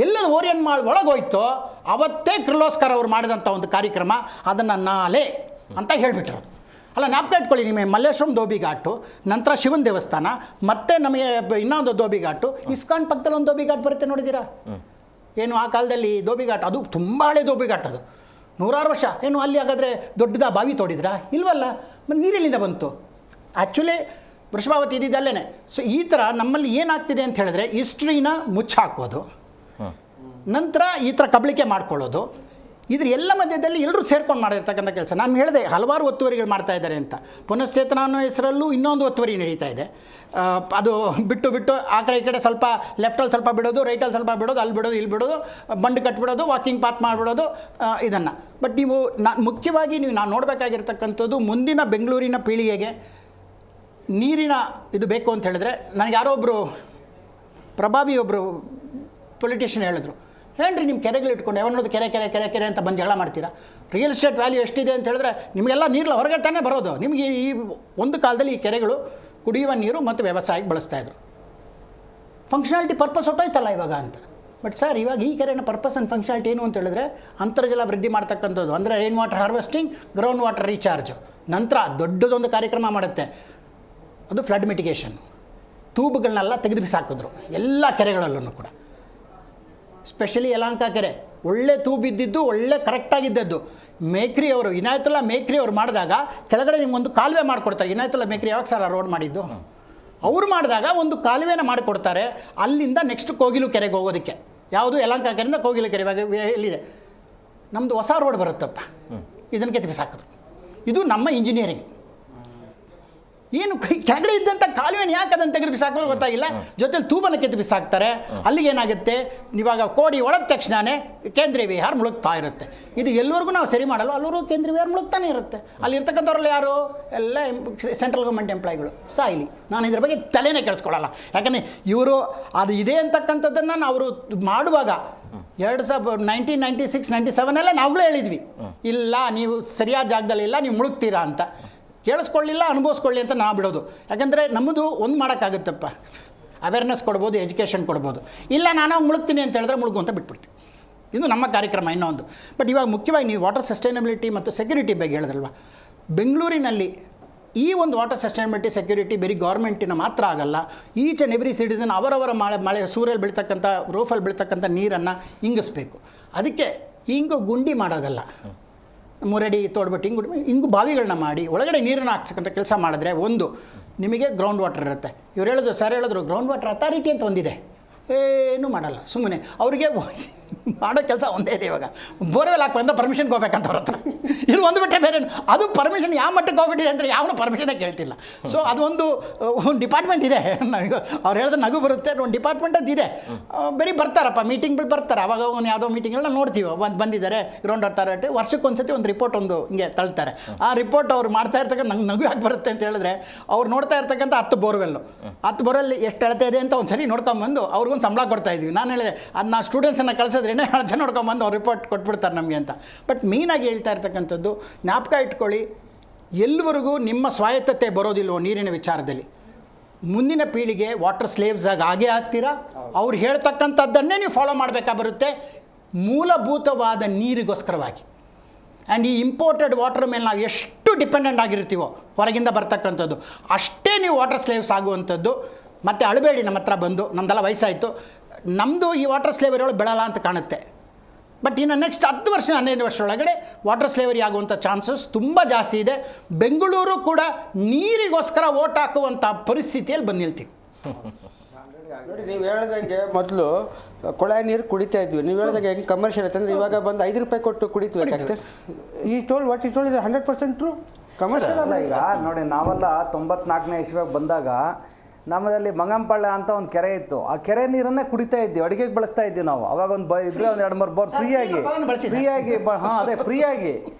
ಎಲ್ಲ ಓರಿಯನ್ ಮಾಲ್ ಒಳಗೋಯ್ತೋ ಅವತ್ತೇ ಕಿರ್ಲೋಸ್ಕರ್ ಅವರು ಮಾಡಿದಂಥ ಒಂದು ಕಾರ್ಯಕ್ರಮ ಅದನ್ನು ನಾಲೆ ಅಂತ ಹೇಳಿಬಿಟ್ರು. ಅಲ್ಲ, ಜ್ಞಾಪಕ ಇಟ್ಕೊಳ್ಳಿ, ನಿಮಗೆ ಮಲ್ಲೇಶ್ವರಂ ಧೋಬಿಘಾಟು, ನಂತರ ಶಿವನ ದೇವಸ್ಥಾನ, ಮತ್ತೆ ನಮಗೆ ಇನ್ನೊಂದು ಧೋಬಿಘಾಟು, ಇಸ್ಕಾನ್ ಪಕ್ಕದಲ್ಲಿ ಒಂದು ಧೋಬಿಘಾಟ್ ಬರುತ್ತೆ ನೋಡಿದ್ದೀರಾ? ಏನು ಆ ಕಾಲದಲ್ಲಿ ಧೋಬಿಘಾಟ್, ಅದು ತುಂಬ ಹಳೆ ಧೋಬಿಘಾಟ್, ಅದು 100 ವರ್ಷ. ಏನು ಅಲ್ಲಿ ಹಾಗಾದರೆ ದೊಡ್ಡದ ಬಾವಿ ತೋಡಿದ್ರಾ? ಇಲ್ವಲ್ಲ, ಮತ್ತು ನೀರಿಲ್ಲಿಂದ ಬಂತು. ಆ್ಯಕ್ಚುಲಿ ವೃಷಭಾವತಿ ಇದ್ದಿದ್ದಲ್ಲೇ. ಸೊ ಈ ಥರ ನಮ್ಮಲ್ಲಿ ಏನಾಗ್ತಿದೆ ಅಂತ ಹೇಳಿದ್ರೆ ಹಿಸ್ಟ್ರಿನ ಮುಚ್ಚಾಕೋದು, ನಂತರ ಈ ಥರ ಕಬಳಿಕೆ ಮಾಡ್ಕೊಳ್ಳೋದು, ಇದ್ರ ಎಲ್ಲ ಮಧ್ಯದಲ್ಲಿ ಎಲ್ಲರೂ ಸೇರ್ಕೊಂಡು ಮಾಡಿರ್ತಕ್ಕಂಥ ಕೆಲಸ. ನಾನು ಹೇಳಿದೆ ಹಲವಾರು ಒತ್ತುವರಿಗಳು ಮಾಡ್ತಾ ಇದ್ದಾರೆ ಅಂತ. ಪುನಶ್ಚೇತನ ಅನ್ನೋ ಹೆಸರಲ್ಲೂ ಇನ್ನೊಂದು ಒತ್ತುವರಿ ನಡೀತಾ ಇದೆ. ಅದು ಬಿಟ್ಟು ಆ ಕಡೆ ಈ ಕಡೆ ಸ್ವಲ್ಪ ಲೆಫ್ಟಲ್ಲಿ ಸ್ವಲ್ಪ ಬಿಡೋದು, ರೈಟಲ್ಲಿ ಸ್ವಲ್ಪ ಬಿಡೋದು, ಅಲ್ಲಿ ಬಿಡೋದು, ಇಲ್ಲಿ ಬಿಡೋದು, ಬಂಡು ಕಟ್ಬಿಡೋದು, ವಾಕಿಂಗ್ ಪಾತ್ ಮಾಡಿಬಿಡೋದು, ಇದನ್ನು. ಬಟ್ ನೀವು ಮುಖ್ಯವಾಗಿ ನಾನು ನೋಡಬೇಕಾಗಿರ್ತಕ್ಕಂಥದ್ದು ಮುಂದಿನ ಬೆಂಗಳೂರಿನ ಪೀಳಿಗೆಗೆ ನೀರಿನ ಇದು ಬೇಕು ಅಂತ ಹೇಳಿದ್ರೆ, ನನಗೆ ಯಾರೋ ಒಬ್ಬರು ಪ್ರಭಾವಿ ಒಬ್ಬರು ಪೊಲಿಟಿಷಿಯನ್ ಹೇಳಿದ್ರು, ಏನ್ರಿ ನಿಮ್ಮ ಕೆರೆಗಳು ಇಟ್ಕೊಂಡು ಯಾವನ್ನೋದು ಕೆರೆ ಕೆರೆ ಕೆರೆ ಕೆರೆ ಅಂತ ಬಂದು ಜಗಳ ಮಾಡ್ತೀರಾ? ರಿಯಲ್ ಎಸ್ಟೇಟ್ ವ್ಯಾಲ್ಯೂ ಎಷ್ಟಿದೆ ಅಂತ ಹೇಳಿದ್ರೆ ನಿಮಗೆಲ್ಲ ನೀರು ಹೊರಗೆ ತಾನೇ ಬರೋದು. ನಿಮಗೆ ಈ ಒಂದು ಕಾಲದಲ್ಲಿ ಈ ಕೆರೆಗಳು ಕುಡಿಯುವ ನೀರು ಮತ್ತು ವ್ಯವಸಾಯಕ್ಕೆ ಬಳಸ್ತಾಯಿದ್ರು. ಫಂಕ್ಷನಾಲಿಟಿ ಪರ್ಪಸ್ ಹೊಟ್ಟೋಯ್ತಲ್ಲ ಇವಾಗ ಅಂತ. ಬಟ್ ಸರ್, ಇವಾಗ ಈ ಕೆರೆನ ಪರ್ಪಸ್ ಆ್ಯಂಡ್ ಫಂಕ್ಷನಾಲಿಟಿ ಏನು ಅಂತ ಹೇಳಿದ್ರೆ ಅಂತರ್ಜಲ ವೃದ್ಧಿ ಮಾಡ್ತಕ್ಕಂಥದ್ದು, ಅಂದರೆ rain water harvesting, ground water recharge. ನಂತರ ದೊಡ್ಡದೊಂದು ಕಾರ್ಯಕ್ರಮ ಮಾಡುತ್ತೆ, ಅದು ಫ್ಲಡ್ ಮಿಟಿಗೇಷನ್. ತೂಬುಗಳನ್ನೆಲ್ಲ ತೆಗೆದು ಬಿಸಾಕಿದ್ರು ಎಲ್ಲ ಕೆರೆಗಳಲ್ಲೂ ಕೂಡ. ಸ್ಪೆಷಲಿ ಯಲಹಂಕ ಕೆರೆ ಒಳ್ಳೆ ತೂಬಿದ್ದಿದ್ದು, ಒಳ್ಳೆ ಕರೆಕ್ಟಾಗಿದ್ದದ್ದು. ಮೇಕ್ರಿ ಅವರು, ಇನಾಯತುಲ್ಲಾ ಮೇಕ್ರಿ ಅವರು ಮಾಡಿದಾಗ ಕೆಳಗಡೆ ನಿಮ್ಗೊಂದು ಕಾಲುವೆ ಮಾಡಿಕೊಡ್ತಾರೆ. ಇನಾಯತುಲ್ಲಾ ಮೇಕ್ರಿ ಯಾವಾಗ ಸರ್ ಆ ರೋಡ್ ಮಾಡಿದ್ದು? ಅವರು ಮಾಡಿದಾಗ ಒಂದು ಕಾಲುವೆನ ಮಾಡಿಕೊಡ್ತಾರೆ. ಅಲ್ಲಿಂದ ನೆಕ್ಸ್ಟ್ ಕೋಗಿಲು ಕೆರೆಗೆ ಹೋಗೋದಕ್ಕೆ, ಯಾವುದು ಯಲಹಂಕ ಕೆರೆಯಿಂದ ಕೋಗಿಲು ಕೆರೆ ಇವಾಗ ಎಲ್ಲಿದೆ, ನಮ್ಮದು ಹೊಸ ರೋಡ್ ಬರುತ್ತಪ್ಪ, ಇದನ್ನು ಕೆತ್ತಿ ಬಿಸಾಕಿದ್ರು. ಇದು ನಮ್ಮ ಇಂಜಿನಿಯರಿಂಗ್. ಏನು ಕೆಳಗಡೆ ಇದ್ದಂಥ ಕಾಲುವೆನ ಯಾಕೆ ಅದನ್ನು ತೆಗೆದು ಬಿಸಾಕೋದು ಗೊತ್ತಾಗಿಲ್ಲ. ಜೊತೆಲಿ ತೂಬನ್ನು ಕೆತ್ತು ಬಿಸಾಕ್ತಾರೆ. ಅಲ್ಲಿಗೆ ಏನಾಗುತ್ತೆ, ಇವಾಗ ಕೋಡಿ ಒಳದ ತಕ್ಷಣವೇ ಕೇಂದ್ರೀಯ ವಿಹಾರ ಮುಳುಗ್ತಾ ಇರುತ್ತೆ. ಇದು ಎಲ್ಲರಿಗೂ ನಾವು ಸರಿ ಮಾಡಲ್ಲ, ಅಲ್ಲರೂ ಕೇಂದ್ರೀಯ ವಿಹಾರ ಮುಳುಗ್ತಾನೆ ಇರುತ್ತೆ. ಅಲ್ಲಿ ಇರ್ತಕ್ಕಂಥವ್ರಲ್ಲಿ ಯಾರು ಎಲ್ಲ ಸೆಂಟ್ರಲ್ ಗೌರ್ಮೆಂಟ್ ಎಂಪ್ಲಾಯಿಗಳು ಸಾಯಿಲಿ, ನಾನು ಇದ್ರ ಬಗ್ಗೆ ತಲೆನೇ ಕೆಡಿಸ್ಕೊಳ್ಳಲ್ಲ. ಯಾಕಂದರೆ ಇವರು ಅದು ಇದೆ ಅಂತಕ್ಕಂಥದ್ದನ್ನು ಅವರು ಮಾಡುವಾಗ 1996, 97 ನಾವುಗಳೇ ಹೇಳಿದ್ವಿ, ಇಲ್ಲ ನೀವು ಸರಿಯಾದ ಜಾಗದಲ್ಲಿ ಇಲ್ಲ, ನೀವು ಮುಳುಗ್ತೀರಾ ಅಂತ. ಕೇಳಿಸ್ಕೊಳ್ಳಿಲ್ಲ, ಅನುಭವಿಸ್ಕೊಳ್ಳಿ ಅಂತ ನಾವು ಬಿಡೋದು. ಯಾಕಂದರೆ ನಮ್ಮದು ಒಂದು ಮಾಡೋಕ್ಕಾಗುತ್ತಪ್ಪ, ಅವೇರ್ನೆಸ್ ಕೊಡ್ಬೋದು, ಎಜುಕೇಷನ್ ಕೊಡ್ಬೋದು. ಇಲ್ಲ ನಾನು ಮುಳುಗ್ತೀನಿ ಅಂತ ಹೇಳಿದ್ರೆ ಮುಳುಗು ಅಂತ ಬಿಟ್ಬಿಡ್ತೀವಿ. ಇದು ನಮ್ಮ ಕಾರ್ಯಕ್ರಮ ಇನ್ನೊಂದು. ಬಟ್ ಇವಾಗ ಮುಖ್ಯವಾಗಿ ನೀವು ವಾಟರ್ ಸಸ್ಟೈನಬಿಲಿಟಿ ಮತ್ತು ಸೆಕ್ಯೂರಿಟಿ ಬಗ್ಗೆ ಹೇಳಿದ್ರಲ್ವ, ಬೆಂಗಳೂರಿನಲ್ಲಿ ಈ ಒಂದು ವಾಟರ್ ಸಸ್ಟೈನಬಿಲಿಟಿ ಸೆಕ್ಯೂರಿಟಿ ಬರೀ ಗೌರ್ಮೆಂಟಿನ ಮಾತ್ರ ಆಗಲ್ಲ. ಈಚ್ ಆ್ಯಂಡ್ ಎವ್ರಿ ಸಿಟಿಸನ್ ಅವರವರ ಮಳೆ ಸೂರ್ಯಲ್ಲಿ ಬೀಳ್ತಕ್ಕಂಥ, ರೂಫಲ್ಲಿ ಬೀಳ್ತಕ್ಕಂಥ ನೀರನ್ನು ಇಂಗಿಸ್ಬೇಕು. ಅದಕ್ಕೆ ಹಿಂಗೆ ಗುಂಡಿ ಮಾಡೋದಲ್ಲ, ಮೂರಡಿ ತೋಡ್ಬಿಟ್ಟು ಹಿಂಗೂ ಬಾವಿಗಳನ್ನ ಮಾಡಿ ಒಳಗಡೆ ನೀರನ್ನು ಹಾಕ್ಸಕ್ಕಂಥ ಕೆಲಸ ಮಾಡಿದ್ರೆ ಒಂದು ನಿಮಗೆ ಗ್ರೌಂಡ್ ವಾಟರ್ ಇರುತ್ತೆ. ಇವ್ರು ಹೇಳಿದ್ರು ಸರ್ ಹೇಳಿದ್ರು ಗ್ರೌಂಡ್ ವಾಟರ್ ಅಥಾರಿಟಿ ಅಂತ ಒಂದಿದೆ, ಏನೂ ಮಾಡಲ್ಲ ಸುಮ್ಮನೆ ಅವರಿಗೆ ಮಾಡೋ ಕೆಲಸ ಒಂದೇ ಇದೆ. ಇವಾಗ ಬೋರ್ವೆಲ್ ಹಾಕಿ ಪರ್ಮಿಷನ್ಗೆ ಹೋಗ್ಬೇಕಂತ ಅವ್ರ ಹತ್ರ ಇದು ಒಂದು ಬಿಟ್ಟರೆ ಬೇರೆ ಅದು ಪರ್ಮಿಷನ್ ಯಾವ ಮಟ್ಟಕ್ಕೆ ಹೋಗ್ಬಿಟ್ಟಿದೆ ಅಂದರೆ ಯಾವನು ಪರ್ಮಿಷನ್ನೇ ಕೇಳ್ತಿಲ್ಲ. ಸೊ ಅದೊಂದು ಡಿಪಾರ್ಟ್ಮೆಂಟ್ ಇದೆ. ಅವ್ರು ಹೇಳಿದ್ರೆ ನಗು ಬರುತ್ತೆ, ಒಂದು ಡಿಪಾರ್ಟ್ಮೆಂಟ್ ಅಂತ ಇದೆ. ಬರೀ ಬರ್ತಾರಪ್ಪ ಮೀಟಿಂಗ್ಗಳು ಬರ್ತಾರೆ, ಅವಾಗ ಒಂದು ಯಾವುದೋ ಮೀಟಿಂಗ್ಗಳನ್ನ ನೋಡ್ತೀವಿ ಬಂದಿದ್ದಾರೆ ಗ್ರೌಂಡ್ ಅಥಾರಿಟಿ ವರ್ಷಕ್ಕೊಂದ್ಸತಿ ಒಂದು ರಿಪೋರ್ಟ್ ಒಂದು ಹಿಂಗೆ ತಳ್ತಾರೆ. ಆ ರಿಪೋರ್ಟ್ ಅವ್ರು ಮಾಡ್ತಾ ಇರ್ತಕ್ಕಂಥ ನಂಗೆ ನಗು ಯಾಕೆ ಬರುತ್ತೆ ಅಂತ ಹೇಳಿದ್ರೆ ಅವ್ರು ನೋಡ್ತಾ ಇರ್ತಕ್ಕಂಥ 10 ಬೋರ್ವೆಲ್ ಎಷ್ಟು ಅಳತೆ ಇದೆ ಅಂತ ಒಂದು ಸರಿ ನೋಡ್ಕೊಂಬಂದು ಅವ್ರಿಗೊಂದು ಸಂಬಳ ಕೊಡ್ತಾ ಇದ್ವಿ. ನಾನು ಹೇಳಿದೆ ಅದನ್ನ ಸ್ಟೂಡೆಂಟ್ಸನ್ನು ಕಳಿಸಿದ್ರೆ ಅಳತೆ ನೋಡ್ಕೊಂಬಂದು ಅವ್ರು ರಿಪೋರ್ಟ್ ಕೊಟ್ಬಿಡ್ತಾರೆ ನಮಗೆ ಅಂತ. ಬಟ್ ಮೇಯ್ನಾಗಿ ಹೇಳ್ತಾ ಇರ್ತಕ್ಕಂಥದ್ದು ಜ್ಞಾಪಕ ಇಟ್ಕೊಳ್ಳಿ, ಎಲ್ಲಿವರೆಗೂ ನಿಮ್ಮ ಸ್ವಾಯತ್ತತೆ ಬರೋದಿಲ್ವೋ ನೀರಿನ ವಿಚಾರದಲ್ಲಿ ಮುಂದಿನ ಪೀಳಿಗೆ ವಾಟರ್ ಸ್ಲೇವ್ಸ್ ಆಗೇ ಆಗ್ತೀರಾ. ಅವ್ರು ಹೇಳ್ತಕ್ಕಂಥದ್ದನ್ನೇ ನೀವು ಫಾಲೋ ಮಾಡಬೇಕಾ ಬರುತ್ತೆ ಮೂಲಭೂತವಾದ ನೀರಿಗೋಸ್ಕರವಾಗಿ. ಆ್ಯಂಡ್ ಈ ಇಂಪೋರ್ಟೆಡ್ ವಾಟರ್ ಮೇಲೆ ನಾವು ಎಷ್ಟು ಡಿಪೆಂಡೆಂಟ್ ಆಗಿರ್ತೀವೋ ಹೊರಗಿಂದ ಬರ್ತಕ್ಕಂಥದ್ದು ಅಷ್ಟೇ ನೀವು ವಾಟರ್ ಸ್ಲೇವ್ಸ್ ಆಗುವಂಥದ್ದು. ಮತ್ತು ಅಳಬೇಡಿ ನಮ್ಮ ಹತ್ರ ಬಂದು ನಮ್ಮದೆಲ್ಲ ವಯಸ್ಸಾಯಿತು ನಮ್ಮದು ಈ ವಾಟರ್ ಸ್ಲೇವರಿ ಬೆಳಲ್ಲ ಅಂತ ಕಾಣುತ್ತೆ. ಬಟ್ ಇನ್ನು ನೆಕ್ಸ್ಟ್ 10 ವರ್ಷ 15 ವರ್ಷದೊಳಗಡೆ ವಾಟರ್ ಸ್ಲೇವರಿ ಆಗುವಂಥ ಚಾನ್ಸಸ್ ತುಂಬ ಜಾಸ್ತಿ ಇದೆ. ಬೆಂಗಳೂರು ಕೂಡ ನೀರಿಗೋಸ್ಕರ ಓಟ್ ಹಾಕುವಂಥ ಪರಿಸ್ಥಿತಿಯಲ್ಲಿ ಬಂದು ನಿಲ್ತೀವಿ. ನೋಡಿ ನೀವು ಹೇಳ್ದಂಗೆ ಮೊದಲು ಕೊಳಾಯಿ ನೀರು ಕುಡಿತಾ ಇದ್ವಿ, ನೀವು ಹೇಳ್ದಂಗೆ ಹೆಂಗೆ ಕಮರ್ಷಿಯಲ್ ಐತೆ ಅಂದರೆ ಇವಾಗ ಬಂದು 5 ರೂಪಾಯಿ ಕೊಟ್ಟು ಕುಡಿತೀವಿ. ಈ ಟೋಲ್ ವಾಟ್ ಈ ಟೋಲ್ ಇದೆ 100% ಟ್ರೂ. ಕಮರ್ಷಿಯಲ್ ಅಲ್ಲ. ಈಗ ನೋಡಿ ನಾವೆಲ್ಲ 94ನೇ ಇಸ್ವಿಯಾಗ ಬಂದಾಗ ನಮ್ಮದಲ್ಲಿ ಮಂಗಂಪಾಳ್ಯ ಅಂತ ಒಂದು ಕೆರೆ ಇತ್ತು. ಆ ಕೆರೆ ನೀರನ್ನೇ ಕುಡಿತಾ ಇದ್ವಿ, ಅಡುಗೆಗೆ ಬಳಸ್ತಾ ಇದ್ವಿ ನಾವು. ಅವಾಗ ಒಂದು ಇದ್ರೆ ಒಂದು 2-3 ಬೋರ್ ಫ್ರೀಯಾಗಿ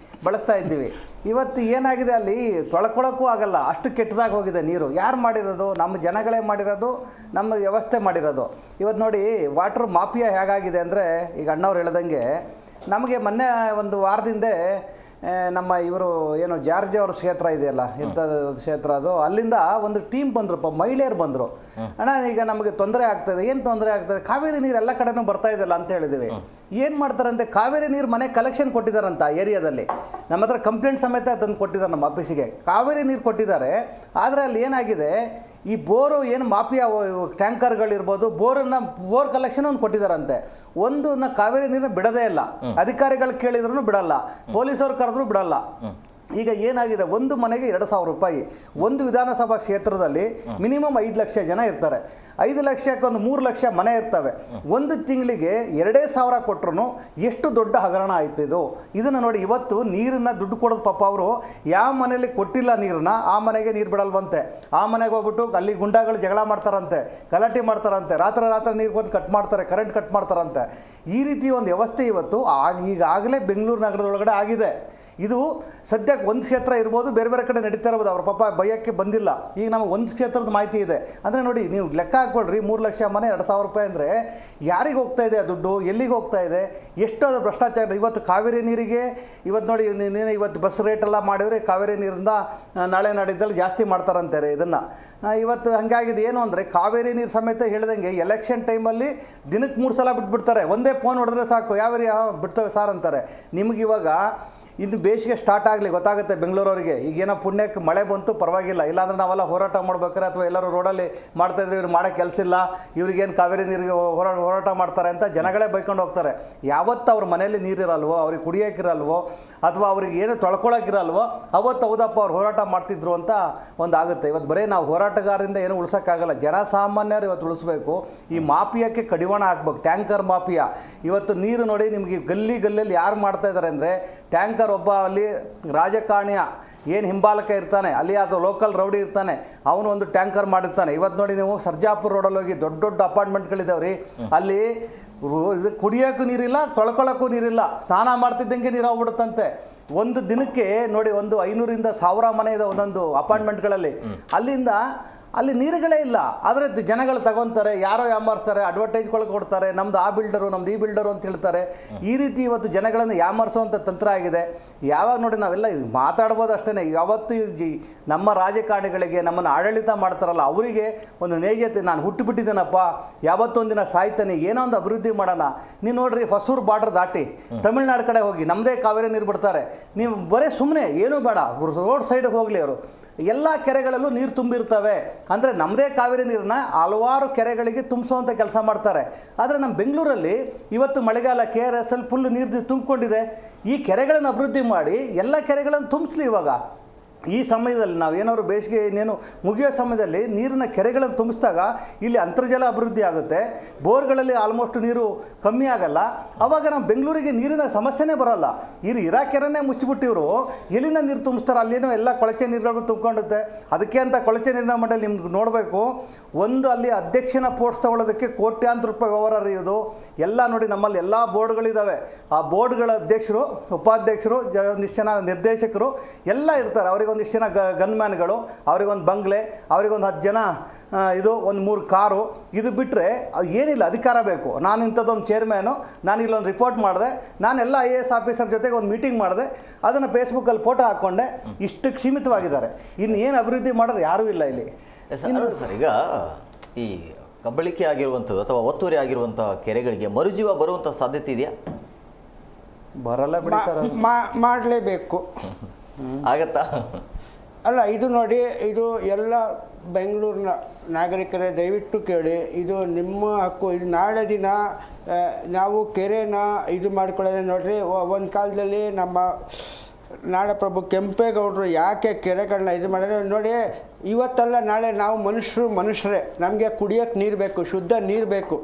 ಬಳಸ್ತಾ ಇದ್ದೀವಿ. ಇವತ್ತು ಏನಾಗಿದೆ ಅಲ್ಲಿ ತೊಳ್ಕೊಳಕ್ಕೂ ಆಗಲ್ಲ, ಅಷ್ಟು ಕೆಟ್ಟದಾಗಿ ಹೋಗಿದೆ ನೀರು. ಯಾರು ಮಾಡಿರೋದು? ನಮ್ಮ ಜನಗಳೇ ಮಾಡಿರೋದು, ನಮ್ಮ ವ್ಯವಸ್ಥೆ ಮಾಡಿರೋದು. ಇವತ್ತು ನೋಡಿ ವಾಟ್ರ್ ಮಾಫಿಯಾ ಹೇಗಾಗಿದೆ ಅಂದರೆ, ಈಗ ಅಣ್ಣವ್ರು ಹೇಳ್ದಂಗೆ ನಮಗೆ ಮೊನ್ನೆ ಒಂದು ವಾರದಿಂದ ನಮ್ಮ ಇವರು ಏನು ಜಾರ್ಜ್ ಅವ್ರ ಕ್ಷೇತ್ರ ಇದೆಯಲ್ಲ, ಎಂಥ ಕ್ಷೇತ್ರ ಅದು, ಅಲ್ಲಿಂದ ಒಂದು ಟೀಮ್ ಬಂದ್ರಪ್ಪ, ಮಹಿಳೆಯರು ಬಂದರು. ಅಣ್ಣ ಈಗ ನಮಗೆ ತೊಂದರೆ ಆಗ್ತದೆ. ಏನು ತೊಂದರೆ ಆಗ್ತದೆ? ಕಾವೇರಿ ನೀರು ಎಲ್ಲ ಕಡೆನೂ ಬರ್ತಾ ಇದೆಯಲ್ಲ ಅಂತ ಹೇಳಿದ್ವಿ. ಏನು ಮಾಡ್ತಾರಂತೆ, ಕಾವೇರಿ ನೀರು ಮನೆ ಕಲೆಕ್ಷನ್ ಕೊಟ್ಟಿದ್ದಾರಂತ ಏರಿಯಾದಲ್ಲಿ. ನಮ್ಮ ಹತ್ರ ಕಂಪ್ಲೇಂಟ್ ಸಮೇತ ತಂದು ಕೊಟ್ಟಿದ್ದಾರೆ ನಮ್ಮ ಆಫೀಸಿಗೆ. ಕಾವೇರಿ ನೀರು ಕೊಟ್ಟಿದ್ದಾರೆ, ಆದರೆ ಅಲ್ಲಿ ಏನಾಗಿದೆ, ಈ ಬೋರು ಏನು ಮಾಫಿಯಾ ಟ್ಯಾಂಕರ್ಗಳಿರ್ಬೋದು, ಬೋರ್ ಕಲೆಕ್ಷನ್ ಒಂದು ಕೊಟ್ಟಿದ್ದಾರಂತೆ. ಒಂದನ್ನ ಕಾವೇರಿ ನೀರನ್ನ ಬಿಡೋದೇ ಇಲ್ಲ. ಅಧಿಕಾರಿಗಳು ಕೇಳಿದ್ರು ಬಿಡಲ್ಲ, ಪೊಲೀಸವ್ರು ಕರೆದ್ರು ಬಿಡಲ್ಲ. ಈಗ ಏನಾಗಿದೆ, ಒಂದು ಮನೆಗೆ 2,000 ರೂಪಾಯಿ. ಒಂದು ವಿಧಾನಸಭಾ ಕ್ಷೇತ್ರದಲ್ಲಿ ಮಿನಿಮಮ್ 5 ಲಕ್ಷ ಜನ ಇರ್ತಾರೆ. 5 ಲಕ್ಷಕ್ಕೆ ಒಂದು 3 ಲಕ್ಷ ಮನೆ ಇರ್ತವೆ. ಒಂದು ತಿಂಗಳಿಗೆ 2,000 ಕೊಟ್ಟರು ಎಷ್ಟು ದೊಡ್ಡ ಹಗರಣ ಆಯ್ತು ಇದು. ಇದನ್ನು ನೋಡಿ, ಇವತ್ತು ನೀರನ್ನ ದುಡ್ಡು ಕೊಡೋದು ಪಾಪ ಅವರು ಯಾವ ಮನೆಯಲ್ಲಿ ಕೊಟ್ಟಿಲ್ಲ ನೀರನ್ನ ಆ ಮನೆಗೆ ನೀರು ಬಿಡಲ್ವಂತೆ. ಆ ಮನೆಗೆ ಹೋಗ್ಬಿಟ್ಟು ಅಲ್ಲಿ ಗುಂಡಾಗಳು ಜಗಳ ಮಾಡ್ತಾರಂತೆ, ಗಲಾಟೆ ಮಾಡ್ತಾರಂತೆ, ರಾತ್ರಿ ನೀರು ಬಂದು ಕಟ್ ಮಾಡ್ತಾರೆ, ಕರೆಂಟ್ ಕಟ್ ಮಾಡ್ತಾರಂತೆ. ಈ ರೀತಿ ಒಂದು ವ್ಯವಸ್ಥೆ ಇವತ್ತು ಈಗಾಗಲೇ ಬೆಂಗಳೂರು ನಗರದೊಳಗಡೆ ಆಗಿದೆ. ಇದು ಸದ್ಯಕ್ಕೆ ಒಂದು ಕ್ಷೇತ್ರ ಇರ್ಬೋದು, ಬೇರೆ ಬೇರೆ ಕಡೆ ನಡೀತಾ ಇರ್ಬೋದು. ಅವ್ರ ಪಾಪ ಭಯಕ್ಕೆ ಬಂದಿಲ್ಲ. ಈಗ ನಮಗೆ ಒಂದು ಕ್ಷೇತ್ರದ ಮಾಹಿತಿ ಇದೆ ಅಂದರೆ ನೋಡಿ, ನೀವು ಲೆಕ್ಕ ಹಾಕ್ಕೊಳ್ರಿ, 3 ಲಕ್ಷ ಮನೆ 2,000 ರೂಪಾಯಿ ಅಂದರೆ ಯಾರಿಗೆ ಹೋಗ್ತಾ ಇದೆ ಆ ದುಡ್ಡು, ಎಲ್ಲಿಗೆ ಹೋಗ್ತಾ ಇದೆ, ಎಷ್ಟು ಅದು ಭ್ರಷ್ಟಾಚಾರ. ಇವತ್ತು ಕಾವೇರಿ ನೀರಿಗೆ ಇವತ್ತು ನೋಡಿ, ಇವತ್ತು ಬಸ್ ರೇಟೆಲ್ಲ ಮಾಡಿದರೆ ಕಾವೇರಿ ನೀರಿಂದ ನಾಳೆ ನಾಡಿದ್ದಲ್ಲಿ ಜಾಸ್ತಿ ಮಾಡ್ತಾರಂತಾರೆ ಇದನ್ನು. ಇವತ್ತು ಹಂಗಾಗಿದೆ. ಏನು ಅಂದರೆ ಕಾವೇರಿ ನೀರು ಸಮೇತ ಹೇಳಿದಂಗೆ ಎಲೆಕ್ಷನ್ ಟೈಮಲ್ಲಿ ದಿನಕ್ಕೆ 3 ಸಲ ಬಿಟ್ಬಿಡ್ತಾರೆ. ಒಂದೇ ಫೋನ್ ಹೊಡೆದ್ರೆ ಸಾಕು, ಯಾವ ಬಿಡ್ತೇವೆ ಸಾರ್ ಅಂತಾರೆ. ನಿಮ್ಗೆ ಇವಾಗ ಇನ್ನು ಬೇಸಿಗೆ ಸ್ಟಾರ್ಟ್ ಆಗಲಿ ಗೊತ್ತಾಗುತ್ತೆ ಬೆಂಗಳೂರವರಿಗೆ. ಈಗೇನೋ ಪುಣ್ಯಕ್ಕೆ ಮಳೆ ಬಂತು ಪರವಾಗಿಲ್ಲ, ಇಲ್ಲಾಂದ್ರೆ ನಾವೆಲ್ಲ ಹೋರಾಟ ಮಾಡ್ಬೇಕಾರೆ ಅಥವಾ ಎಲ್ಲರೂ ರೋಡಲ್ಲಿ ಮಾಡ್ತಾಯಿದ್ರೆ ಇವ್ರು ಮಾಡೋ ಕೆಲಸ ಇಲ್ಲ, ಇವ್ರಿಗೇನು ಕಾವೇರಿ ನೀರಿಗೆ ಹೋರಾಟ ಮಾಡ್ತಾರೆ ಅಂತ ಜನಗಳೇ ಬೈಕೊಂಡು ಹೋಗ್ತಾರೆ. ಯಾವತ್ತು ಅವ್ರ ಮನೇಲಿ ನೀರಿರಲ್ವೋ, ಅವ್ರಿಗೆ ಕುಡಿಯೋಕ್ಕಿರಲ್ವೋ, ಅಥವಾ ಅವ್ರಿಗೆ ಏನು ತೊಳ್ಕೊಳಕ್ಕಿರಲ್ವೋ, ಅವತ್ತು ಹೌದಪ್ಪ ಅವ್ರು ಹೋರಾಟ ಮಾಡ್ತಿದ್ರು ಅಂತ ಒಂದು ಆಗುತ್ತೆ. ಇವತ್ತು ಬರೀ ನಾವು ಹೋರಾಟಗಾರರಿಂದ ಏನು ಉಳ್ಸೋಕ್ಕಾಗಲ್ಲ, ಜನಸಾಮಾನ್ಯರು ಇವತ್ತು ಉಳಿಸ್ಬೇಕು. ಈ ಮಾಫಿಯಾಕ್ಕೆ ಕಡಿವಾಣ ಹಾಕ್ಬೇಕು, ಟ್ಯಾಂಕರ್ ಮಾಫಿಯಾ. ಇವತ್ತು ನೀರು ನೋಡಿ ನಿಮಗೆ ಗಲ್ಲಿಯಲ್ಲಿ ಯಾರು ಮಾಡ್ತಾ ಇದ್ದಾರೆ ಅಂದರೆ, ಟ್ಯಾಂಕರ್ ಒಬ್ಬ ಅಲ್ಲಿ ರಾಜಕಾರಣಿಯ ಏನು ಹಿಂಬಾಲಕ ಇರ್ತಾನೆ, ಅಲ್ಲಿ ಅದು ಲೋಕಲ್ ರೌಡಿ ಇರ್ತಾನೆ, ಅವನು ಒಂದು ಟ್ಯಾಂಕರ್ ಮಾಡಿರ್ತಾನೆ. ಇವತ್ತು ನೋಡಿ ನೀವು ಸರ್ಜಾಪುರ ರೋಡಲ್ಲಿ ಹೋಗಿ ದೊಡ್ಡ ಅಪಾರ್ಟ್ಮೆಂಟ್ಗಳಿದ್ದಾವೆ ರೀ, ಅಲ್ಲಿ ಇದು ಕುಡಿಯೋಕ್ಕೂ ನೀರಿಲ್ಲ, ತೊಳ್ಕೊಳ್ಳೋಕ್ಕೂ ನೀರಿಲ್ಲ, ಸ್ನಾನ ಮಾಡ್ತಿದ್ದಂಗೆ ನೀರು ಹೋಗ್ಬಿಡುತ್ತಂತೆ. ಒಂದು ದಿನಕ್ಕೆ ನೋಡಿ, ಒಂದು 500ರಿಂದ 1000 ಮನೆ ಇದೆ ಒಂದೊಂದು ಅಪಾರ್ಟ್ಮೆಂಟ್ಗಳಲ್ಲಿ. ಅಲ್ಲಿ ನೀರುಗಳೇ ಇಲ್ಲ. ಆದರೆ ಜನಗಳು ತಗೊತಾರೆ, ಯಾರೋ ಯಾಮಾರಿಸ್ತಾರೆ, ಅಡ್ವರ್ಟೈಸ್ಗಳಿಗೆ ಕೊಡ್ತಾರೆ, ನಮ್ದು ಆ ಬಿಲ್ಡರು, ನಮ್ದು ಈ ಬಿಲ್ಡರು ಅಂತ ಹೇಳ್ತಾರೆ. ಈ ರೀತಿ ಇವತ್ತು ಜನಗಳನ್ನು ಯಾಮಾರಿಸುವಂಥ ತಂತ್ರ ಆಗಿದೆ. ಯಾವಾಗ ನೋಡಿ ನಾವೆಲ್ಲ ಮಾತಾಡ್ಬೋದು ಅಷ್ಟೇ. ಯಾವತ್ತು ನಮ್ಮ ರಾಜಕಾರಣಿಗಳಿಗೆ, ನಮ್ಮನ್ನು ಆಡಳಿತ ಮಾಡ್ತಾರಲ್ಲ ಅವರಿಗೆ ಒಂದು ನೈಜತೆ, ನಾನು ಹುಟ್ಟುಬಿಟ್ಟಿದ್ದೇನಪ್ಪ, ಯಾವತ್ತೊಂದಿನ ಸಾಯ್ತಾನೆ, ಏನೋ ಒಂದು ಅಭಿವೃದ್ಧಿ ಮಾಡೋಣ. ನೀವು ನೋಡ್ರಿ, ಹೊಸೂರು ಬಾರ್ಡರ್ ದಾಟಿ ತಮಿಳ್ನಾಡು ಕಡೆ ಹೋಗಿ ನಮ್ಮದೇ ಕಾವೇರಿ ನೀರು ಬಿಡ್ತಾರೆ. ನೀವು ಬರೀ ಸುಮ್ಮನೆ ಏನೂ ಬೇಡ, ರೋಡ್ ಸೈಡ್ಗೆ ಹೋಗಲಿ ಅವರು, ಎಲ್ಲ ಕೆರೆಗಳಲ್ಲೂ ನೀರು ತುಂಬಿರ್ತವೆ. ಅಂದರೆ ನಮ್ಮದೇ ಕಾವೇರಿ ನೀರನ್ನ ಹಲವಾರು ಕೆರೆಗಳಿಗೆ ತುಂಬಿಸುವಂಥ ಕೆಲಸ ಮಾಡ್ತಾರೆ. ಆದರೆ ನಮ್ಮ ಬೆಂಗಳೂರಲ್ಲಿ ಇವತ್ತು ಮಳೆಗಾಲ KRS ಅಲ್ಲಿ ಫುಲ್ ನೀರು ತುಂಬಿಕೊಂಡಿದೆ. ಈ ಕೆರೆಗಳನ್ನು ಅಭಿವೃದ್ಧಿ ಮಾಡಿ ಎಲ್ಲ ಕೆರೆಗಳನ್ನು ತುಂಬಿಸ್ಲಿ. ಇವಾಗ ಈ ಸಮಯದಲ್ಲಿ ನಾವೇನಾದ್ರು ಬೇಸಿಗೆ ಇನ್ನೇನು ಮುಗಿಯೋ ಸಮಯದಲ್ಲಿ ನೀರಿನ ಕೆರೆಗಳನ್ನು ತುಂಬಿಸಿದಾಗ ಇಲ್ಲಿ ಅಂತರ್ಜಲ ಅಭಿವೃದ್ಧಿ ಆಗುತ್ತೆ, ಬೋರ್ಗಳಲ್ಲಿ ಆಲ್ಮೋಸ್ಟ್ ನೀರು ಕಮ್ಮಿ ಆಗಲ್ಲ. ಆವಾಗ ನಮ್ಮ ಬೆಂಗಳೂರಿಗೆ ನೀರಿನ ಸಮಸ್ಯೆನೇ ಬರೋಲ್ಲ. ಇರೋ ಕೆರೆನೇ ಮುಚ್ಚಿಬಿಟ್ಟಿವರು ಎಲ್ಲಿಂದ ನೀರು ತುಂಬಿಸ್ತಾರೆ? ಅಲ್ಲೇನೋ ಎಲ್ಲ ಕೊಳಚೆ ನೀರುಗಳನ್ನು ತುಂಬಿಕೊಳ್ಳುತ್ತೆ. ಅದಕ್ಕೆ ಅಂತ ಕೊಳಚೆ ನೀರಿನ ಮಂಡಳಿ ನಿಮ್ಗೆ ನೋಡಬೇಕು, ಒಂದು ಅಲ್ಲಿ ಅಧ್ಯಕ್ಷನ ಪೋಸ್ಟ್ ತಗೊಳ್ಳೋದಕ್ಕೆ ಕೋಟ್ಯಾಂತರ ರೂಪಾಯಿ ವ್ಯವಹಾರ ಅರಿಯೋದು ಎಲ್ಲ ನೋಡಿ. ನಮ್ಮಲ್ಲಿ ಎಲ್ಲ ಬೋರ್ಡ್ಗಳಿದ್ದಾವೆ. ಆ ಬೋರ್ಡ್ಗಳ ಅಧ್ಯಕ್ಷರು, ಉಪಾಧ್ಯಕ್ಷರು, ಒಂದಿಷ್ಟು ಜನ ನಿರ್ದೇಶಕರು ಎಲ್ಲ ಇರ್ತಾರೆ. ಅವರಿಗೆ ಒಂದಿಷ್ಟು ಜನ ಗನ್ಮ್ಯಾನ್ಗಳು, ಅವರಿಗೊಂದು ಬಂಗ್ಲೆ, ಅವರಿಗೊಂದು 10 ಜನ ಇದು, ಒಂದು 3 ಕಾರು. ಇದು ಬಿಟ್ಟರೆ ಏನಿಲ್ಲ, ಅಧಿಕಾರ ಬೇಕು. ನಾನು ಇಂಥದ್ದೊಂದು ಚೇರ್ಮ್ಯಾನು, ನಾನು ಇಲ್ಲೊಂದು ರಿಪೋರ್ಟ್ ಮಾಡಿದೆ, ನಾನೆಲ್ಲ IAS ಆಫೀಸರ್ ಜೊತೆಗೆ ಒಂದು ಮೀಟಿಂಗ್ ಮಾಡಿದೆ, ಅದನ್ನು ಫೇಸ್ಬುಕ್ಕಲ್ಲಿ ಫೋಟೋ ಹಾಕ್ಕೊಂಡೆ. ಇಷ್ಟಕ್ಕೆ ಸೀಮಿತವಾಗಿದ್ದಾರೆ. ಇನ್ನು ಏನು ಅಭಿವೃದ್ಧಿ ಮಾಡೋರು ಯಾರೂ ಇಲ್ಲ ಇಲ್ಲಿ. ಸರ್, ಈಗ ಈ ಕಬ್ಬಳಿಕೆ ಆಗಿರುವಂಥದ್ದು ಅಥವಾ ಒತ್ತುವರಿ ಆಗಿರುವಂಥ ಕೆರೆಗಳಿಗೆ ಮರುಜೀವ ಬರುವಂಥ ಸಾಧ್ಯತೆ ಇದೆಯಾ? ಬರಲ್ಲ ಬಿಡಿ ಸರ್. ಮಾಡಲೇಬೇಕು. ಆಗತ್ತಾ? ಅಲ್ಲ, ಇದು ನೋಡಿ, ಇದು ಎಲ್ಲ ಬೆಂಗಳೂರಿನ ನಾಗರಿಕರೇ ದಯವಿಟ್ಟು ಕೇಳಿ, ಇದು ನಿಮ್ಮ ಹಕ್ಕು. ಇದು ನಾಳೆ ದಿನ ನಾವು ಕೆರೆನ ಇದು ಮಾಡ್ಕೊಳ್ಳೋದೇ ನೋಡ್ರಿ. ಒಂದು ಕಾಲದಲ್ಲಿ ನಮ್ಮ ನಾಡಪ್ರಭು ಕೆಂಪೇಗೌಡರು ಯಾಕೆ ಕೆರೆಗಳನ್ನ ಇದು ಮಾಡಿದ್ರೆ ನೋಡಿ, ಇವತ್ತಲ್ಲ ನಾಳೆ ನಾವು ಮನುಷ್ಯರೇ, ನಮಗೆ ಕುಡಿಯೋಕ್ಕೆ ನೀರು ಬೇಕು, ಶುದ್ಧ ನೀರು ಬೇಕು.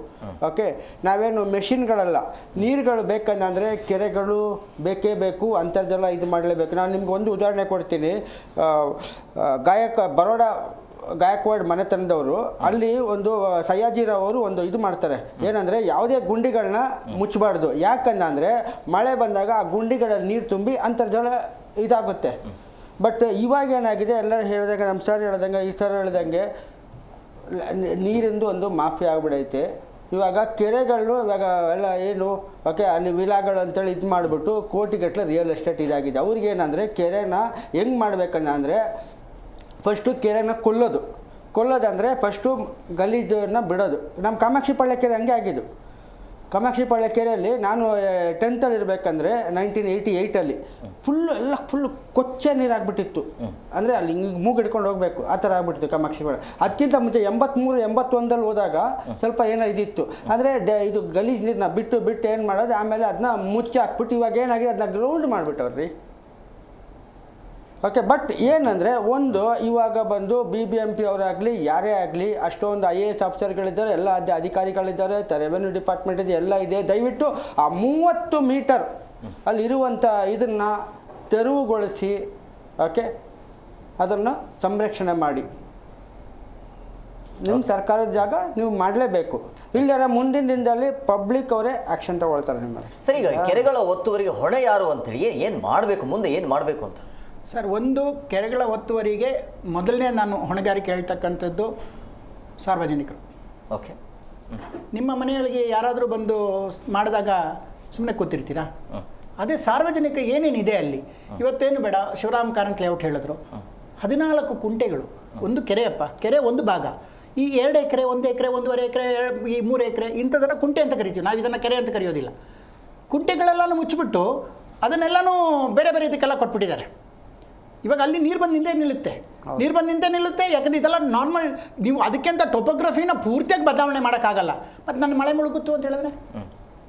ಓಕೆ, ನಾವೇನು ಮೆಷಿನ್ಗಳಲ್ಲ. ನೀರುಗಳು ಬೇಕಂದರೆ ಕೆರೆಗಳು ಬೇಕೇ ಬೇಕು, ಅಂತರ್ಜಲ ಇದು ಮಾಡಲೇಬೇಕು. ನಾನು ನಿಮ್ಗೆ ಒಂದು ಉದಾಹರಣೆ ಕೊಡ್ತೀನಿ. ಬರೋಡಾ ಗಾಯಕ್ವಾಡ್ ಮನೆತನದವರು ಅಲ್ಲಿ ಒಂದು ಸಯ್ಯಾಜಿರಾವ್ ಅವರು ಒಂದು ಇದು ಮಾಡ್ತಾರೆ. ಏನಂದರೆ ಯಾವುದೇ ಗುಂಡಿಗಳನ್ನ ಮುಚ್ಚಬಾರ್ದು. ಯಾಕಂದರೆ ಮಳೆ ಬಂದಾಗ ಆ ಗುಂಡಿಗಳಲ್ಲಿ ನೀರು ತುಂಬಿ ಅಂತರ್ಜಲ ಇದಾಗುತ್ತೆ. ಬಟ್ ಇವಾಗ ಏನಾಗಿದೆ, ಎಲ್ಲರೂ ಹೇಳ್ದಂಗೆ, ನಮ್ಮ ಸರ್ ಹೇಳ್ದಂಗೆ, ಈ ಸರ್ ಹೇಳ್ದಂಗೆ ನೀರಿಂದು ಒಂದು ಮಾಫಿ ಆಗಿಬಿಡೈತೆ. ಇವಾಗ ಕೆರೆಗಳು ಇವಾಗ ಎಲ್ಲ ಏನು ಓಕೆ ಅಲ್ಲಿ ವಿಲಾಗಳು ಅಂತೇಳಿ ಇದು ಮಾಡಿಬಿಟ್ಟು ಕೋಟಿಗಟ್ಟಲೆ ರಿಯಲ್ ಎಸ್ಟೇಟ್ ಇದಾಗಿದೆ. ಅವ್ರಿಗೇನಂದರೆ ಕೆರೆನ ಹೆಂಗೆ ಮಾಡ್ಬೇಕಂದ್ರೆ ಫಸ್ಟು ಕೆರೆನ ಕೊಲ್ಲೋದಂದರೆ ಫಸ್ಟು ಗಲೀಜನ್ನು ಬಿಡೋದು. ನಮ್ಮ ಕಾಮಾಕ್ಷಿ ಪಾಳ್ಯ ಕೆರೆ ಹಂಗೆ ಆಗಿದ್ದು. ಕಾಮಾಕ್ಷಿ ಪಾಳ್ಯ ಕೆರೆಯಲ್ಲಿ ನಾನು 10th ಇರಬೇಕಂದ್ರೆ 1988 ಫುಲ್ಲು ಕೊಚ್ಚೆ ನೀರಾಗ್ಬಿಟ್ಟಿತ್ತು. ಅಂದರೆ ಅಲ್ಲಿ ಹಿಂಗೆ ಮೂಗು ಹಿಡ್ಕೊಂಡು ಹೋಗಬೇಕು, ಆ ಥರ ಆಗ್ಬಿಟ್ಟಿತ್ತು ಕಾಮಾಕ್ಷಿ ಪಾಳ್ಯ. ಅದಕ್ಕಿಂತ ಮುಂಚೆ 83, 81 ಹೋದಾಗ ಸ್ವಲ್ಪ ಏನೋ ಇದಿತ್ತು. ಅಂದರೆ ಇದು ಗಲೀಜು ನೀರನ್ನ ಬಿಟ್ಟು ಏನು ಮಾಡೋದು, ಆಮೇಲೆ ಅದನ್ನ ಮುಚ್ಚಿ ಹಾಕ್ಬಿಟ್ಟು ಇವಾಗ ಏನಾಗಿದೆ ಅದನ್ನ ಗ್ರೌಂಡ್ ಮಾಡಿಬಿಟ್ಟವ್ರಿ. ಓಕೆ, ಬಟ್ ಏನಂದರೆ ಒಂದು ಇವಾಗ ಬಂದು BBMP ಅವರಾಗಲಿ ಯಾರೇ ಆಗಲಿ ಅಷ್ಟೊಂದು IAS ಆಫೀಸರ್ಗಳಿದ್ದಾರೆ, ಎಲ್ಲ ಅಧಿಕಾರಿಗಳಿದ್ದಾರೆ, ರೆವೆನ್ಯೂ ಡಿಪಾರ್ಟ್ಮೆಂಟ್ ಇದೆ, ಎಲ್ಲ ಇದೆ. ದಯವಿಟ್ಟು ಆ 30 ಮೀಟರ್ ಅಲ್ಲಿರುವಂಥ ಇದನ್ನು ತೆರವುಗೊಳಿಸಿ ಓಕೆ ಅದನ್ನು ಸಂರಕ್ಷಣೆ ಮಾಡಿ. ನಿಮ್ಮ ಸರ್ಕಾರದ ಜಾಗ ನೀವು ಮಾಡಲೇಬೇಕು. ಇಲ್ಲರ ಮುಂದಿನ ದಿನದಲ್ಲಿ ಪಬ್ಲಿಕ್ ಅವರೇ ಆ್ಯಕ್ಷನ್ ತಗೊಳ್ತಾರೆ ನಿಮ್ಮ. ಸರ್, ಈಗ ಕೆರೆಗಳ ಒತ್ತುವರಿಗೆ ಹೊಣೆ ಯಾರು ಅಂತೇಳಿ ಏನು ಮಾಡಬೇಕು, ಮುಂದೆ ಏನು ಮಾಡಬೇಕು ಅಂತ? ಸರ್, ಒಂದು ಕೆರೆಗಳ ಒತ್ತುವರಿಗೆ ಮೊದಲನೇ ನಾನು ಹೊಣೆಗಾರಿಕೆ ಹೇಳ್ತಕ್ಕಂಥದ್ದು ಸಾರ್ವಜನಿಕರು. ಓಕೆ, ನಿಮ್ಮ ಮನೆಯೊಳಗೆ ಯಾರಾದರೂ ಬಂದು ಮಾಡಿದಾಗ ಸುಮ್ಮನೆ ಕೂತಿರ್ತೀರಾ? ಅದೇ ಸಾರ್ವಜನಿಕ ಏನೇನಿದೆ ಅಲ್ಲಿ, ಇವತ್ತೇನು ಬೇಡ, ಶಿವರಾಮ್ ಕಾರಂತ್ ಲೇಔಟ್ ಹೇಳಿದ್ರು, 14 ಕುಂಟೆಗಳು, ಒಂದು ಕೆರೆಯಪ್ಪ, ಕೆರೆ ಒಂದು ಭಾಗ. ಈ 2 ಎಕರೆ, 1 ಎಕರೆ, 1.5 ಎಕರೆ, ಈ 3 ಎಕರೆ ಇಂಥದನ್ನು ಕುಂಟೆ ಅಂತ ಕರಿತೀವಿ ನಾವು. ಇದನ್ನು ಕೆರೆ ಅಂತ ಕರೆಯೋದಿಲ್ಲ. ಕುಂಟೆಗಳೆಲ್ಲನೂ ಮುಚ್ಚಿಬಿಟ್ಟು ಅದನ್ನೆಲ್ಲನೂ ಬೇರೆ ಬೇರೆ ಇದಕ್ಕೆಲ್ಲ ಕೊಟ್ಬಿಟ್ಟಿದ್ದಾರೆ. ಇವಾಗ ಅಲ್ಲಿ ನೀರು ಬಂದು ನಿಂತೇ ನಿಲ್ಲುತ್ತೆ. ಯಾಕಂದರೆ ಇದೆಲ್ಲ ನಾರ್ಮಲ್. ನೀವು ಅದಕ್ಕೆ ಅಂತ ಟೊಪೋಗ್ರಫಿನ ಪೂರ್ತಿಯಾಗಿ ಬದಲಾವಣೆ ಮಾಡೋಕ್ಕಾಗಲ್ಲ. ಮತ್ತು ನನ್ನ ಮಳೆ ಮುಳುಗುತ್ತು ಅಂತ ಹೇಳಿದ್ರೆ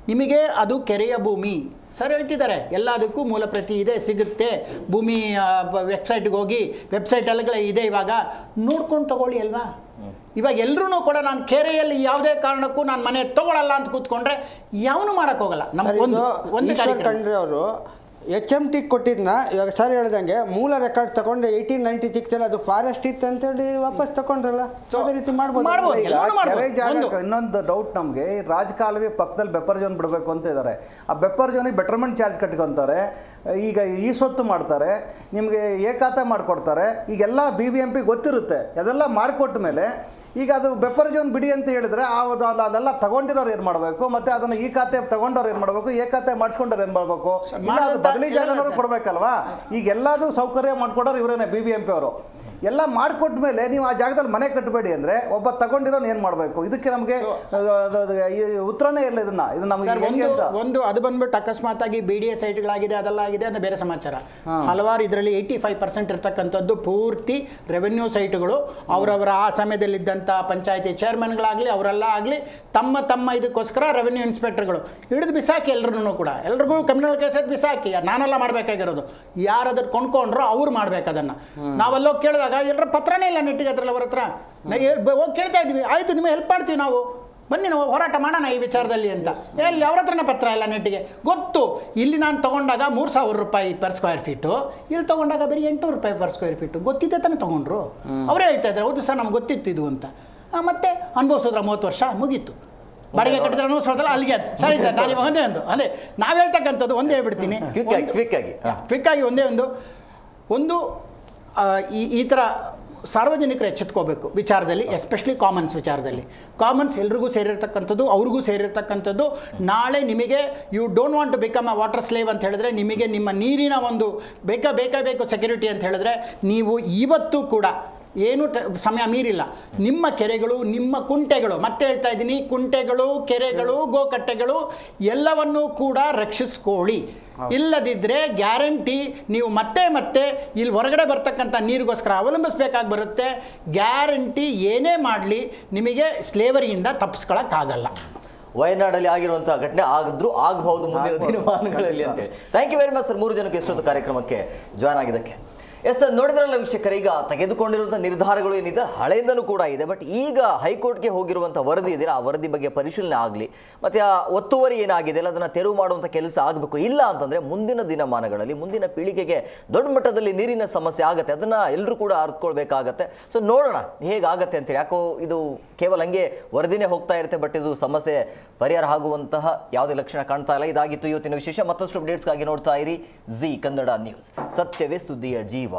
ನಿಮಗೆ ಅದು ಕೆರೆಯ ಭೂಮಿ. ಸರ್ ಹೇಳ್ತಿದ್ದಾರೆ, ಎಲ್ಲದಕ್ಕೂ ಮೂಲ ಪ್ರತಿ ಇದೆ, ಸಿಗುತ್ತೆ. ಭೂಮಿ ವೆಬ್ಸೈಟ್ಗೆ ಹೋಗಿ, ವೆಬ್ಸೈಟಲ್ಲಿ ಇದೆ, ಇವಾಗ ನೋಡ್ಕೊಂಡು ತಗೊಳ್ಳಿ ಅಲ್ವಾ. ಇವಾಗ ಎಲ್ಲರೂ ಕೂಡ ನಾನು ಕೆರೆಯಲ್ಲಿ ಯಾವುದೇ ಕಾರಣಕ್ಕೂ ನಾನು ಮನೆ ತೊಗೊಳಲ್ಲ ಅಂತ ಕೂತ್ಕೊಂಡ್ರೆ ಯಾವನು ಮಾಡೋಕ್ಕೋಗಲ್ಲ. ನಮ್ಗೆ ಒಂದು ಕಂಡ್ರೆ ಅವರು HMT ಕೊಟ್ಟಿದ್ದನ್ನ ಇವಾಗ ಸರ್ ಹೇಳ್ದಂಗೆ ಮೂಲ ರೆಕಾರ್ಡ್ ತಗೊಂಡು 1896 ಅದು ಫಾರೆಸ್ಟ್ ಇತ್ತು ಅಂತೇಳಿ ವಾಪಸ್ ತಗೊಂಡ್ರಲ್ಲ. ಅದೇ ರೀತಿ ಮಾಡ್ಬೋದು. ಇನ್ನೊಂದು ಡೌಟ್ ನಮಗೆ, ರಾಜಕಾಲುವೆ ಪಕ್ಕದಲ್ಲಿ ಬೆಪ್ಪರ್ ಜೋನ್ ಬಿಡಬೇಕು ಅಂತ ಇದ್ದಾರೆ. ಆ ಬೆಪ್ಪರ್ ಜೋನಿಗೆ ಬೆಟರ್ಮೆಂಟ್ ಚಾರ್ಜ್ ಕಟ್ಕೊತಾರೆ. ಈಗ ಈ ಸೊತ್ತು ಮಾಡ್ತಾರೆ, ನಿಮಗೆ ಏಕಾತೆ ಮಾಡಿಕೊಡ್ತಾರೆ. ಈಗೆಲ್ಲ BBMP ಗೊತ್ತಿರುತ್ತೆ. ಅದೆಲ್ಲ ಮಾಡಿಕೊಟ್ಟ ಮೇಲೆ ಈಗ ಅದು ಬೆಪ್ಪರ್ ಜೋನ್ ಬಿಡಿ ಅಂತ ಹೇಳಿದ್ರೆ ಅದೆಲ್ಲ ತಗೊಂಡಿರೋರು ಏನು ಮಾಡಬೇಕು, ಮತ್ತು ಅದನ್ನು ಈ ಖಾತೆ ತಗೊಂಡವ್ರು ಏನು ಮಾಡಬೇಕು, ಏಕಾತೆ ಮಾಡಿಸ್ಕೊಂಡವ್ರು ಏನು ಮಾಡಬೇಕು? ಇಲ್ಲ, ಅದು ಬದಲಿ ಜಾಗನವರು ಕೊಡಬೇಕಲ್ವಾ. ಈಗ ಎಲ್ಲದೂ ಸೌಕರ್ಯ ಮಾಡಿಕೊಡೋರು ಇವರೇನೆ BBMP ಅವರು. ಎಲ್ಲ ಮಾಡಿಕೊಟ್ಟ ಮೇಲೆ ನೀವು ಆ ಜಾಗದಲ್ಲಿ ಮನೆ ಕಟ್ಟಬೇಡಿ ಅಂದರೆ ಒಬ್ಬ ತಗೊಂಡಿರೋನು ಏನು ಮಾಡಬೇಕು? ಇದಕ್ಕೆ ನಮಗೆ ಉತ್ತರನೇ ಇಲ್ಲ. ಇದು ನಮಗೆ ಸರ್, ಒಂದು ಅದು ಬಂದ್ಬಿಟ್ಟು ಅಕಸ್ಮಾತ್ ಆಗಿ BDA ಸೈಟ್ಗಳಾಗಿದೆ, ಅದೆಲ್ಲ ಆಗಿದೆ ಅಂದ್ರೆ ಬೇರೆ ಸಮಾಚಾರ. ಹಲವಾರು ಇದರಲ್ಲಿ 85% ಇರ್ತಕ್ಕಂಥದ್ದು ಪೂರ್ತಿ ರೆವೆನ್ಯೂ ಸೈಟ್ಗಳು. ಅವರವರ ಆ ಸಮಯದಲ್ಲಿದ್ದಂಥ ಪಂಚಾಯತಿ ಚೇರ್ಮನ್ಗಳಾಗಲಿ ಅವರೆಲ್ಲ ಆಗಲಿ ತಮ್ಮ ಇದಕ್ಕೋಸ್ಕರ ರೆವೆನ್ಯೂ ಇನ್ಸ್ಪೆಕ್ಟರ್ಗಳು ಹಿಡಿದು ಬಿಸಾಕಿ ಎಲ್ಲರೂ ಕೂಡ, ಎಲ್ರಿಗೂ ಕ್ರಿಮಿನಲ್ ಕೇಸ್ ಬಿಸಾಕಿ. ನಾನೆಲ್ಲ ಮಾಡಬೇಕಾಗಿರೋದು, ಯಾರು ಅದನ್ನು ಕೊಂಡ್ಕೊಂಡ್ರೋ ಅವ್ರು ಮಾಡ್ಬೇಕು ಅದನ್ನು. ನಾವೆಲ್ಲೋ ಕೇಳಿದಾಗ ಎಲ್ಲರ ಪತ್ರನೇ ಇಲ್ಲ ನೆಟ್ಟಿಗೆ ಅದ್ರಲ್ಲಿ ಅವ್ರ ಹತ್ರ. ಹೋಗಿ ಕೇಳ್ತಾ ಇದ್ವಿ, ಆಯಿತು ನಿಮಗೆ ಹೆಲ್ಪ್ ಮಾಡ್ತೀವಿ ನಾವು, ಬನ್ನಿ ನಾವು ಹೋರಾಟ ಮಾಡೋಣ ಈ ವಿಚಾರದಲ್ಲಿ ಅಂತ. ಎಲ್ಲಿ ಅವ್ರ ಹತ್ರನೇ ಪತ್ರ ಇಲ್ಲ ನೆಟ್ಟಿಗೆ. ಗೊತ್ತು, ಇಲ್ಲಿ ನಾನು ತೊಗೊಂಡಾಗ 3,000 ರೂಪಾಯಿ ಪರ್ ಸ್ಕ್ವೇರ್ ಫೀಟು, ಇಲ್ಲಿ ತೊಗೊಂಡಾಗ ಬರೀ 800 ರೂಪಾಯಿ ಪರ್ ಸ್ಕ್ವೇರ್ ಫೀಟು. ಗೊತ್ತಿದ್ದೆ ತಾನೇ ತೊಗೊಂಡ್ರು. ಅವರೇ ಹೇಳ್ತಾ ಇದ್ದಾರೆ, ಹೌದು ಸರ್ ನಮ್ಗೆ ಗೊತ್ತಿತ್ತು ಇದು ಅಂತ. ಮತ್ತೆ ಅನುಭವಿಸಿದ್ರ 30 ವರ್ಷ ಮುಗೀತು. ಬಾಡಿಗೆ ಕಟ್ಟಿದ್ರೆ ಅನುಭವಿಸೋದಲ್ಲ ಅಲ್ಲಿಗೆ. ಸರಿ ಸರ್, ನಾನು ಒಂದೇ ಅದೇ ನಾವು ಹೇಳ್ತಕ್ಕಂಥದ್ದು ಒಂದೇ ಹೇಳ್ಬಿಡ್ತೀನಿ ಕ್ವಿಕ್ ಆಗಿ. ಒಂದು ಈ ಥರ ಸಾರ್ವಜನಿಕರು ಎಚ್ಚೆತ್ಕೋಬೇಕು ವಿಚಾರದಲ್ಲಿ, ಎಸ್ಪೆಷಲಿ ಕಾಮನ್ಸ್ ವಿಚಾರದಲ್ಲಿ. ಕಾಮನ್ಸ್ ಎಲ್ರಿಗೂ ಸೇರಿರ್ತಕ್ಕಂಥದ್ದು, ಅವ್ರಿಗೂ ಸೇರಿರ್ತಕ್ಕಂಥದ್ದು. ನಾಳೆ ನಿಮಗೆ you don't want to become a water slave ಅಂತ ಹೇಳಿದ್ರೆ, ನಿಮಗೆ ನಿಮ್ಮ ನೀರಿನ ಒಂದು ಬೇಕು ಸೆಕ್ಯೂರಿಟಿ ಅಂತ ಹೇಳಿದ್ರೆ, ನೀವು ಇವತ್ತು ಕೂಡ ಏನು ಸಮಯ ಮೀರಿಲ್ಲ ನಿಮ್ಮ ಕೆರೆಗಳು, ನಿಮ್ಮ ಕುಂಟೆಗಳು, ಮತ್ತೆ ಹೇಳ್ತಾ ಇದ್ದೀನಿ, ಕುಂಟೆಗಳು, ಕೆರೆಗಳು, ಗೋಕಟ್ಟೆಗಳು ಎಲ್ಲವನ್ನೂ ಕೂಡ ರಕ್ಷಿಸ್ಕೊಳ್ಳಿ. ಇಲ್ಲದಿದ್ದರೆ ಗ್ಯಾರಂಟಿ ನೀವು ಮತ್ತೆ ಇಲ್ಲಿ ಹೊರಗಡೆ ಬರ್ತಕ್ಕಂಥ ನೀರಿಗೋಸ್ಕರ ಅವಲಂಬಿಸಬೇಕಾಗಿ ಬರುತ್ತೆ. ಗ್ಯಾರಂಟಿ ಏನೇ ಮಾಡಲಿ ನಿಮಗೆ ಸ್ಲೇವರಿಯಿಂದ ತಪ್ಪಿಸ್ಕೊಳ್ಳೋಕ್ಕಾಗಲ್ಲ. ವಯನಾಡಲ್ಲಿ ಆಗಿರುವಂತಹ ಘಟನೆ ಆಗಬಹುದು ಮುಂದಿನ ದಿನಮಾನಗಳಲ್ಲಿ ಅಂತೇಳಿ. Thank you very much sir, 3 ಜನಕ್ಕೆ ಎಷ್ಟೊತ್ತು ಕಾರ್ಯಕ್ರಮಕ್ಕೆ ಜಾಯ್ನ್ ಆಗಿದ್ದಕ್ಕೆ. ಎಸ್ ಸರ್, ನೋಡಿದ್ರಲ್ಲ ವೀಕ್ಷಕರು, ಈಗ ತೆಗೆದುಕೊಂಡಿರುವಂಥ ನಿರ್ಧಾರಗಳು ಏನಿದೆ ಹಳೆಯಿಂದನೂ ಕೂಡ ಇದೆ. ಬಟ್ ಈಗ ಹೈಕೋರ್ಟ್ಗೆ ಹೋಗಿರುವಂಥ ವರದಿ ಇದೆಯಲ್ಲ, ಆ ವರದಿ ಬಗ್ಗೆ ಪರಿಶೀಲನೆ ಆಗಲಿ, ಮತ್ತು ಆ ಒತ್ತುವರಿ ಏನಾಗಿದೆ ಅಲ್ಲ ಅದನ್ನು ತೆರವು ಮಾಡುವಂಥ ಕೆಲಸ ಆಗಬೇಕು. ಇಲ್ಲ ಅಂತಂದರೆ ಮುಂದಿನ ದಿನಮಾನಗಳಲ್ಲಿ ಮುಂದಿನ ಪೀಳಿಗೆಗೆ ದೊಡ್ಡ ಮಟ್ಟದಲ್ಲಿ ನೀರಿನ ಸಮಸ್ಯೆ ಆಗುತ್ತೆ. ಅದನ್ನು ಎಲ್ಲರೂ ಕೂಡ ಅರ್ಥಕೊಳ್ಬೇಕಾಗತ್ತೆ. ಸೊ ನೋಡೋಣ ಹೇಗಾಗತ್ತೆ ಅಂತೇಳಿ. ಯಾಕೋ ಇದು ಕೇವಲ ಹಂಗೆ ವರದಿನೇ ಹೋಗ್ತಾ ಇರುತ್ತೆ, ಬಟ್ ಇದು ಸಮಸ್ಯೆ ಪರಿಹಾರ ಆಗುವಂತಹ ಯಾವುದೇ ಲಕ್ಷಣ ಕಾಣ್ತಾ ಇಲ್ಲ. ಇದಾಗಿತ್ತು ಇವತ್ತಿನ ವಿಶೇಷ. ಮತ್ತಷ್ಟು ಅಪ್ಡೇಟ್ಸ್ಗಾಗಿ ನೋಡ್ತಾ ಇರಿ ಜಿ ಕನ್ನಡ ನ್ಯೂಸ್. ಸತ್ಯವೇ ಸುದ್ದಿಯ ಜೀವಾಳ.